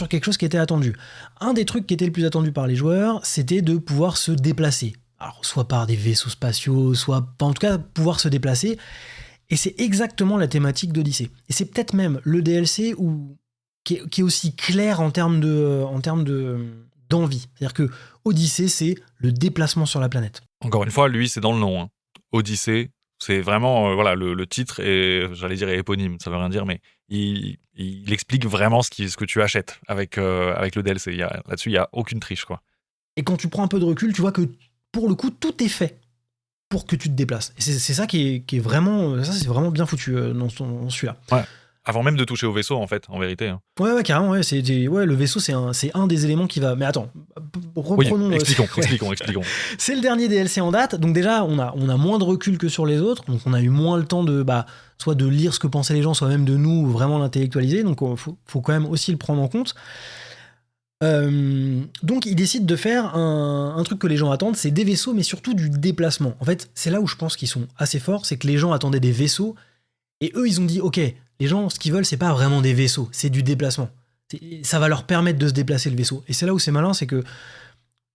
quelque chose qui était attendu. Un des trucs qui était le plus attendu par les joueurs, c'était de pouvoir se déplacer. Alors, soit par des vaisseaux spatiaux, en tout cas, pouvoir se déplacer. Et c'est exactement la thématique d'Odyssée. Et c'est peut-être même le DLC qui est aussi clair en termes d'envie. C'est-à-dire que Odyssée, c'est le déplacement sur la planète. Encore une fois, lui, c'est dans le nom. Hein. Odyssée, c'est vraiment voilà le titre est, j'allais dire, est éponyme. Ça veut rien dire, mais il explique vraiment ce que tu achètes avec le DLC. Là-dessus, il y a aucune triche, quoi. Et quand tu prends un peu de recul, tu vois que pour le coup, tout est fait pour que tu te déplaces. Et c'est ça qui est vraiment, ça c'est vraiment bien foutu dans celui-là. Ouais. Avant même de toucher au vaisseau, en fait, en vérité. Hein. Ouais, carrément, ouais. Le vaisseau, c'est un des éléments qui va. Mais attends, reprenons. Oui, expliquons. C'est le dernier DLC en date, donc déjà, on a moins de recul que sur les autres, donc on a eu moins le temps de, soit de lire ce que pensaient les gens, soit même de nous vraiment l'intellectualiser, donc faut quand même aussi le prendre en compte. Donc ils décident de faire un truc que les gens attendent, c'est des vaisseaux, mais surtout du déplacement. En fait, c'est là où je pense qu'ils sont assez forts, c'est que les gens attendaient des vaisseaux, et eux, ils ont dit, ok, les gens, ce qu'ils veulent, c'est pas vraiment des vaisseaux, c'est du déplacement. Ça va leur permettre de se déplacer le vaisseau. Et c'est là où c'est malin, c'est que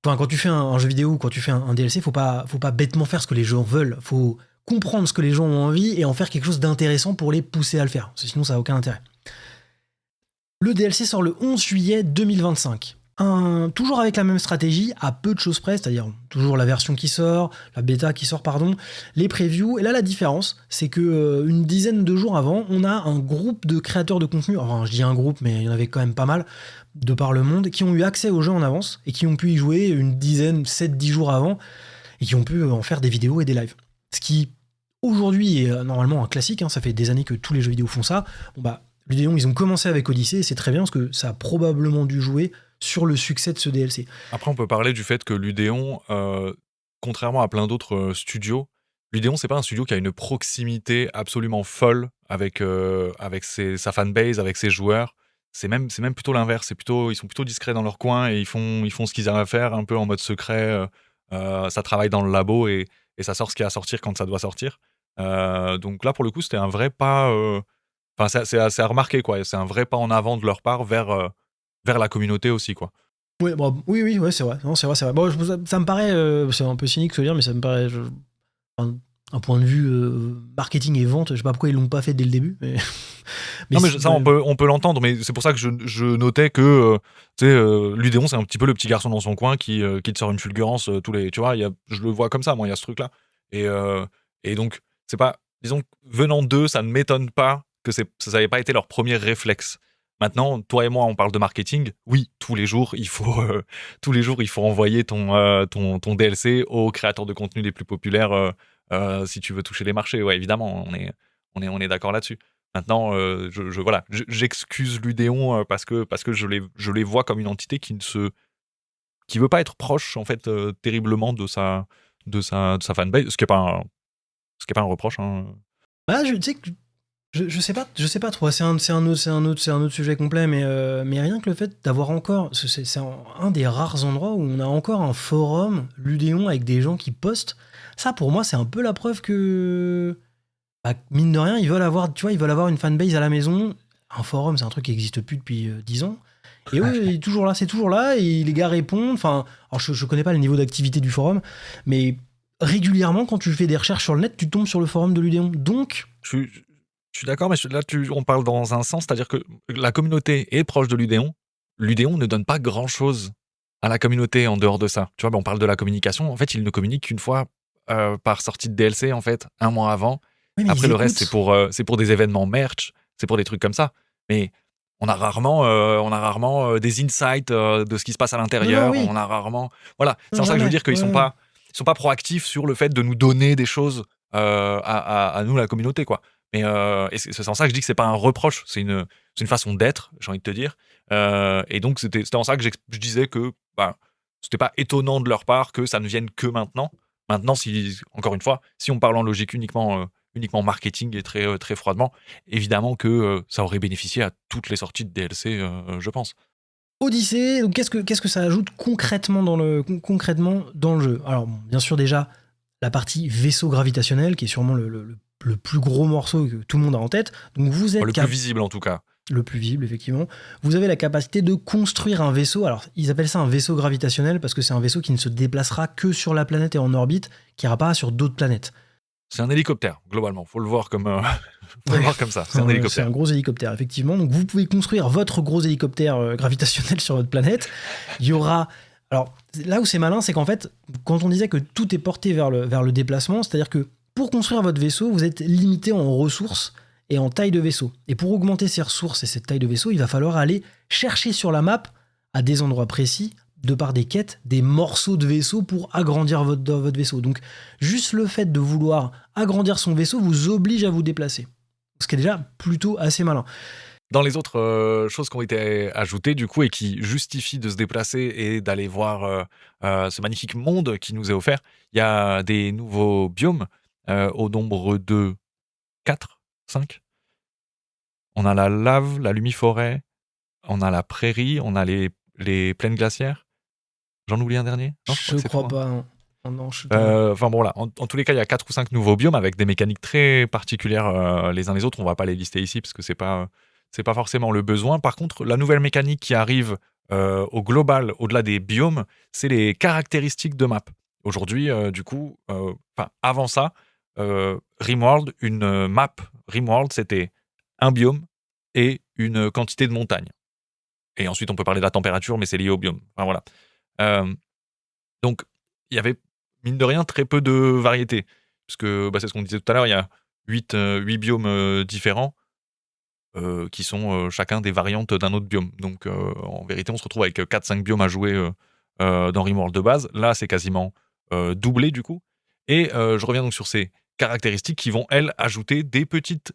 quand tu fais un jeu vidéo ou quand tu fais un DLC, faut pas bêtement faire ce que les gens veulent. Faut comprendre ce que les gens ont envie et en faire quelque chose d'intéressant pour les pousser à le faire. Sinon, ça n'a aucun intérêt. Le DLC sort le 11 juillet 2025. Toujours avec la même stratégie, à peu de choses près, c'est-à-dire toujours la version qui sort, la bêta qui sort, les previews. Et là, la différence, c'est que une dizaine de jours avant, on a un groupe de créateurs de contenu, enfin, je dis un groupe, mais il y en avait quand même pas mal, de par le monde, qui ont eu accès au jeu en avance et qui ont pu y jouer une dizaine, 7-10 jours avant, et qui ont pu en faire des vidéos et des lives. Ce qui, aujourd'hui, est normalement un classique, hein, ça fait des années que tous les jeux vidéo font ça. L'Udéon, ils ont commencé avec Odyssey, et c'est très bien, parce que ça a probablement dû jouer sur le succès de ce DLC. Après, on peut parler du fait que l'Udéon, contrairement à plein d'autres studios, l'Udéon, c'est pas un studio qui a une proximité absolument folle avec sa fanbase, avec ses joueurs. C'est même plutôt l'inverse. Ils sont plutôt discrets dans leur coin et ils font ce qu'ils ont à faire, un peu en mode secret. Ça travaille dans le labo et ça sort ce qu'il y a à sortir quand ça doit sortir. Donc là, pour le coup, c'était un vrai pas. Enfin, c'est assez à remarquer, quoi. C'est un vrai pas en avant de leur part vers la communauté aussi, quoi. Oui, c'est vrai. Non, c'est vrai. Bon, ça me paraît, c'est un peu cynique de se dire, mais ça me paraît, un point de vue marketing et vente, je sais pas pourquoi ils l'ont pas fait dès le début. Mais non, mais ça, on peut l'entendre, mais c'est pour ça que je notais que l'Udéon, c'est un petit peu le petit garçon dans son coin qui te sort une fulgurance tous les. Tu vois, je le vois comme ça, moi, il y a ce truc-là. Et donc, c'est pas. Disons, venant d'eux, ça ne m'étonne pas que ça n'avait pas été leur premier réflexe. Maintenant, toi et moi, on parle de marketing. Oui, tous les jours, il faut envoyer ton DLC aux créateurs de contenu les plus populaires si tu veux toucher les marchés. Ouais, évidemment, on est d'accord là-dessus. Maintenant, j'excuse l'Udéon parce que je les vois comme une entité qui veut pas être proche en fait terriblement de sa fanbase, ce qui est pas un reproche. Hein. Tu sais que je sais pas trop. C'est un autre sujet complet, mais rien que le fait d'avoir encore, c'est un des rares endroits où on a encore un forum l'Udéon avec des gens qui postent. Ça, pour moi, c'est un peu la preuve que, mine de rien, ils veulent avoir une fanbase à la maison. Un forum, c'est un truc qui n'existe plus depuis 10 ans. Et eux, c'est toujours là, et les gars répondent. Enfin, alors je connais pas le niveau d'activité du forum, mais régulièrement, quand tu fais des recherches sur le net, tu tombes sur le forum de l'Udéon. Donc, je suis d'accord, mais là, on parle dans un sens, c'est-à-dire que la communauté est proche de l'Udéon. L'Udéon ne donne pas grand-chose à la communauté en dehors de ça. Tu vois, on parle de la communication. En fait, ils ne communiquent qu'une fois par sortie de DLC, en fait, un mois avant. Oui, après, le reste, c'est pour des événements merch, c'est pour des trucs comme ça. Mais on a rarement des insights de ce qui se passe à l'intérieur. Non, oui. On a rarement... Voilà, c'est pour ça que je veux dire qu'ils sont pas proactifs sur le fait de nous donner des choses à nous, la communauté, quoi. Mais et c'est en ça que je dis que c'est pas un reproche, c'est une façon d'être, j'ai envie de te dire. Et donc c'était en ça que je disais que c'était pas étonnant de leur part que ça ne vienne que maintenant. Maintenant, encore une fois, si on parle en logique uniquement marketing et très très froidement, évidemment que ça aurait bénéficié à toutes les sorties de DLC, je pense. Odyssée, donc qu'est-ce que ça ajoute concrètement dans le jeu? Alors, bien sûr, déjà, la partie vaisseau gravitationnel, qui est sûrement le plus gros morceau que tout le monde a en tête. Donc vous êtes Le plus visible en tout cas. le plus visible, effectivement. Vous avez la capacité de construire un vaisseau. Alors, ils appellent ça un vaisseau gravitationnel parce que c'est un vaisseau qui ne se déplacera que sur la planète et en orbite, qui n'ira pas sur d'autres planètes. C'est un hélicoptère, globalement. Faut le voir comme, faut le Ouais. voir comme ça. C'est un C'est hélicoptère. un gros hélicoptère, effectivement. Donc, vous pouvez construire votre gros hélicoptère gravitationnel sur votre planète. Il y aura... Alors, là où c'est malin, c'est qu'en fait, quand on disait que tout est porté vers le déplacement, c'est-à-dire que pour construire votre vaisseau, vous êtes limité en ressources et en taille de vaisseau. Et pour augmenter ces ressources et cette taille de vaisseau, il va falloir aller chercher sur la map, à des endroits précis, de par des quêtes, des morceaux de vaisseau pour agrandir votre vaisseau. Donc, juste le fait de vouloir agrandir son vaisseau vous oblige à vous déplacer. Ce qui est déjà plutôt assez malin. Dans les autres choses qui ont été ajoutées, du coup, et qui justifient de se déplacer et d'aller voir ce magnifique monde qui nous est offert, il y a des nouveaux biomes au nombre de 4, 5. On a la lave, la lumiforêt, on a la prairie, on a les plaines glaciaires. J'en oublie un dernier? Non, Je que c'est crois tout, hein. pas. Non. Non, je suis Enfin bon, là, en tous les cas, il y a 4 ou 5 nouveaux biomes avec des mécaniques très particulières les uns les autres. On va pas les lister ici parce que c'est pas forcément le besoin. Par contre, la nouvelle mécanique qui arrive au global, au-delà des biomes, c'est les caractéristiques de map. Aujourd'hui, du coup, avant ça, Rimworld, une map Rimworld, c'était un biome et une quantité de montagne. Et ensuite, on peut parler de la température, mais c'est lié au biome. Enfin voilà. Euh, donc, il y avait, mine de rien, très peu de variété. Parce que c'est ce qu'on disait tout à l'heure, il y a 8 biomes différents qui sont chacun des variantes d'un autre biome. Donc, en vérité, on se retrouve avec 4-5 biomes à jouer dans Rimworld de base. Là, c'est quasiment doublé, du coup. Et je reviens donc sur ces caractéristiques qui vont, elles, ajouter des petites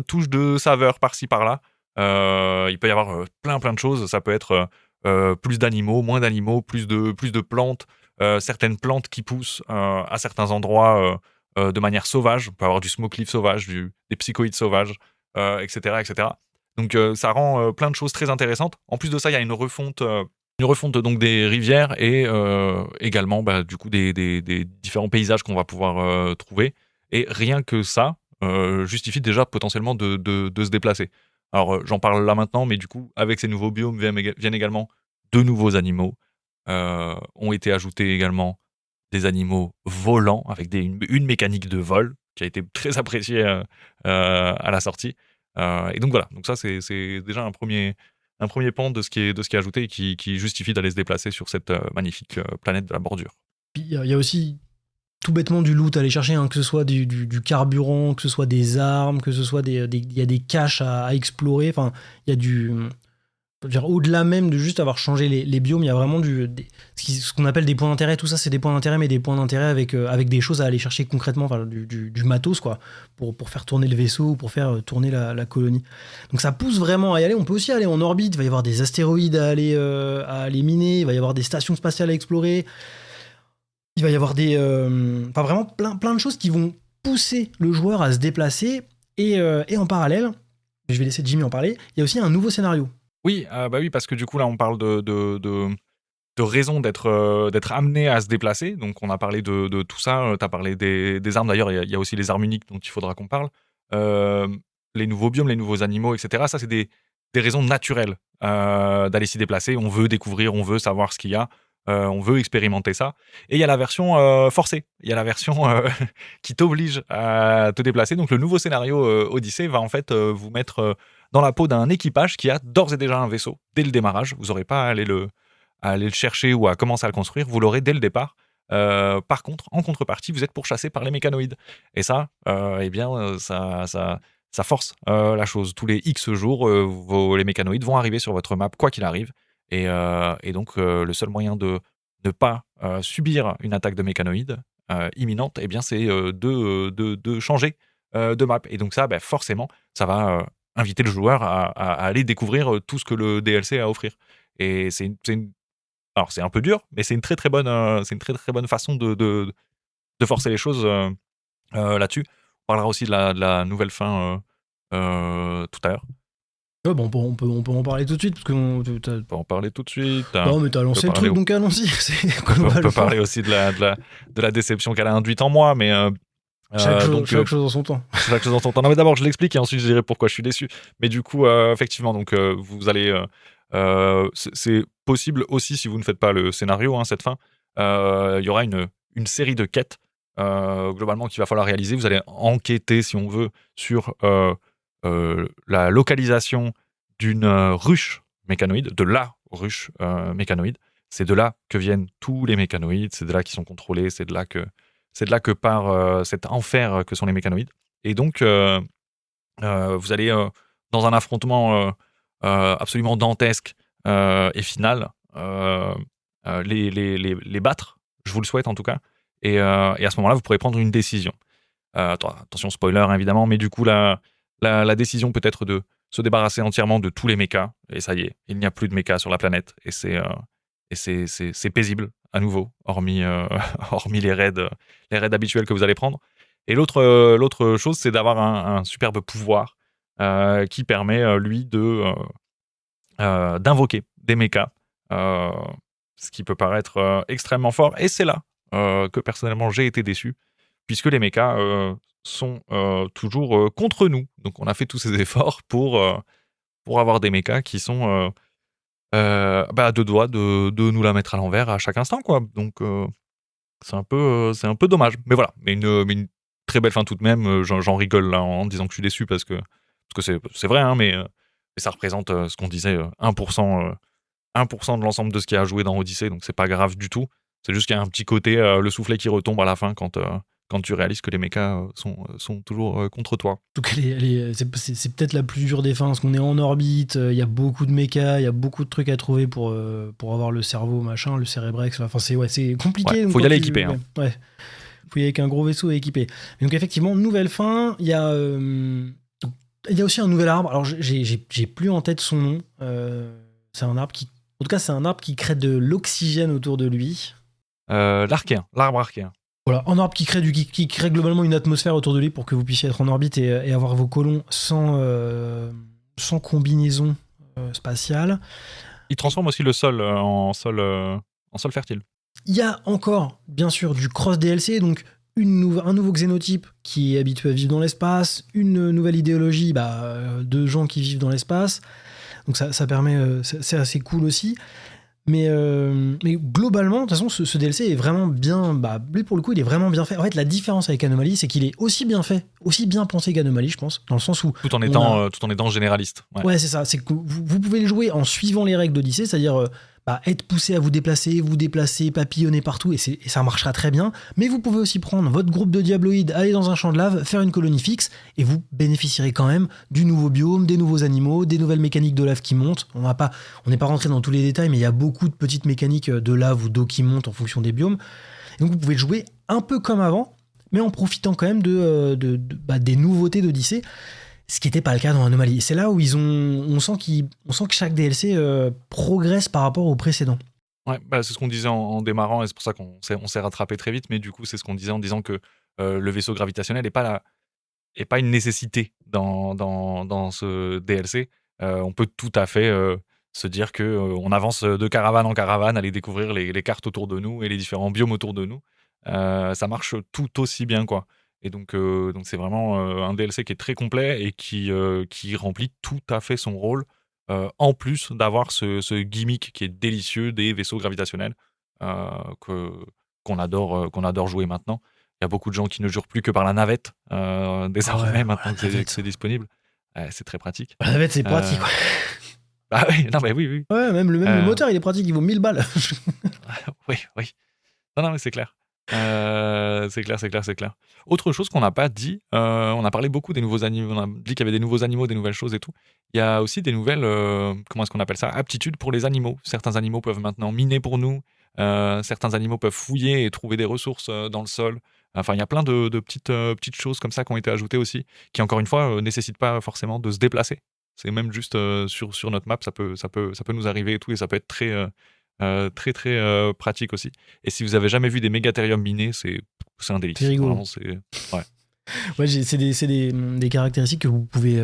touches de saveur par-ci, par-là. Il peut y avoir plein de choses. Ça peut être plus d'animaux, moins d'animaux, plus de plantes, certaines plantes qui poussent à certains endroits de manière sauvage. On peut avoir du smoke leaf sauvage, des psychoïdes sauvages, etc., etc. Donc ça rend plein de choses très intéressantes. En plus de ça, il y a une refonte donc des rivières et également du coup des différents paysages qu'on va pouvoir trouver. Et rien que ça justifie déjà potentiellement de se déplacer. Alors j'en parle là maintenant, mais du coup avec ces nouveaux biomes viennent également de nouveaux animaux. Ont été ajoutés également des animaux volants avec une mécanique de vol qui a été très appréciée à la sortie. Et donc voilà, donc ça c'est déjà un premier pan de ce qui est ajouté et qui justifie d'aller se déplacer sur cette magnifique planète de la bordure. Puis il y a aussi tout bêtement du loot à aller chercher, hein, que ce soit du carburant, que ce soit des armes, que ce soit il y a des caches à explorer. Enfin, il y a je veux dire, au-delà même de juste avoir changé les biomes, il y a vraiment ce qu'on appelle des points d'intérêt. Tout ça, c'est des points d'intérêt, mais des points d'intérêt avec des choses à aller chercher concrètement, enfin, du matos, quoi, pour faire tourner le vaisseau ou pour faire tourner la colonie. Donc ça pousse vraiment à y aller. On peut aussi aller en orbite. Il va y avoir des astéroïdes à aller miner. Il va y avoir des stations spatiales à explorer. Il va y avoir vraiment plein de choses qui vont pousser le joueur à se déplacer. Et en parallèle, je vais laisser Jimmy en parler, il y a aussi un nouveau scénario. Oui, oui, parce que du coup là on parle de raison d'être amené à se déplacer. Donc on a parlé de tout ça. Tu as parlé des armes. D'ailleurs, il y a aussi les armes uniques dont il faudra qu'on parle. Les nouveaux biomes, les nouveaux animaux, etc. Ça, c'est des raisons naturelles d'aller s'y déplacer. On veut découvrir, on veut savoir ce qu'il y a. On veut expérimenter ça. Et il y a la version forcée. Il y a la version qui t'oblige à te déplacer. Donc le nouveau scénario Odyssée va en fait vous mettre dans la peau d'un équipage qui a d'ores et déjà un vaisseau dès le démarrage. Vous n'aurez pas à aller le chercher ou à commencer à le construire. Vous l'aurez dès le départ. Par contre, en contrepartie, vous êtes pourchassé par les mécanoïdes. Et ça, ça force la chose. Tous les X jours, les mécanoïdes vont arriver sur votre map, quoi qu'il arrive. Et donc, le seul moyen de ne pas subir une attaque de mécanoïdes imminente, eh bien, c'est de changer de map. Et donc ça, forcément, ça va inviter le joueur à aller découvrir tout ce que le DLC a à offrir. Et alors c'est un peu dur, mais c'est une très très bonne façon de forcer les choses là-dessus. On parlera aussi de la nouvelle fin tout à l'heure. Ouais, bon, on peut en parler tout de suite, parce que On peut en parler tout de suite. Non, mais t'as lancé le truc, donc allons-y. On peut parler aussi de la déception qu'elle a induite en moi, mais chaque chose en son temps. Chaque chose en son temps. Non, mais d'abord, je l'explique et ensuite je dirai pourquoi je suis déçu. Mais du coup, effectivement, donc vous allez. C'est possible aussi si vous ne faites pas le scénario, cette fin. Il y aura une série de quêtes globalement qu'il va falloir réaliser. Vous allez enquêter, si on veut, sur la localisation d'une ruche mécanoïde, de la ruche mécanoïde. C'est de là que viennent tous les mécanoïdes, c'est de là qu'ils sont contrôlés, c'est de là que part cet enfer que sont les mécanoïdes. Et donc, vous allez dans un affrontement absolument dantesque et final les battre. Je vous le souhaite en tout cas. Et à ce moment-là, vous pourrez prendre une décision. Attention, spoiler évidemment, mais du coup, la décision peut être de se débarrasser entièrement de tous les mechas. Et ça y est, il n'y a plus de mechas sur la planète. Et c'est paisible à nouveau, hormis les raids habituels que vous allez prendre. Et l'autre chose, c'est d'avoir un superbe pouvoir qui permet, lui, d'invoquer des mechas, ce qui peut paraître extrêmement fort. Et c'est là que, personnellement, j'ai été déçu, puisque les mechas sont toujours contre nous. Donc, on a fait tous ces efforts pour avoir des mechas qui sont à deux doigts de nous la mettre à l'envers à chaque instant, quoi. Donc, c'est un peu dommage. Mais voilà, mais une très belle fin tout de même. J'en rigole là en disant que je suis déçu parce que c'est vrai, mais ça représente ce qu'on disait, 1%, 1% de l'ensemble de ce qu'il y a à jouer dans Odyssey, donc c'est pas grave du tout. C'est juste qu'il y a un petit côté, le soufflet qui retombe à la fin quand tu réalises que les mechas sont toujours contre toi. En tout cas, c'est peut-être la plus dure des fins, parce qu'on est en orbite, il y a beaucoup de mechas, il y a beaucoup de trucs à trouver pour avoir le cerveau, machin, le Cerebrex. Enfin, c'est compliqué. Ouais, faut y aller équipé. Ouais. Faut y aller avec un gros vaisseau équipé. Donc effectivement, nouvelle fin. Il y a aussi un nouvel arbre. Alors j'ai plus en tête son nom. C'est un arbre qui crée de l'oxygène autour de lui. L'arbre archéen. Voilà, un arbre qui crée globalement une atmosphère autour de lui pour que vous puissiez être en orbite et avoir vos colons sans combinaison spatiale. Il transforme aussi le sol en sol fertile. Il y a encore, bien sûr, du cross DLC, donc un nouveau xénotype qui est habitué à vivre dans l'espace, une nouvelle idéologie de gens qui vivent dans l'espace. Donc ça permet, c'est assez cool aussi. Mais globalement, de toute façon, ce DLC est vraiment bien. Lui, pour le coup, il est vraiment bien fait. En fait, la différence avec Anomaly, c'est qu'il est aussi bien fait, aussi bien pensé qu'Anomaly, je pense, dans le sens où. Tout en étant généraliste. Ouais, c'est ça. C'est que vous pouvez le jouer en suivant les règles d'Odyssey, c'est-à-dire être poussé à vous déplacer, papillonner partout, et ça marchera très bien. Mais vous pouvez aussi prendre votre groupe de diabloïdes, aller dans un champ de lave, faire une colonie fixe, et vous bénéficierez quand même du nouveau biome, des nouveaux animaux, des nouvelles mécaniques de lave qui montent. On n'est pas rentré dans tous les détails, mais il y a beaucoup de petites mécaniques de lave ou d'eau qui montent en fonction des biomes. Et donc vous pouvez le jouer un peu comme avant, mais en profitant quand même des nouveautés d'Odyssey. Ce qui n'était pas le cas dans Anomaly. C'est là où on sent que chaque DLC progresse par rapport au précédent. Ouais, c'est ce qu'on disait en démarrant, et c'est pour ça qu'on s'est rattrapé très vite, mais du coup, c'est ce qu'on disait en disant que le vaisseau gravitationnel n'est pas une nécessité dans ce DLC. On peut tout à fait se dire qu'on avance de caravane en caravane, aller découvrir les cartes autour de nous et les différents biomes autour de nous. Ça marche tout aussi bien, quoi. Et donc c'est vraiment un DLC qui est très complet et qui remplit tout à fait son rôle, en plus d'avoir ce gimmick qui est délicieux des vaisseaux gravitationnels qu'on adore jouer maintenant. Il y a beaucoup de gens qui ne jouent plus que par la navette désormais, maintenant que c'est disponible. C'est très pratique. La navette, c'est pratique. Oui, non, mais oui. Ouais, même le moteur, il est pratique, il vaut 1000 balles. Oui. Non, mais c'est clair. C'est clair. Autre chose qu'on n'a pas dit, on a parlé beaucoup des nouveaux animaux, on a dit qu'il y avait des nouveaux animaux, des nouvelles choses et tout. Il y a aussi des nouvelles, comment est-ce qu'on appelle ça, aptitudes pour les animaux. Certains animaux peuvent maintenant miner pour nous, certains animaux peuvent fouiller et trouver des ressources dans le sol. Enfin, il y a plein de petites choses comme ça qui ont été ajoutées aussi, qui encore une fois nécessitent pas forcément de se déplacer. C'est même juste sur notre map, ça peut nous arriver et tout, et ça peut être très très pratique aussi. Et si vous avez jamais vu des mégathériums minés, c'est un délice. C'est rigolo. Vraiment, ouais. Ouais, c'est des caractéristiques que vous pouvez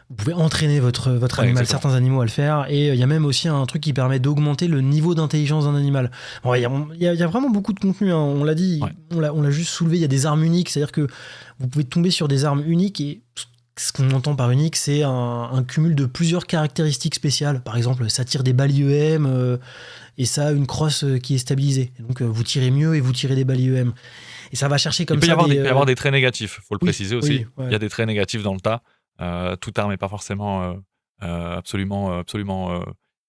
Vous pouvez entraîner votre animal, exactement. certains animaux à le faire, et il y a même aussi un truc qui permet d'augmenter le niveau d'intelligence d'un animal. Bon, il y a vraiment beaucoup de contenu, hein. On l'a dit, Ouais. on l'a juste soulevé, il y a des armes uniques, c'est-à-dire que vous pouvez tomber sur des armes uniques, et ce qu'on entend par unique, c'est un cumul de plusieurs caractéristiques spéciales. Par exemple, ça tire des balles IEM, et ça a une crosse qui est stabilisée. Et donc vous tirez mieux et vous tirez des balles IEM. Et ça va chercher comme Il peut y ça avoir des... il peut y avoir des traits négatifs, faut le Oui, préciser aussi. oui, ouais. Il y a des traits négatifs dans le tas. Toute arme n'est pas forcément absolument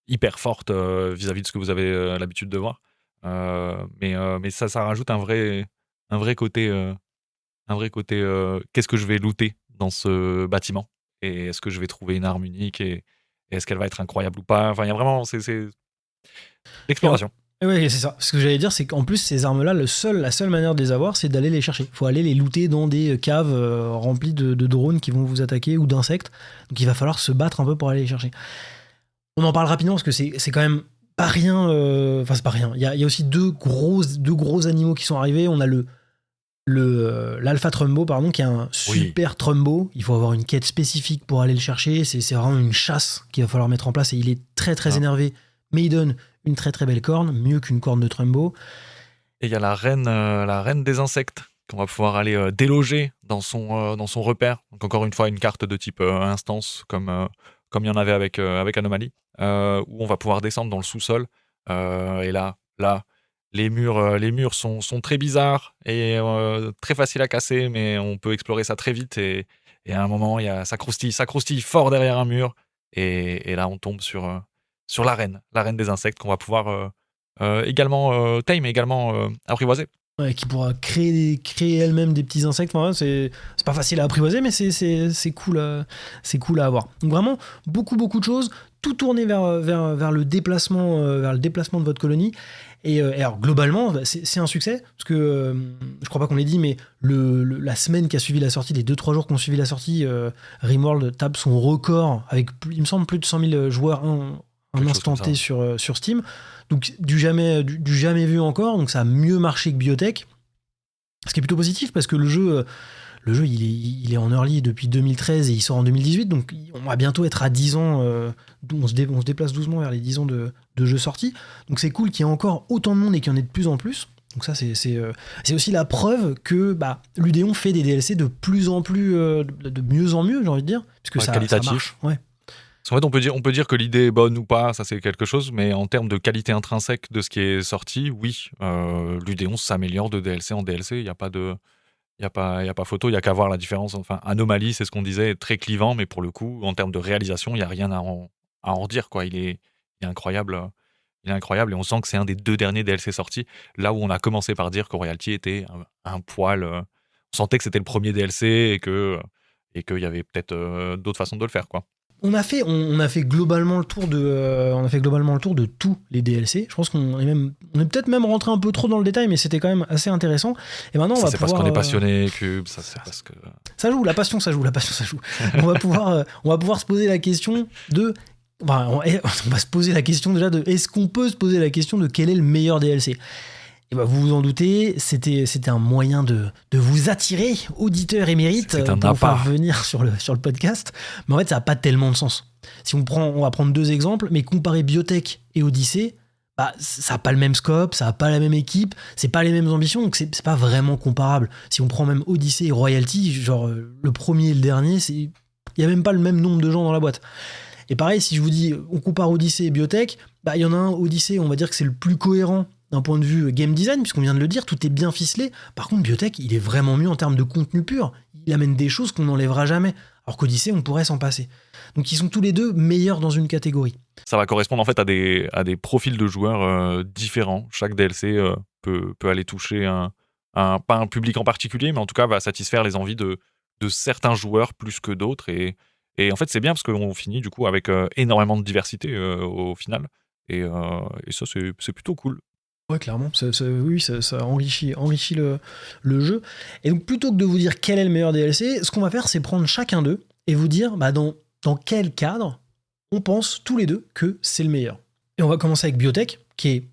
hyper forte vis-à-vis de ce que vous avez l'habitude de voir. Mais ça rajoute un vrai côté, qu'est-ce que je vais looter dans ce bâtiment? Et est-ce que je vais trouver une arme unique et est-ce qu'elle va être incroyable ou pas? Enfin, il y a vraiment, c'est l'exploration. Oui, c'est ça. Ce que j'allais dire, c'est qu'en plus, ces armes-là, la seule manière de les avoir, c'est d'aller les chercher. Il faut aller les looter dans des caves remplies de drones qui vont vous attaquer ou d'insectes. Donc il va falloir se battre un peu pour aller les chercher. On en parle rapidement parce que c'est quand même pas rien. Enfin, c'est pas rien. Il y a aussi deux gros animaux qui sont arrivés. On a l'Alpha Trumbo, pardon, qui est un super Trumbo. Il faut avoir une quête spécifique pour aller le chercher. C'est vraiment une chasse qu'il va falloir mettre en place. Et il est très énervé. Mais il donne une très belle corne, mieux qu'une corne de Trumbo. Et il y a la reine des insectes qu'on va pouvoir aller déloger dans son repère. Donc encore une fois, une carte de type instance, comme il y en avait avec Anomaly, où on va pouvoir descendre dans le sous-sol. Et là, les murs sont très bizarres et très faciles à casser, mais on peut explorer ça très vite. Et à un moment, ça croustille fort derrière un mur. Et là, on tombe sur la reine des insectes qu'on va pouvoir également tame, également apprivoiser. Ouais, qui pourra créer elle-même des petits insectes. Enfin, c'est pas facile à apprivoiser, mais c'est cool à avoir. Donc vraiment, beaucoup de choses, tout tourné vers le déplacement de votre colonie. Et alors globalement, c'est un succès, parce que je crois pas qu'on l'ait dit, mais la semaine qui a suivi la sortie, les 2-3 jours qui ont suivi la sortie, Rimworld tape son record avec, il me semble, plus de 100 000 joueurs un instant T sur Steam. Donc du jamais vu encore, donc ça a mieux marché que Biotech, ce qui est plutôt positif parce que le jeu il est en early depuis 2013 et il sort en 2018, donc on va bientôt être à 10 ans, on se déplace doucement vers les 10 ans de jeux sortis, donc c'est cool qu'il y ait encore autant de monde et qu'il y en ait de plus en plus. Donc ça c'est aussi la preuve que Ludéon fait des DLC de plus en plus, de mieux en mieux, j'ai envie de dire, puisque ça marche. Ouais. En fait, on peut dire que l'idée est bonne ou pas, ça c'est quelque chose, mais en termes de qualité intrinsèque de ce qui est sorti, oui, Ludéon s'améliore de DLC en DLC, il n'y a pas photo, il n'y a qu'à voir la différence. Enfin, Anomaly, c'est ce qu'on disait, très clivant, mais pour le coup, en termes de réalisation, il n'y a rien à en redire, quoi. Il est incroyable. Il est incroyable, et on sent que c'est un des 2 derniers DLC sortis, là où on a commencé par dire que Royalty était un poil... on sentait que c'était le premier DLC et qu'il y avait peut-être d'autres façons de le faire, quoi. On a fait globalement le tour de tous les DLC. Je pense qu'on est peut-être même rentré un peu trop dans le détail, mais c'était quand même assez intéressant. Et maintenant, c'est parce qu'on est passionné, Cube. Ça, c'est parce que ça joue. La passion, ça joue. on va pouvoir se poser la question de. Enfin, on va se poser la question déjà de. Est-ce qu'on peut se poser la question de quel est le meilleur DLC ? Et vous vous en doutez, c'était un moyen de vous attirer, auditeurs émérites, pour vous faire venir sur le podcast. Mais en fait, ça n'a pas tellement de sens. Si on va prendre 2 exemples, mais comparer Biotech et Odyssey, ça n'a pas le même scope, ça n'a pas la même équipe, c'est pas les mêmes ambitions, donc c'est pas vraiment comparable. Si on prend même Odyssey et Royalty, genre le premier et le dernier, il n'y a même pas le même nombre de gens dans la boîte. Et pareil, si je vous dis, on compare Odyssey et Biotech, il y en a un, Odyssey, on va dire que c'est le plus cohérent d'un point de vue game design, puisqu'on vient de le dire, tout est bien ficelé. Par contre, Biotech, il est vraiment mieux en termes de contenu pur. Il amène des choses qu'on n'enlèvera jamais. Alors qu'Odyssey, on pourrait s'en passer. Donc ils sont tous les deux meilleurs dans une catégorie. Ça va correspondre en fait à des profils de joueurs différents. Chaque DLC peut aller toucher pas un public en particulier, mais en tout cas va satisfaire les envies de certains joueurs plus que d'autres. Et en fait, c'est bien parce qu'on finit du coup avec énormément de diversité au final. Et ça, c'est plutôt cool. Ouais, clairement, ça enrichit le jeu. Et donc, plutôt que de vous dire quel est le meilleur DLC, ce qu'on va faire, c'est prendre chacun d'eux et vous dire dans quel cadre on pense tous les deux que c'est le meilleur. Et on va commencer avec Biotech, qui est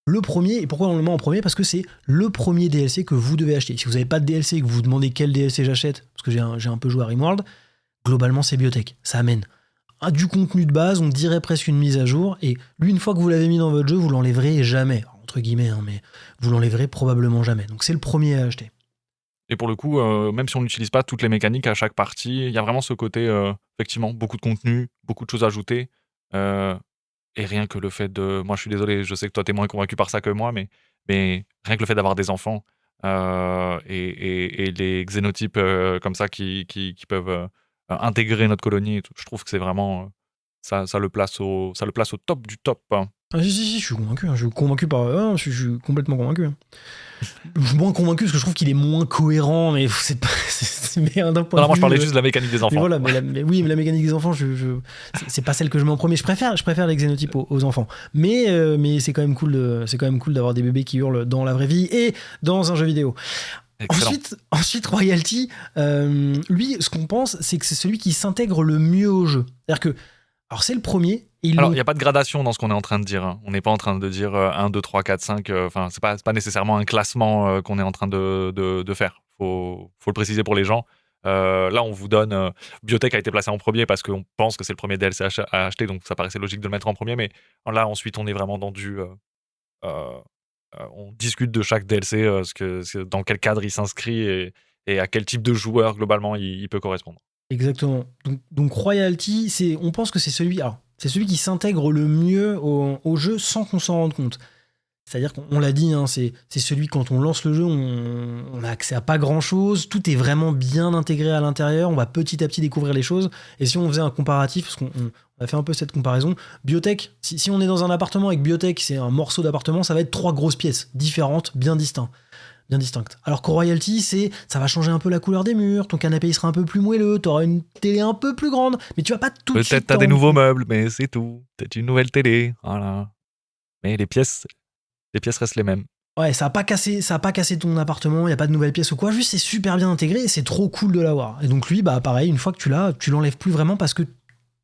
le premier. Et pourquoi on le met en premier ? Parce que c'est le premier DLC que vous devez acheter. Si vous n'avez pas de DLC et que vous vous demandez quel DLC j'achète, parce que j'ai un peu joué à Rimworld, globalement, c'est Biotech. Ça amène du contenu de base, on dirait presque une mise à jour, et lui, une fois que vous l'avez mis dans votre jeu, vous l'enlèverez jamais, entre guillemets, hein, mais vous l'enlèverez probablement jamais. Donc c'est le premier à acheter. Et pour le coup, même si on n'utilise pas toutes les mécaniques à chaque partie, il y a vraiment ce côté, effectivement, beaucoup de contenu, beaucoup de choses ajoutées. Et rien que le fait de. Moi, je suis désolé, je sais que toi, t'es moins convaincu par ça que moi, mais rien que le fait d'avoir des enfants et les xénotypes comme ça qui peuvent intégrer notre colonie, et tout, je trouve que c'est vraiment. Ça le place au top du top, hein. Ah, si, je suis convaincu. Je suis convaincu par. Je suis complètement convaincu. Je suis moins convaincu parce que je trouve qu'il est moins cohérent, mais c'est pas. Mais d'un point Non, de moi, je vue, parlais juste de la mécanique des mais enfants. voilà, mais la mécanique des enfants, c'est pas celle que je mets en premier. Je préfère les xénotypes aux enfants. Mais c'est quand même cool d'avoir des bébés qui hurlent dans la vraie vie et dans un jeu vidéo. Excellent. Ensuite, Royalty, lui, ce qu'on pense, c'est que c'est celui qui s'intègre le mieux au jeu. C'est-à-dire que, alors c'est le premier. Alors, il n'y a pas de gradation dans ce qu'on est en train de dire, hein. On n'est pas en train de dire 1, 2, 3, 4, 5. Enfin, c'est pas nécessairement un classement qu'on est en train de faire. Faut le préciser pour les gens. Là, on vous donne. Biotech a été placé en premier parce qu'on pense que c'est le premier DLC à acheter, donc ça paraissait logique de le mettre en premier. Mais là, ensuite, on est vraiment dans du. On discute de chaque DLC, dans quel cadre il s'inscrit et à quel type de joueur, globalement, il peut correspondre. Exactement. Donc Royalty, on pense que c'est celui qui s'intègre le mieux au jeu sans qu'on s'en rende compte. C'est-à-dire qu'on l'a dit, hein, c'est celui quand on lance le jeu, on a accès à pas grand-chose, tout est vraiment bien intégré à l'intérieur, on va petit à petit découvrir les choses. Et si on faisait un comparatif, parce qu'on a fait un peu cette comparaison, Biotech, si on est dans un appartement avec Biotech, c'est un morceau d'appartement, ça va être 3 grosses pièces différentes, bien distinctes. Alors qu'au Royalty, ça va changer un peu la couleur des murs, ton canapé il sera un peu plus moelleux, t'auras une télé un peu plus grande, mais tu vas pas tout de suite. Peut-être t'as des nouveaux meubles, mais c'est tout. Peut-être une nouvelle télé, voilà. Mais les pièces restent les mêmes. Ouais, ça a pas cassé ton appartement, y a pas de nouvelles pièces ou quoi, juste c'est super bien intégré et c'est trop cool de l'avoir. Et donc lui, bah pareil, une fois que tu l'as, tu l'enlèves plus vraiment parce que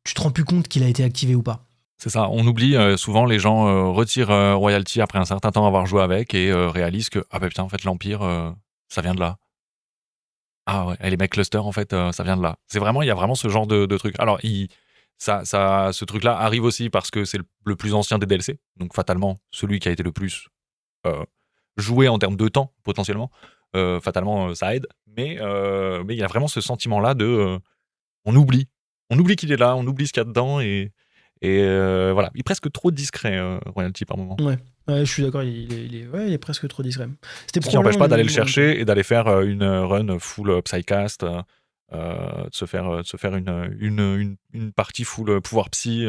tu te rends plus compte qu'il a été activé ou pas. C'est ça, on oublie souvent, les gens retirent Royalty après un certain temps avoir joué avec et réalisent que ah bah putain, en fait l'Empire ça vient de là. Ah ouais, et les mecs cluster en fait ça vient de là. C'est vraiment, il y a vraiment ce genre de truc. Alors ce truc-là arrive aussi parce que c'est le plus ancien des DLC, donc fatalement celui qui a été le plus joué en termes de temps potentiellement. Fatalement ça aide, mais il y a vraiment ce sentiment-là de on oublie qu'il est là, on oublie ce qu'il y a dedans et voilà, il est presque trop discret Royalty par moment. Ouais, je suis d'accord, il est presque trop discret. Ce qui n'empêche pas d'aller le chercher et d'aller faire une run full Psycast, de se faire une partie full pouvoir psy,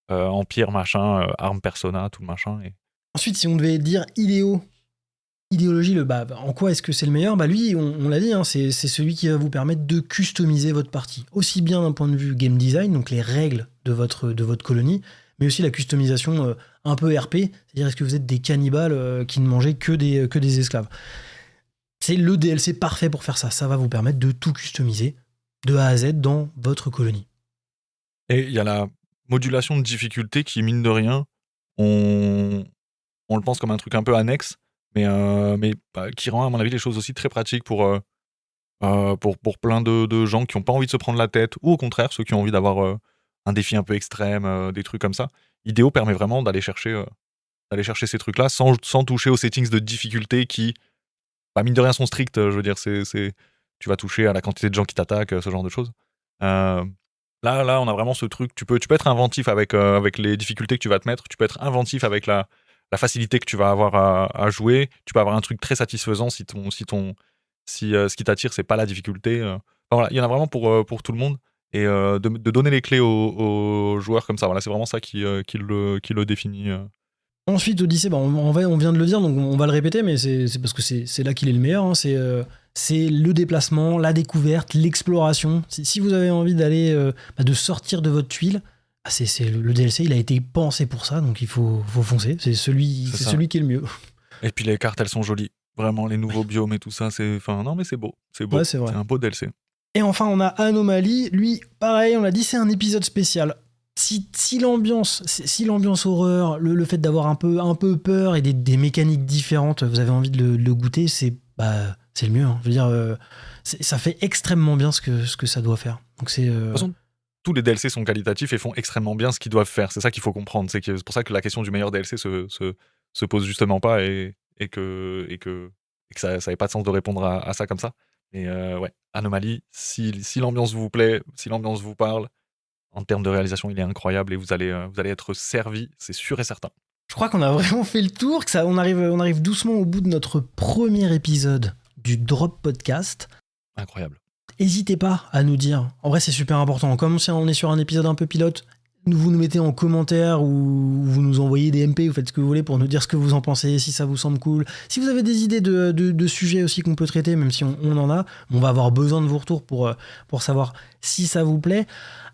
empire machin, arme persona, tout le machin. Et... Ensuite, si on devait dire idéologie, en quoi est-ce que c'est le meilleur ? Bah lui, on l'a dit, hein, c'est celui qui va vous permettre de customiser votre partie. Aussi bien d'un point de vue game design, donc les règles de votre colonie, mais aussi la customisation un peu RP, c'est-à-dire est-ce que vous êtes des cannibales qui ne mangez que des esclaves. C'est le DLC parfait pour faire ça. Ça va vous permettre de tout customiser de A à Z dans votre colonie. Et il y a la modulation de difficulté qui, mine de rien, on le pense comme un truc un peu annexe, mais qui rend, à mon avis, les choses aussi très pratiques pour plein de gens qui n'ont pas envie de se prendre la tête, ou au contraire, ceux qui ont envie d'avoir un défi un peu extrême, des trucs comme ça. Idéo permet vraiment d'aller chercher ces trucs-là sans toucher aux settings de difficulté qui, mine de rien, sont stricts. Je veux dire, tu vas toucher à la quantité de gens qui t'attaquent, ce genre de choses. Là, on a vraiment ce truc. Tu peux être inventif avec les difficultés que tu vas te mettre. Tu peux être inventif avec la facilité que tu vas avoir à jouer. Tu peux avoir un truc très satisfaisant si ce qui t'attire, c'est pas la difficulté. Enfin, voilà, il y en a vraiment pour tout le monde. Et de donner les clés aux joueurs comme ça, voilà, c'est vraiment ça qui le définit. Ensuite, Odyssey, on vient de le dire, donc on va le répéter, mais c'est parce que c'est là qu'il est le meilleur. Hein, c'est le déplacement, la découverte, l'exploration. Si vous avez envie d'aller, de sortir de votre tuile, le DLC, il a été pensé pour ça, donc il faut foncer. C'est celui qui est le mieux. Et puis les cartes, elles sont jolies. Vraiment, les nouveaux biomes et tout ça, non mais c'est beau. C'est beau. Ouais, c'est vrai. C'est un beau DLC. Et enfin, on a Anomaly. Lui, pareil, on l'a dit, c'est un épisode spécial. si l'ambiance horreur, le fait d'avoir un peu peur et des mécaniques différentes, vous avez envie de le goûter, c'est le mieux. Hein. Je veux dire, ça fait extrêmement bien ce que ça doit faire. Donc c'est. De toute façon, tous les DLC sont qualitatifs et font extrêmement bien ce qu'ils doivent faire. C'est ça qu'il faut comprendre. C'est pour ça que la question du meilleur DLC se pose justement pas et que ça n'avait pas de sens de répondre à ça comme ça. Et ouais, Anomaly, si l'ambiance vous plaît, si l'ambiance vous parle, en termes de réalisation, il est incroyable et vous allez être servi, c'est sûr et certain. Je crois qu'on a vraiment fait le tour, on arrive doucement au bout de notre premier épisode du Drop Podcast. Incroyable. N'hésitez pas à nous dire. En vrai, c'est super important. Comme on est sur un épisode un peu pilote, vous nous mettez en commentaire ou vous nous envoyez des MP, vous faites ce que vous voulez pour nous dire ce que vous en pensez, si ça vous semble cool. Si vous avez des idées de sujets aussi qu'on peut traiter, même si on en a, on va avoir besoin de vos retours pour savoir si ça vous plaît.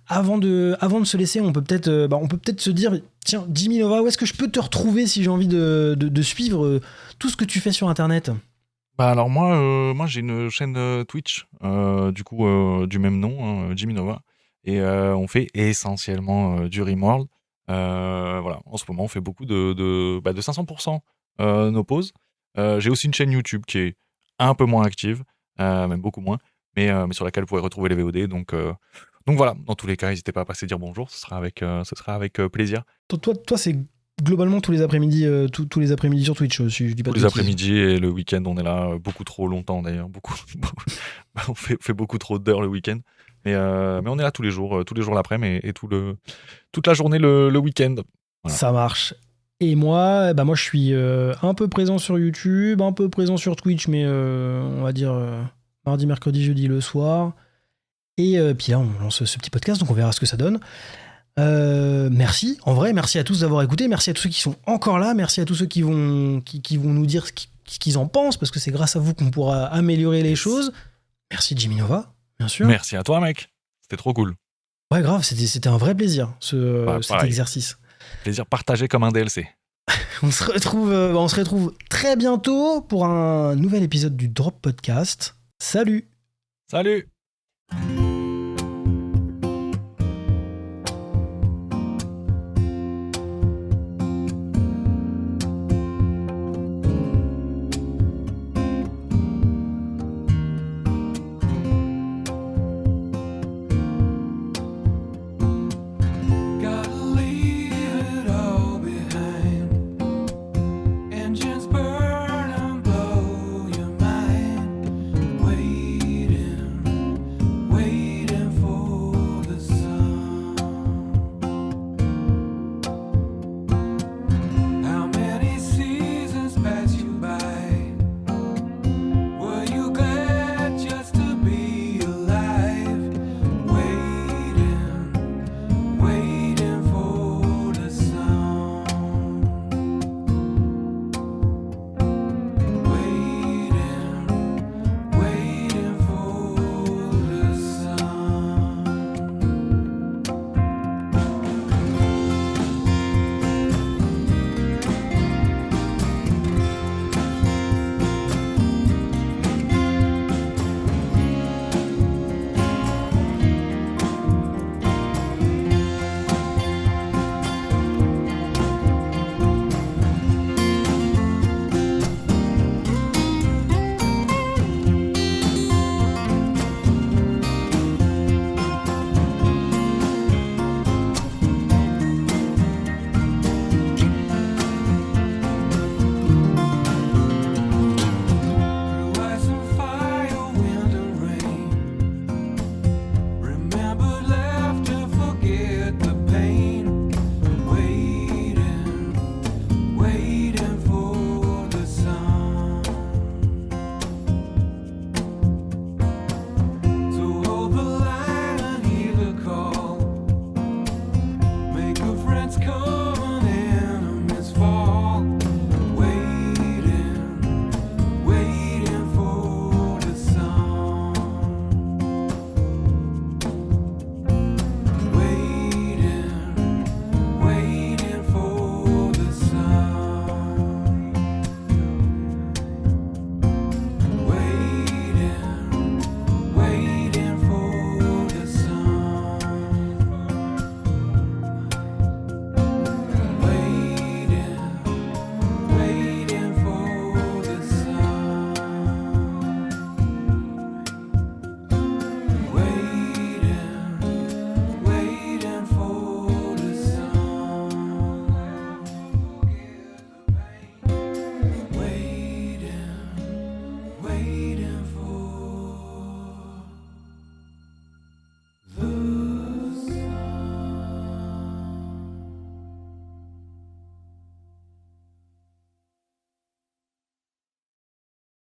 Avant de se laisser, on peut peut-être se dire, tiens, Jimmy Nova, où est-ce que je peux te retrouver si j'ai envie de suivre tout ce que tu fais sur Internet ? Alors moi j'ai une chaîne Twitch, du même nom, Jimmy Nova, et on fait essentiellement du Rimworld. Voilà, en ce moment on fait beaucoup de 500% nos pauses. J'ai aussi une chaîne YouTube qui est un peu moins active, même beaucoup moins, mais sur laquelle vous pourrez retrouver les VOD. Donc voilà, dans tous les cas, n'hésitez pas à passer dire bonjour, ce sera avec plaisir. Toi, c'est globalement tous les après-midi sur Twitch, si je dis pas de Tous les bêtises. après-midi et le week-end, on est là beaucoup trop longtemps d'ailleurs. On fait beaucoup trop d'heures le week-end. Mais on est là tous les jours l'après-midi et toute la journée le week-end. Voilà. Ça marche. Et moi, je suis un peu présent sur YouTube, un peu présent sur Twitch, mais on va dire mardi, mercredi, jeudi le soir. Et puis là, on lance ce petit podcast, donc on verra ce que ça donne. Merci, en vrai, merci à tous d'avoir écouté, merci à tous ceux qui sont encore là, merci à tous ceux qui vont nous dire ce qu'ils en pensent, parce que c'est grâce à vous qu'on pourra améliorer les choses. Merci Jimmy Nova, bien sûr. Merci à toi mec, c'était trop cool. Ouais grave, c'était un vrai plaisir cet exercice. Plaisir partagé comme un DLC. On se retrouve très bientôt pour un nouvel épisode du Drop Podcast. Salut. Salut.